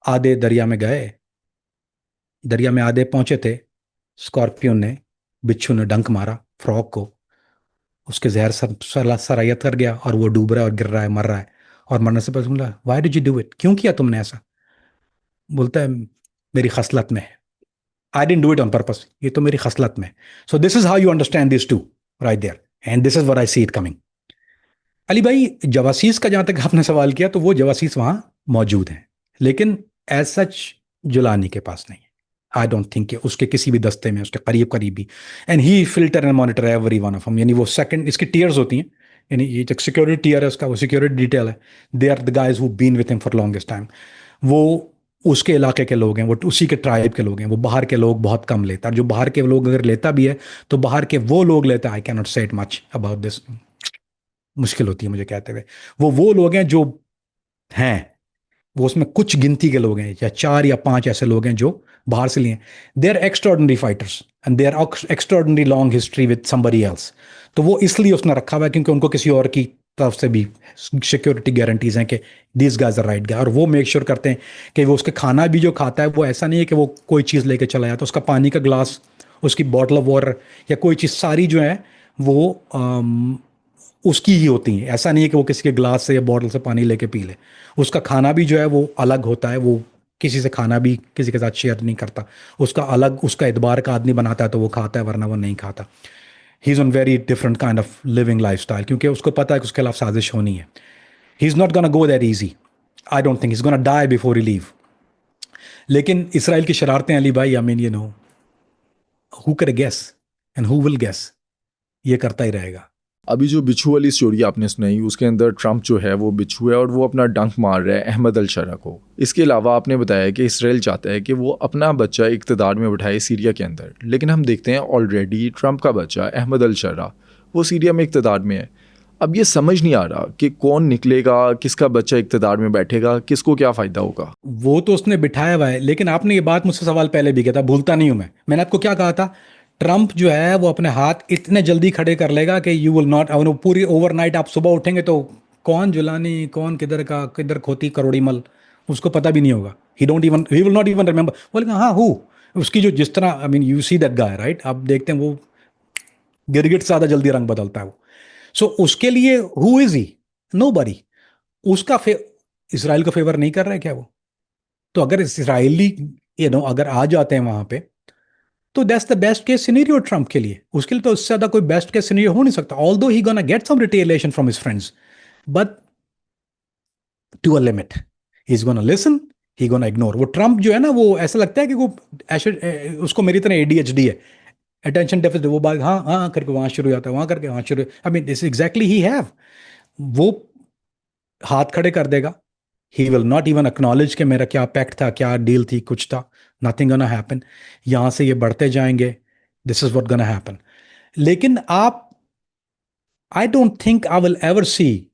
आधे दरिया में गए, दरिया में आधे पहुंचे थे, स्कॉर्पियन ने, बिच्छू ने डंक मारा फ्रॉग को, उसके जहर सरायत कर गया और वो डूब रहा है और गिर रहा है, मर रहा है। और मरने से पहले बोला why did you do it, क्यों किया तुमने ऐसा? बोलता है मेरी खसलत में है, I didn't do it on purpose, ये तो मेरी खसलत में। So this is how you understand this to right there, and this is what I see it coming. Ali भाई, जवासीस का जहां तक आपने सवाल किया, तो वो जवासीस वहां मौजूद हैं, लेकिन एज सच जुलानी के पास नहीं है। आई डोंट थिंक उसके किसी भी दस्ते में, उसके करीब करीब भी। And he filter and monitor every one of हम, यानी वो सेकंड, इसकी टीयर्स होती हैं, यानी ये जो सिक्योरिटी टीयर है उसका, वो सिक्योरिटी डिटेल है। They are the guys who been with him for longest time. वो उसके इलाके के लोग हैं, वो उसी के ट्राइब के लोग हैं। वो बाहर के लोग बहुत कम लेता है, जो बाहर के लोग अगर लेता भी है तो बाहर के वो लोग लेता है। आई कैन नॉट से इट मच अबाउट दिस, मुश्किल होती है मुझे कहते हुए। वो लोग हैं जो हैं, वो उसमें कुछ गिनती के लोग हैं, या 4 या 5 ऐसे लोग हैं जो बाहर से लिए। They are extraordinary fighters and they are extraordinary long history with somebody else. तो वो इसलिए उसने रखा हुआ है क्योंकि उनको किसी और की तरफ से भी सिक्योरिटी गारंटीज हैं कि this guys are right guy. और वो मेक श्योर करते हैं कि वो उसके खाना भी जो खाता है, वो ऐसा नहीं है कि वो कोई चीज़ लेके चला जाता, तो उसका पानी का ग्लास, उसकी बॉटल ऑफ वाटर या कोई चीज़ सारी जो है वो उसकी ही होती हैं। ऐसा नहीं है कि वो किसी के ग्लास से या बॉटल से पानी लेके पी ले। उसका खाना भी जो है वो अलग होता है, वो किसी से खाना भी किसी के साथ शेयर नहीं करता। उसका अलग, उसका एतबार का आदमी बनाता है तो वो खाता है, वरना वो नहीं खाता। He is on very different kind of living life style, क्योंकि उसको पता है कि उसके खिलाफ साजिश होनी है। He is not gonna go that easy. I don't think he is gonna die before he leave. लेकिन इसराइल की शरारतें अली भाई, I mean you know, who can guess and who will guess, ये करता ही रहेगा। अभी जो बिच्छू वाली स्टोरी आपने सुनाई, उसके अंदर ट्रम्प जो है वो बिच्छू है और वो अपना डंक मार रहा है अहमद अल शरा को। इसके अलावा आपने बताया कि इसराइल चाहता है कि वो अपना बच्चा इक़्तिदार में बिठाए सीरिया के अंदर, लेकिन हम देखते हैं ऑलरेडी ट्रम्प का बच्चा अहमद अल शरा वो सीरिया में इक़्तिदार में है। अब ये समझ नहीं आ रहा कि कौन निकलेगा, किसका बच्चा इक़्तिदार में बैठेगा, किसको क्या फ़ायदा होगा। वो तो उसने बिठाया हुआ है, लेकिन आपने ये बात मुझसे सवाल पहले भी किया था, भूलता नहीं हूं मैं। मैंने आपको क्या कहा था? ट्रंप जो है वो अपने हाथ इतने जल्दी खड़े कर लेगा कि यू विल नॉट, पूरी ओवरनाइट आप सुबह उठेंगे तो कौन जुलानी, कौन किधर का, किधर खोती करोड़ी मल, उसको पता भी नहीं होगा। He will not even remember. बोलेगा हाँ हु, उसकी जो जिस तरह, आई mean you see that guy right, आप देखते हैं वो गिरगिट से ज्यादा जल्दी रंग बदलता है वो। सो उसके लिए हु इज ही? नोबडी। उसका इसराइल को फेवर नहीं कर रहा है क्या वो? तो अगर इसराइली अगर आ जाते हैं वहां पे, तो that's the best case scenario Trump के लिए। उसके लिए तो उससे ज्यादा कोई बेस्ट केस सिनेरियो हो नहीं सकता। Although he gonna get some retaliation from his friends, but to a limit. He is gonna listen, he gonna ignore. वो ट्रम्प जो है ना, वो ऐसा लगता है कि वो ऐसे उसको मेरी तरह एडीएचडी है, अटेंशन डेफिसिट। वो बात हाँ हाँ करके वहां शुरू हो जाता है, वहां करके वहां शुरू। I mean this exactly he have. वो हाथ खड़े कर देगा। He will not even acknowledge कि मेरा क्या पैक्ट था, क्या डील थी, कुछ था। Nothing gonna happen. यहां से ये बढ़ते जाएंगे, this is what gonna happen. लेकिन आप, आई don't think I will ever see,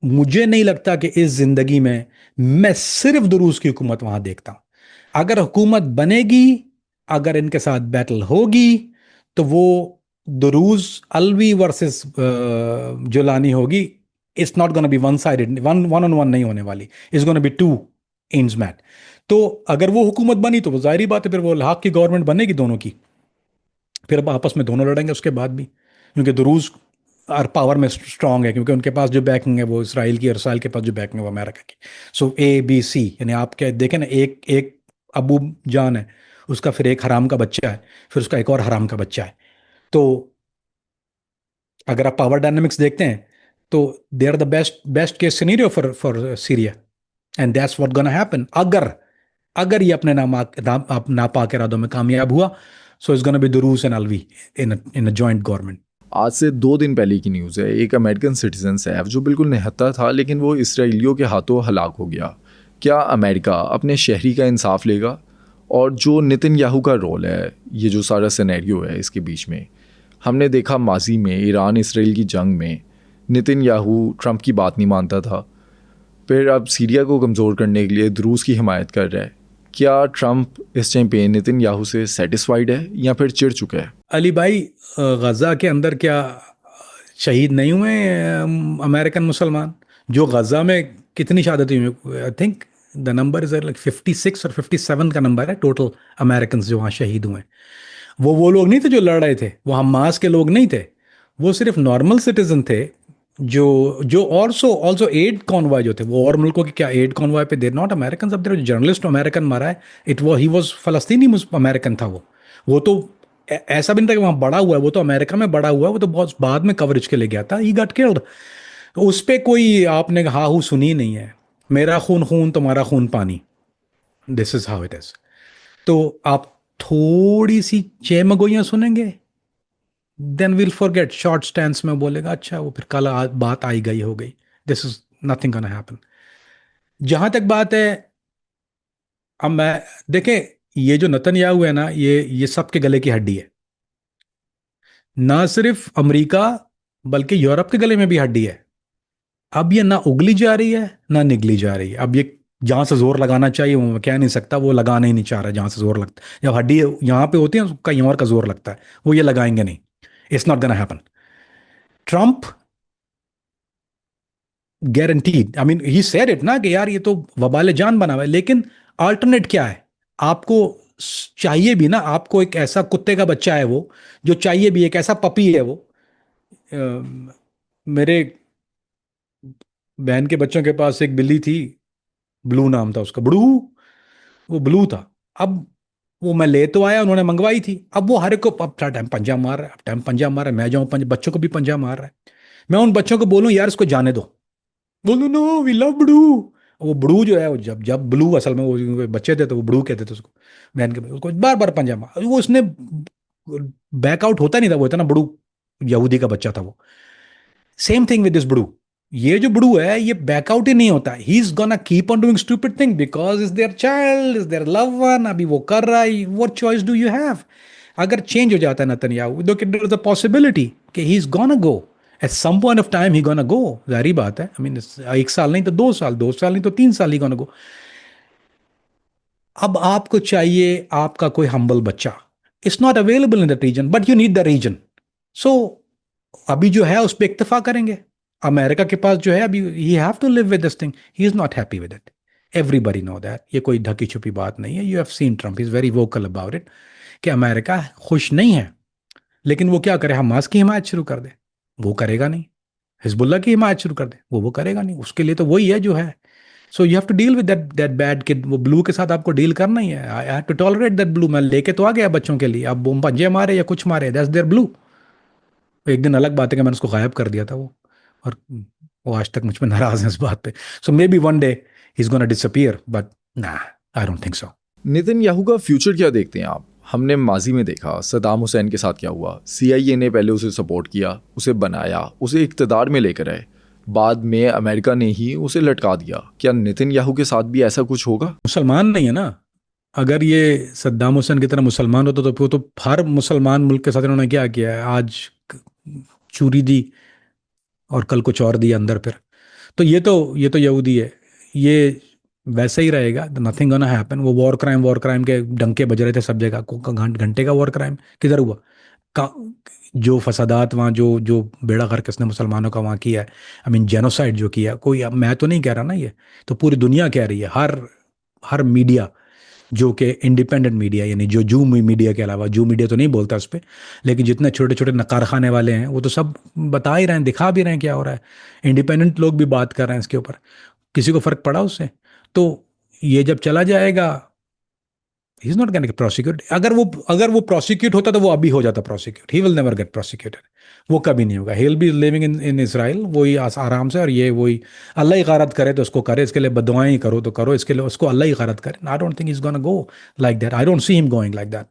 मुझे नहीं लगता कि इस जिंदगी में मैं सिर्फ दुरूस की हुकूमत वहां देखता हूं। अगर हुकूमत बनेगी, अगर इनके साथ बैटल होगी, तो वो दुरूज अलवी वर्सेस जुलानी होगी it's not gonna be one sided, one on one नहीं होने वाली, it's gonna be two ends met. तो अगर वो हुकूमत बनी तो वो जाहिर बात है फिर वो लाहक की गवर्नमेंट बनेगी दोनों की, फिर अब आपस में दोनों लड़ेंगे उसके बाद भी, क्योंकि दुरूज और पावर में स्ट्रांग है, क्योंकि उनके पास जो बैकिंग है वो इसराइल की, और इसराइल के पास जो बैकिंग है वो अमेरिका की। सो ABC, यानी आप क्या देखें ना, एक एक अबू जान है, उसका फिर एक हराम का बच्चा है, फिर उसका एक और हराम का बच्चा है। तो अगर आप पावर डायनामिक्स देखते हैं तो they are the best best case scenario for for Syria, and that's what gonna happen. अगर अगर ये अपने नापाक इरादों में कामयाब हुआ, so it's gonna be Druze and Alawi in a joint government. आज से 2 दिन पहले की न्यूज़ है, एक अमेरिकन सिटीजन सैफ जो बिल्कुल निहत्था था लेकिन वो इसराइलियों के हाथों हलाक हो गया। क्या अमेरिका अपने शहरी का इंसाफ लेगा? और जो नेतन्याहू का रोल है, ये जो सारा सिनेरियो है इसके बीच में, हमने देखा माजी में ईरान इसराइल की जंग में नेतन्याहू ट्रंप की बात नहीं मानता था, फिर अब सीरिया को कमज़ोर करने के लिए द्रूस की हिमायत कर रहा है। क्या ट्रंप इस टाइम पे नेतन्याहू से सेटिस्फाइड है या फिर चिढ़ चुका है? अली भाई, गज़ा के अंदर क्या शहीद नहीं हुए अमेरिकन मुसलमान? जो गज़ा में कितनी शहादतें हुई, I think the number is like 56 और 57 का नंबर है टोटल अमेरिकन जो वहाँ शहीद हुए। वो लोग नहीं थे जो लड़ रहे थे, वो हमास के लोग नहीं थे, वो सिर्फ नॉर्मल सिटीजन थे जो जो ऑल्सो ऑल्सो एड कॉन्वॉय जो थे, वो और मुल्कों के क्या एड कॉन्वॉय पे, देर नॉट अमेरिकन। अब देर जर्नलिस्ट अमेरिकन मारा है, इट वो ही वॉज फलस्तीनी अमेरिकन था वो तो ऐसा भी नहीं था कि वहाँ बड़ा हुआ है, वो तो अमेरिका में बड़ा हुआ है, वो तो बहुत बाद में कवरेज के लिए गया था, ही गॉट किल्ड। उस पे कोई आपने हा हू सुनी नहीं है, मेरा खून खून तुम्हारा खून पानी, this is how it is. तो आप थोड़ी सी चेमगोइयां सुनेंगे, then will forget, short stands में बोलेगा अच्छा वो फिर कल बात आई गई हो गई। This is nothing gonna happen. जहां तक बात है, अब मैं देखें, ये जो नतन्याहू है ना, ये सबके गले की हड्डी है, ना सिर्फ अमेरिका बल्कि यूरोप के गले में भी हड्डी है। अब ये ना उगली जा रही है ना निगली जा रही है। अब ये जहां से जोर लगाना चाहिए वो मैं कह नहीं सकता, वो लगाना ही नहीं चाह रहा, जहां से जोर लगता है, जब हड्डी यहाँ पे होती है कहीं और का जोर लगता है, वो ये लगाएंगे नहीं। It's not gonna happen. Trump guaranteed, I mean he said it ना कि यार ये तो वबाल जान बना हुआ है, लेकिन अल्टरनेट क्या है आपको? चाहिए भी ना आपको, एक ऐसा कुत्ते का बच्चा है वो, जो चाहिए भी, एक ऐसा पपी है वो। मेरे बहन के बच्चों के पास एक बिल्ली थी, ब्लू नाम था उसका, ब्लू, वो ब्लू था। अब वो मैं ले तो आया, उन्होंने मंगवाई थी, अब वो हर एक को अब टाइम पंजा मार रहा है, अब टाइम पंजा मार रहा है, मैं जाऊं बच्चों को भी पंजा मार रहा है। मैं उन बच्चों को बोलूं यार इसको जाने दो, बोलो नो वी लव ब्लू। वो ब्लू जो है, वो जब जब ब्लू असल में वो बच्चे थे तो वो ब्लू कहते थे उसको, बहन के, उसको बार बार पंजा मार, वो उसने बैकआउट होता नहीं था, वो इतना ब्लू यहूदी का बच्चा था वो। Same thing with this blue, ये जो ब्लू है ये बैकआउट ही नहीं होता, ही is gonna keep on doing stupid thing because is their child, is their love one, अभी वो कर रहा है, what choice do you have? अगर चेंज हो जाता है नेतन्याहू, दो देयर इज अ पॉसिबिलिटी कि he is gonna go at some point of time, he gonna go, जारी बात है। आई मीन 1 साल नहीं तो 2 साल, 2 साल नहीं तो 3 साल, ही गोना गो। अब आपको चाहिए आपका कोई हम्बल बच्चा, it's not available in that region but you need the reason. So अभी जो है उस पर इक्तफा करेंगे। अमेरिका के पास जो है अभी, he have to live with this thing, he is not happy with it, everybody know that, ये कोई ढकी छुपी बात नहीं है। You have seen Trump is very vocal about it कि अमेरिका खुश नहीं है, लेकिन वो क्या करे, हमास की हिमायत शुरू कर दे, वो करेगा नहीं। हिजबुल्ला की हिमायत शुरू कर दे, वो करेगा नहीं। उसके लिए तो वही है जो है। So you have to deal with that that bad kid, वो ब्लू के साथ आपको डील करना ही है। I have to tolerate that blue, मैं लेके तो आ गया बच्चों के लिए, अब वो पंजे मारे या कुछ मारे, दैट्स देयर ब्लू। एक दिन अलग बात है कि मैंने उसको गायब कर दिया था वो, और वो आज तक मुझ पर नाराज है इस बात पे। So maybe one day he is gonna disappear, but ना, I don't think so. Netanyahu का फ्यूचर क्या देखते हैं आप? हमने माजी में देखा सद्दाम हुसैन के साथ क्या हुआ, CIA ने पहले उसे सपोर्ट किया, उसे बनाया, उसे इक़्तिदार में लेकर आए, बाद में अमेरिका ने ही उसे लटका दिया। क्या नेतन्याहू के साथ भी ऐसा कुछ होगा? मुसलमान नहीं है ना, अगर ये सद्दाम हुसैन की तरह मुसलमान होता तो तो हर मुसलमान मुल्क के साथ इन्होंने क्या किया है, आज चूरी दी और कल कुछ और दिया अंदर फिर। तो ये तो यहूदी है, ये वैसे ही रहेगा, नथिंग गोना हैपन। वो वॉर क्राइम के डंके बज रहे थे सब जगह, घंटे का वॉर क्राइम किधर हुआ? का जो फसादात वहाँ, जो जो बेड़ा गर्क इसने मुसलमानों का वहाँ किया है, आई मीन जेनोसाइड जो किया, कोई, अब मैं तो नहीं कह रहा ना, ये तो पूरी दुनिया कह रही है। हर हर मीडिया जो कि इंडिपेंडेंट मीडिया, यानी जो जू मीडिया के अलावा, जू मीडिया तो नहीं बोलता उस पर, लेकिन जितने छोटे छोटे नकारखाने वाले हैं वो तो सब बता ही रहे हैं, दिखा भी रहे हैं क्या हो रहा है। इंडिपेंडेंट लोग भी बात कर रहे हैं इसके ऊपर। किसी को फर्क पड़ा उससे? तो ये जब चला जाएगा, he is not going to prosecute. अगर वो प्रोसिक्यूट होता तो वो अभी हो जाता prosecute. He will never get prosecuted. वो कभी नहीं होगा। He will be living in in Israel, वही आराम से। और ये वही, अल्लाह ही गारत करे तो उसको करे, इसके लिए बदुआएं ही करो तो करो, इसके लिए उसको अल्लाह ही गारत करे। आई don't think is gonna go like that. I don't see him going like that.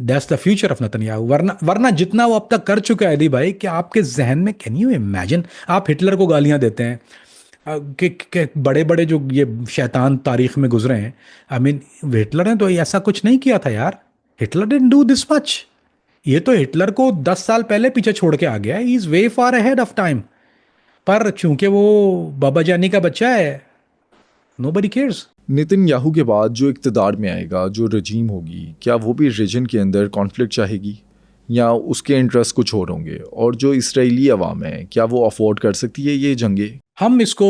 That's the future of Netanyahu. वरना जितना वो अब तक कर चुका है अली भाई, कि आपके जहन में, कैन यू इमेजिन, आप हिटलर को गालियां देते हैं, कि बड़े बड़े जो ये शैतान तारीख में गुजरे हैं, आई मीन हिटलर ने तो ऐसा कुछ नहीं किया था यार। Hitler didn't do this much. ये तो हिटलर को 10 साल पहले पीछे छोड़ के आ गया है। He is way far ahead of time. पर चूंकि वो बाबा जानी का बच्चा है, नोबडी केयर्स। नेतन्याहू के बाद जो इक़्तिदार में आएगा, जो रजीम होगी, क्या वो भी रीजन के अंदर कॉन्फ्लिक्ट चाहेगी या उसके इंटरेस्ट कुछ और होंगे? और जो इसराइली अवाम है, क्या वो अफोर्ड कर सकती है ये जंगे? हम इसको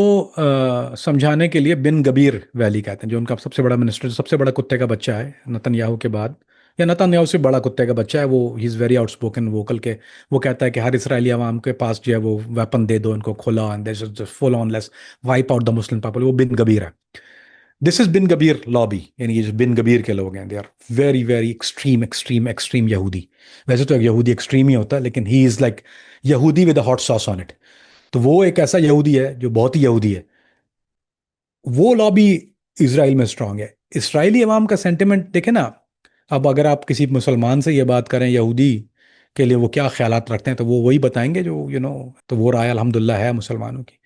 समझाने के लिए बिन गबीर वैली कहते हैं, जो उनका सबसे बड़ा मिनिस्टर, सबसे बड़ा कुत्ते का बच्चा है नेतन्याहू के बाद, या नेतन्याहू से बड़ा कुत्ते का बच्चा है वो। He is very outspoken, vocal के। वो कहता है कि हर इसराइली अवाम के पास जो है वो वेपन दे दो इनको खुला, and they full on less wipe out the Muslim people. वो बिन गबीर है। This is Ben Gvir lobby, यानी ये जो बिन गबीर के लोग हैं, they are very very extreme extreme extreme यहूदी। वैसे तो एक यहूदी एक्सट्रीम ही होता है, लेकिन ही इज़ लाइक यहूदी with a hot sauce on it. तो वो एक ऐसा यहूदी है जो बहुत ही यहूदी है। वो लॉबी इसराइल में स्ट्रांग है। इसराइली अवाम का सेंटिमेंट देखे ना। अब अगर आप किसी मुसलमान से ये बात करें यहूदी के लिए वो क्या ख्यालात रखते हैं, तो वो वही बताएंगे जो तो वो राय अल्हम्दुलिल्लाह है मुसलमानों की।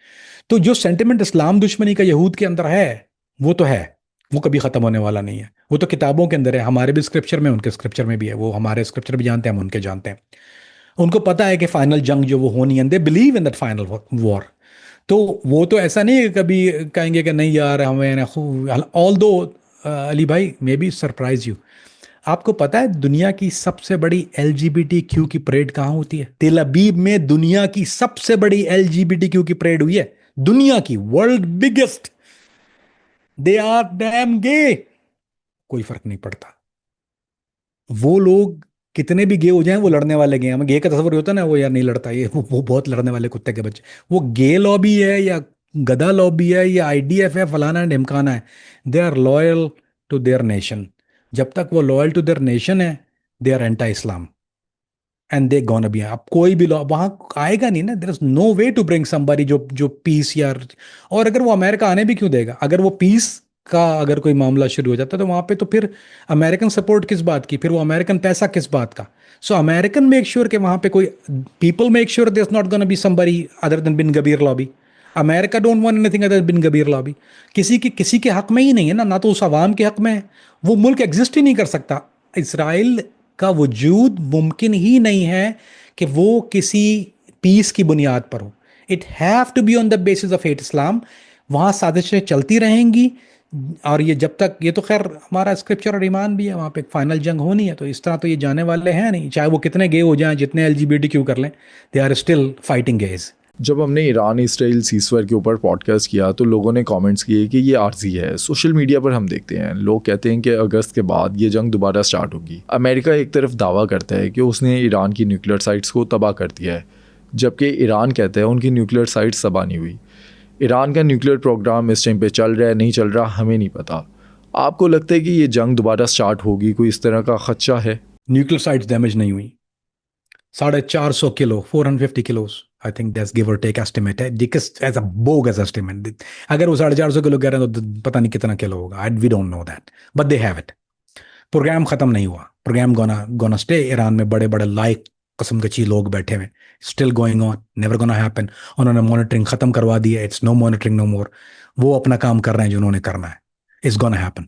तो जो सेंटिमेंट इस्लाम दुश्मनी का यहूद के अंदर है, वो तो है। वो कभी ख़त्म होने वाला नहीं है। वो तो किताबों के अंदर है, हमारे भी स्क्रिप्चर में, उनके स्क्रिप्चर में भी है। वो हमारे स्क्रिप्चर भी जानते हैं, हम उनके जानते हैं। उनको पता है कि फाइनल जंग जो वो होनी है, they believe in that final war. तो वो तो ऐसा नहीं है कभी कहेंगे कि नहीं यार हमें। ऑल दो अली भाई, मे बी सरप्राइज यू, आपको पता है दुनिया की सबसे बड़ी LGBTQ की परेड कहाँ होती है? तेल अबीब में दुनिया की सबसे बड़ी LGBTQ की परेड हुई है। दुनिया की world biggest. They are damn gay. कोई फर्क नहीं पड़ता। वो लोग कितने भी गे हो जाएं, वो लड़ने वाले गे हैं। हमें गे का तस्वर होता है ना, वो यार नहीं लड़ता, ये वो बहुत लड़ने वाले कुत्ते के बच्चे। वो गे लॉबी है या गधा लॉबी है या IDF है, फलाना है ढिमकाना है, they are loyal to their nation. जब तक वो लॉयल टू देयर नेशन है, they are anti Islam, and they gonna be. अब कोई भी लॉ वहां आएगा नहीं ना। There is no way to bring somebody जो पीस या, और अगर वो अमेरिका आने भी क्यों देगा? अगर वो पीस का अगर कोई मामला शुरू हो जाता है तो वहां पे तो फिर अमेरिकन सपोर्ट किस बात की, फिर वो अमेरिकन पैसा किस बात का? सो अमेरिकन मेक श्योर कि वहां पे कोई, people make sure there is not gonna be somebody other than Ben Gvir lobby. America don't want anything other Ben Gvir lobby. किसी के हक में ही नहीं है ना तो उस अवाम के हक में है। वो मुल्क एग्जिस्ट ही नहीं कर सकता। इसराइल का वजूद मुमकिन ही नहीं है कि वो किसी पीस की बुनियाद पर हो। It have to be on the basis of hate Islam. वहाँ साजिशें चलती रहेंगी। और ये जब तक, ये तो खैर हमारा स्क्रिप्चर और ईमान भी है, वहाँ पे एक फाइनल जंग होनी है। तो इस तरह तो ये जाने वाले हैं नहीं, चाहे वो कितने गे हो जाएं, जितने LGBT क्यों कर लें, they are still fighting gays. जब हमने ईरान इसराइल सीज़फायर के ऊपर पॉडकास्ट किया तो लोगों ने कमेंट्स किए कि ये आर्जी है। सोशल मीडिया पर हम देखते हैं लोग कहते हैं कि अगस्त के बाद ये जंग दोबारा स्टार्ट होगी। अमेरिका एक तरफ दावा करता है कि उसने ईरान की न्यूक्लियर साइट्स को तबाह कर दिया है, जबकि ईरान कहता है उनकी न्यूक्लियर साइट्स तबाह नहीं हुई। ईरान का न्यूक्लियर प्रोग्राम इस टाइम पे चल रहा है नहीं चल रहा हमें नहीं पता। आपको लगता है कि ये जंग दोबारा स्टार्ट होगी? कोई इस तरह का खदशा है? न्यूक्लियर साइट्स डैमेज नहीं हुई। 450 kilo, 450 kilos, I think that's give और टेक एस्टिमेट है। As a bogus estimate. अगर वो 450 किलो कह रहे हैं तो पता नहीं कितना किलो होगा। We don't know that, but they have it. Program खत्म नहीं हुआ। Programme gonna stay. ईरान में बड़े बड़े लाइक कसम कची लोग बैठे हुए, still going on, never gonna happen. उन्होंने मॉनिटरिंग खत्म करवा दी है। इट्स नो मॉनिटरिंग नो मोर। वो अपना काम कर रहे हैं जो उन्होंने करना है। It's gonna happen.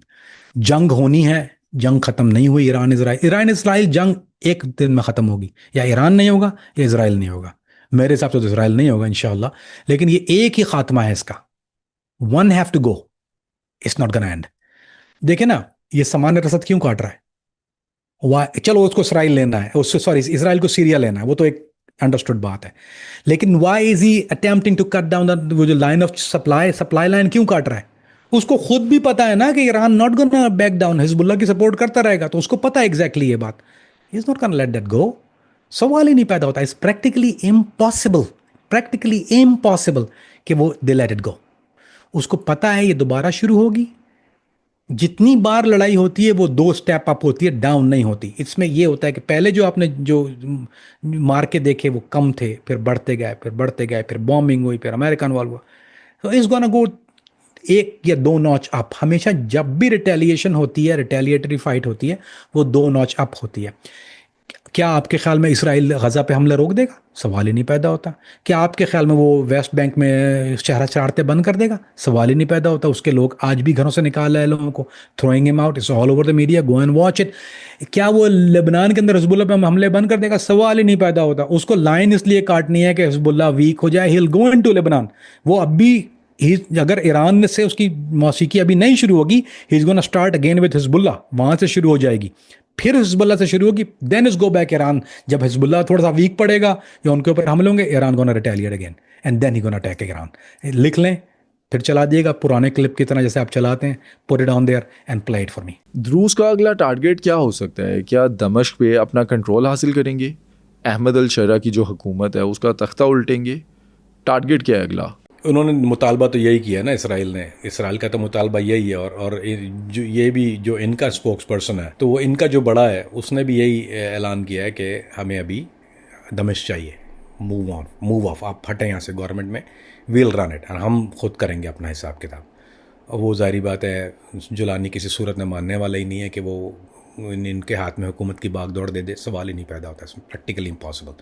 जंग होनी है। जंग खत्म नहीं हुई। ईरान इसराइल जंग एक दिन में खत्म होगी। या ईरान नहीं होगा या इसराइल नहीं होगा। मेरे हिसाब से तो इसराइल नहीं होगा इंशाल्लाह। लेकिन ये एक ही खात्मा है इसका। One have to go. It's not gonna end. देखे ना, ये सामान्य रसद क्यों काट रहा है? चलो उसको इसराइल लेना है, उससे सॉरी इसराइल को सीरिया लेना है, वो तो एक अंडरस्टूड बात है। लेकिन why is he attempting to cut down the वो जो line of supply, supply line क्यों काट रहा है? उसको खुद भी पता है ना कि Iran not gonna back down, Hezbollah की सपोर्ट करता रहेगा, तो उसको पता है एग्जैक्टली ये बात। Is not gonna let that go. सवाल ही नहीं पैदा होता, it's practically impossible, practically impossible कि वो दे लेट इट गो। उसको पता है ये दोबारा शुरू होगी। जितनी बार लड़ाई होती है वो दो स्टेप अप होती है, डाउन नहीं होती। इसमें ये होता है कि पहले जो आपने जो मार के देखे वो कम थे, फिर बढ़ते गए, फिर बढ़ते गए, फिर बॉम्बिंग हुई, फिर अमेरिकन वॉर हुआ। तो इस गोना गो एक या दो नॉच अप। हमेशा जब भी रिटेलिएशन होती है, रिटेलिएटरी फाइट होती है, वो दो नॉच अप होती है। क्या आपके ख्याल में इसराइल गजा पे हमला रोक देगा? सवाल ही नहीं पैदा होता। क्या आपके ख्याल में वो वेस्ट बैंक में शहर शरारतें बंद कर देगा? सवाल ही नहीं पैदा होता। उसके लोग आज भी घरों से निकाल रहे हैं लोगों को, throwing him out, it's all over the media, go and watch it. क्या वो लेबनान के अंदर हिजबुल्ला पे हमले बंद कर देगा? सवाल ही नहीं पैदा होता। उसको लाइन इसलिए काटनी है कि हिजबुल्ला वीक हो जाए, he will go into Lebanon. वो अब भी अगर ईरान से उसकी मौसीकी अभी नहीं शुरू होगी, ही is gonna start again with Hezbollah, वहां से शुरू हो जाएगी, फिर हिजबुल्ला से शुरू होगी, then is go back Iran. जब हिजबुल्ला थोड़ा सा वीक पड़ेगा या उनके ऊपर हमले होंगे, Iran gonna retaliate again and then he gonna attack Iran. लिख लें, फिर चला दिएगा पुराने क्लिप की तरह जैसे आप चलाते हैं, put it on their and play it for me. रूस का अगला टारगेट क्या हो सकता है? क्या दमिश्क पे अपना कंट्रोल हासिल करेंगे? अहमद अल शरा की जो हुकूमत है उसका तख्ता उल्टेंगे? टारगेट क्या है अगला? उन्होंने मुतालबा तो यही किया ना, इसराइल ने, इसराइल का तो मुतालबा यही है। और जो ये भी जो इनका स्पोक्स पर्सन है, तो वो इनका जो बड़ा है, उसने भी यही ऐलान किया है कि हमें अभी दमिश्क चाहिए, मूव ऑन, मूव ऑफ, आप हटें यहाँ से गवर्नमेंट में, वील रन इट, और हम खुद करेंगे अपना हिसाब किताब। और वो जाहिर बात है जुलानी किसी सूरत में मानने वाला ही नहीं है कि वो इनके हाथ में हुकूमत की बागदौड़ दे दे। सवाल ही नहीं पैदा होता, इसमें प्रैक्टिकली इम्पॉसिबल।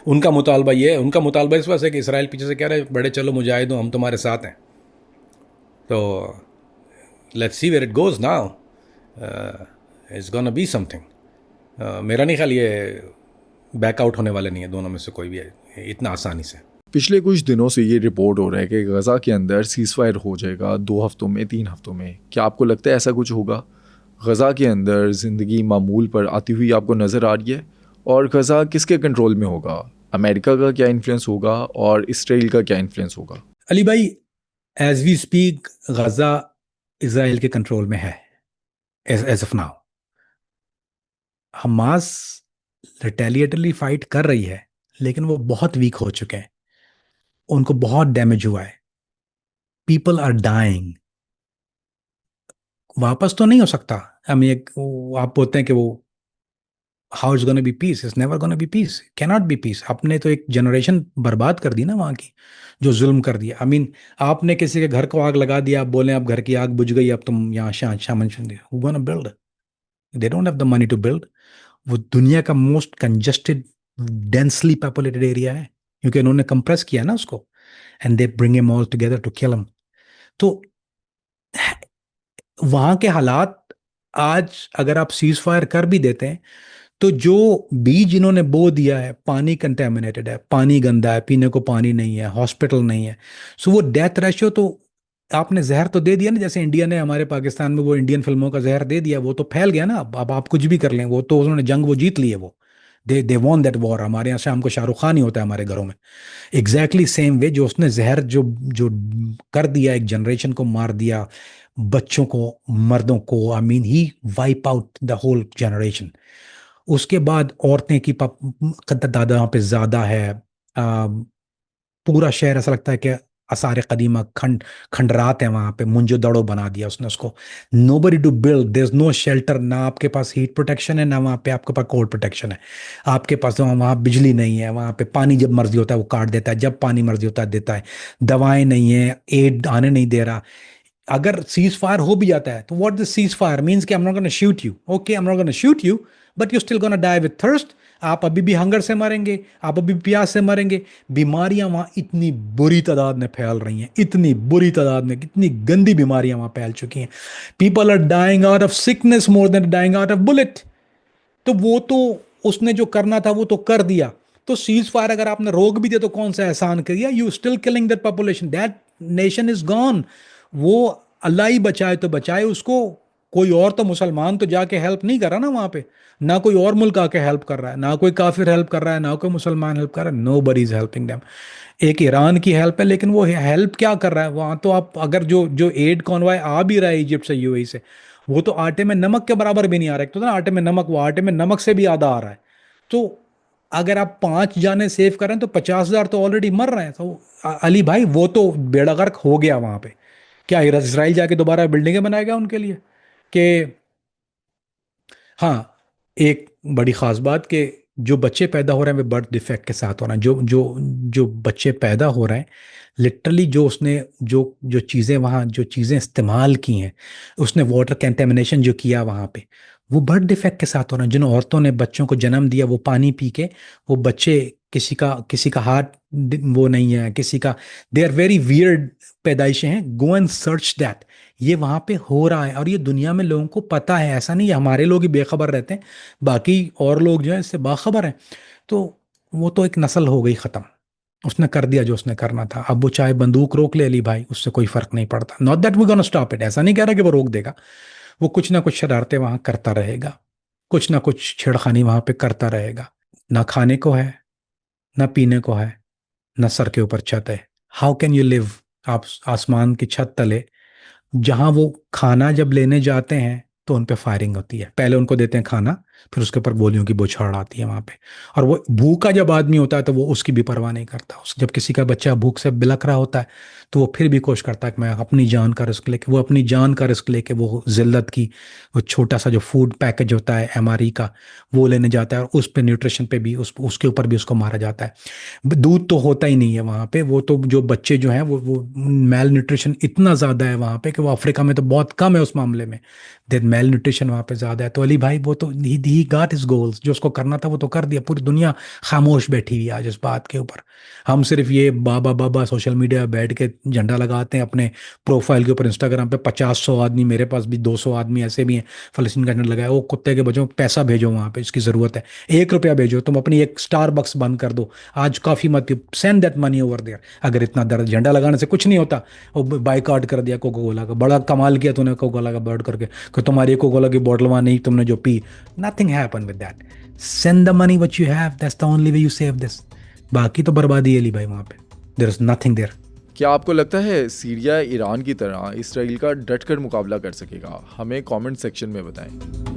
उनका मुतालबा ये है, उनका मुतालबा इस वजह से कि इसराइल पीछे से कह रहे हैं बड़े चलो मुजाहिद हो, हम तुम्हारे साथ हैं। तो let's see where it goes now, it's gonna be something. मेरा नहीं ख्याल ये बैकआउट होने वाले नहीं है दोनों में से कोई भी है इतना आसानी से। पिछले कुछ दिनों से ये रिपोर्ट हो रहा है कि गज़ा के अंदर सीज़ फायर हो जाएगा 2 हफ्तों में, 3 हफ्तों में। क्या आपको लगता है ऐसा कुछ होगा? गज़ा के अंदर ज़िंदगी मामूल पर आती हुई आपको नज़र आ रही है? और गज़ा किसके कंट्रोल में होगा? अमेरिका का क्या इन्फ्लुएंस होगा और इसराइल का क्या इन्फ्लुएंस होगा? Ali bhai, as we speak Gaza Israel के कंट्रोल में है as of now. Hamas retaliatorily fight कर रही है, लेकिन वो बहुत वीक हो चुके हैं, उनको बहुत डैमेज हुआ है, पीपल आर डाइंग। वापस तो नहीं हो सकता। हम एक आप बोलते हैं कि वो how is gonna be peace, is never gonna be peace, cannot be peace. आपने तो एक जनरेशन बर्बाद कर दी ना वहाँ की, जो जुल्म कर दिया। आई मीन आपने किसी के घर को आग लगा दिया, आप बोले अब घर की आग बुझ गई, अब तुम यहाँ शामन who gonna build? They don't have the money to build. वो दुनिया का most congested densely populated area है, क्योंकि उन्होंने कंप्रेस किया ना उसको, and they bring him all together to kill him. तो वहां के हालात आज, अगर आप सीज फायर कर भी देते हैं, तो जो बीज इन्होंने बो दिया है, पानी कंटेमिनेटेड है, पानी गंदा है, पीने को पानी नहीं है, हॉस्पिटल नहीं है, सो वो डेथ रेशियो तो आपने जहर तो दे दिया ना, जैसे इंडिया ने हमारे पाकिस्तान में वो इंडियन फिल्मों का जहर दे दिया, वो तो फैल गया ना। अब आप कुछ भी कर लें, वो तो उन्होंने जंग वो जीत ली है, वो दे वॉन दैट वॉर। हमारे यहाँ शाम को शाहरुख खान ही होता है हमारे घरों में। एग्जैक्टली सेम वे जो उसने जहर जो जो कर दिया, एक जनरेशन को मार दिया, बच्चों को, मर्दों को, I mean he wipe out the whole generation. उसके बाद औरतें की तादाद वहाँ पे ज़्यादा है। पूरा शहर ऐसा लगता है कि आसार कदीमा खंडरात है वहाँ पे, मुंजो दड़ो बना दिया उसने उसको। Nobody to build, there is no shelter, ना आपके पास हीट प्रोटेक्शन है, ना वहाँ पे आपके पास कोल्ड प्रोटेक्शन है। आपके पास वहाँ बिजली नहीं है, वहाँ पे पानी जब मर्जी होता है वो काट देता है, जब पानी मर्जी होता है देता है। दवाएं नहीं है, एड आने नहीं दे रहा। अगर सीज फायर हो भी जाता है तो what this cease fire means कि I am not gonna shoot you, okay, I am not gonna shoot you, but you still gonna die with thirst. आप अभी भी हंगर से मरेंगे, आप अभी भी प्यास से मरेंगे। बीमारियां वहां इतनी बुरी तादाद में फैल रही हैं, इतनी बुरी तादाद में, इतनी गंदी बीमारियां वहां फैल चुकी हैं। People are dying out of sickness more than dying out of bullet. तो वो तो उसने जो करना था वो तो कर दिया। तो सीज फायर अगर आपने रोक भी दिया तो कौन सा एहसान किया? You still killing that population, that nation is gone. वो अल्लाह ही बचाए तो बचाए उसको, कोई और तो मुसलमान तो जाके हेल्प नहीं कर रहा ना वहां पे, ना कोई और मुल्क आके हेल्प कर रहा है, ना कोई काफिर हेल्प कर रहा है, ना कोई मुसलमान हेल्प कर रहा है, nobody is helping them. एक ईरान की हेल्प है, लेकिन वो हेल्प क्या कर रहा है वहां? तो आप अगर जो जो एड कॉन्वॉय आ भी रहा है इजिप्ट से, यूएई से, वो तो आटे में नमक के बराबर भी नहीं आ रहा है। तो ना आटे में नमक, वो आटे में नमक से भी आधा आ रहा है। तो अगर आप 5 जाने सेव करें तो 50,000 तो ऑलरेडी मर रहे हैं। तो अली भाई वो तो बेड़ा गर्क हो गया वहां पे। क्या इसराइल जाके दोबारा बिल्डिंगें बनाएगा उनके लिए? कि हाँ, एक बड़ी खास बात कि जो बच्चे पैदा हो रहे हैं वे बर्थ डिफेक्ट के साथ हो रहे हैं। जो जो जो बच्चे पैदा हो रहे हैं, लिटरली जो उसने जो जो चीज़ें वहाँ जो चीज़ें इस्तेमाल की हैं, उसने वाटर कंटेमिनेशन जो किया वहाँ पे, वो बर्थ डिफेक्ट के साथ हो रहे हैं। जिन औरतों ने बच्चों को जन्म दिया वो पानी पी के, वो बच्चे, किसी का हार्ट वो नहीं है, किसी का, दे आर वेरी वियर्ड पैदाइशें हैं। Go and search that. ये वहां पे हो रहा है और ये दुनिया में लोगों को पता है। ऐसा नहीं है हमारे लोग ही बेखबर रहते हैं, बाकी और लोग जो है इससे बाखबर हैं। तो वो तो एक नस्ल हो गई खत्म। उसने कर दिया जो उसने करना था। अब वो चाहे बंदूक रोक ले ली भाई, उससे कोई फर्क नहीं पड़ता। Not that we gonna stop it, ऐसा नहीं कह रहा कि वो रोक देगा। वो कुछ ना कुछ शरारतें वहां करता रहेगा, कुछ ना कुछ छेड़खानी वहां पे करता रहेगा। ना खाने को है, ना पीने को है, ना सर के ऊपर छत है। How can you live? आप आसमान की छत तले, जहां वो खाना जब लेने जाते हैं तो उन पे फायरिंग होती है। पहले उनको देते हैं खाना, फिर उसके ऊपर गोलियों की बौछार आती है वहां पे। और वो भूखा जब आदमी होता है तो वो उसकी भी परवाह नहीं करता। जब किसी का बच्चा भूख से बिलख रहा होता है तो वो फिर भी कोशिश करता है कि मैं अपनी जान का रिस्क लेके, वो अपनी जान का रिस्क लेके वो जिल्लत की वो छोटा सा जो फूड पैकेज होता है एमआरई का, वो लेने जाता है। और उस पे न्यूट्रिशन पे भी उसके ऊपर भी उसको मारा जाता है। दूध तो होता ही नहीं है वहाँ पे। वो तो जो बच्चे जो हैं वो मेल न्यूट्रिशन इतना ज़्यादा है वहाँ पे कि वो अफ्रीका में तो बहुत कम है उस मामले में। देर मेल न्यूट्रिशन वहाँ पे ज़्यादा है। तो अली भाई वो तो ही गॉट हिज गोल्स, जो उसको करना था वो तो कर दिया। पूरी दुनिया खामोश बैठी हुई है आज इस बात के ऊपर। हम सिर्फ ये बाबा बाबा सोशल मीडिया पे बैठ के झंडा लगाते हैं अपने प्रोफाइल के ऊपर, इंस्टाग्राम पे 50-100 आदमी, मेरे पास भी 200 आदमी ऐसे भी हैं फलस्तीन का झंडा लगाया। वो कुत्ते के बच्चों पैसा भेजो वहाँ पे, इसकी ज़रूरत है। 1 रुपया भेजो, तुम अपनी एक स्टारबक्स बंद कर दो आज, काफी मत send that money over there. अगर इतना दर्द, झंडा लगाने से कुछ नहीं होता। वो बाइकआउट कर दिया कोको कोला का, बड़ा कमाल किया तूने कोको कोला का बर्ड करके कि तुम्हारी कोको कोला की बोतल वहां नहीं तुमने जो P, nothing happen with that. Send the money what you have, that's the only way you save this. बाकी तो बर्बादी है ली भाई वहां पे, देयर इज नथिंग देयर। क्या आपको लगता है सीरिया ईरान की तरह इसराइल का डटकर मुकाबला कर सकेगा? हमें कमेंट सेक्शन में बताएं।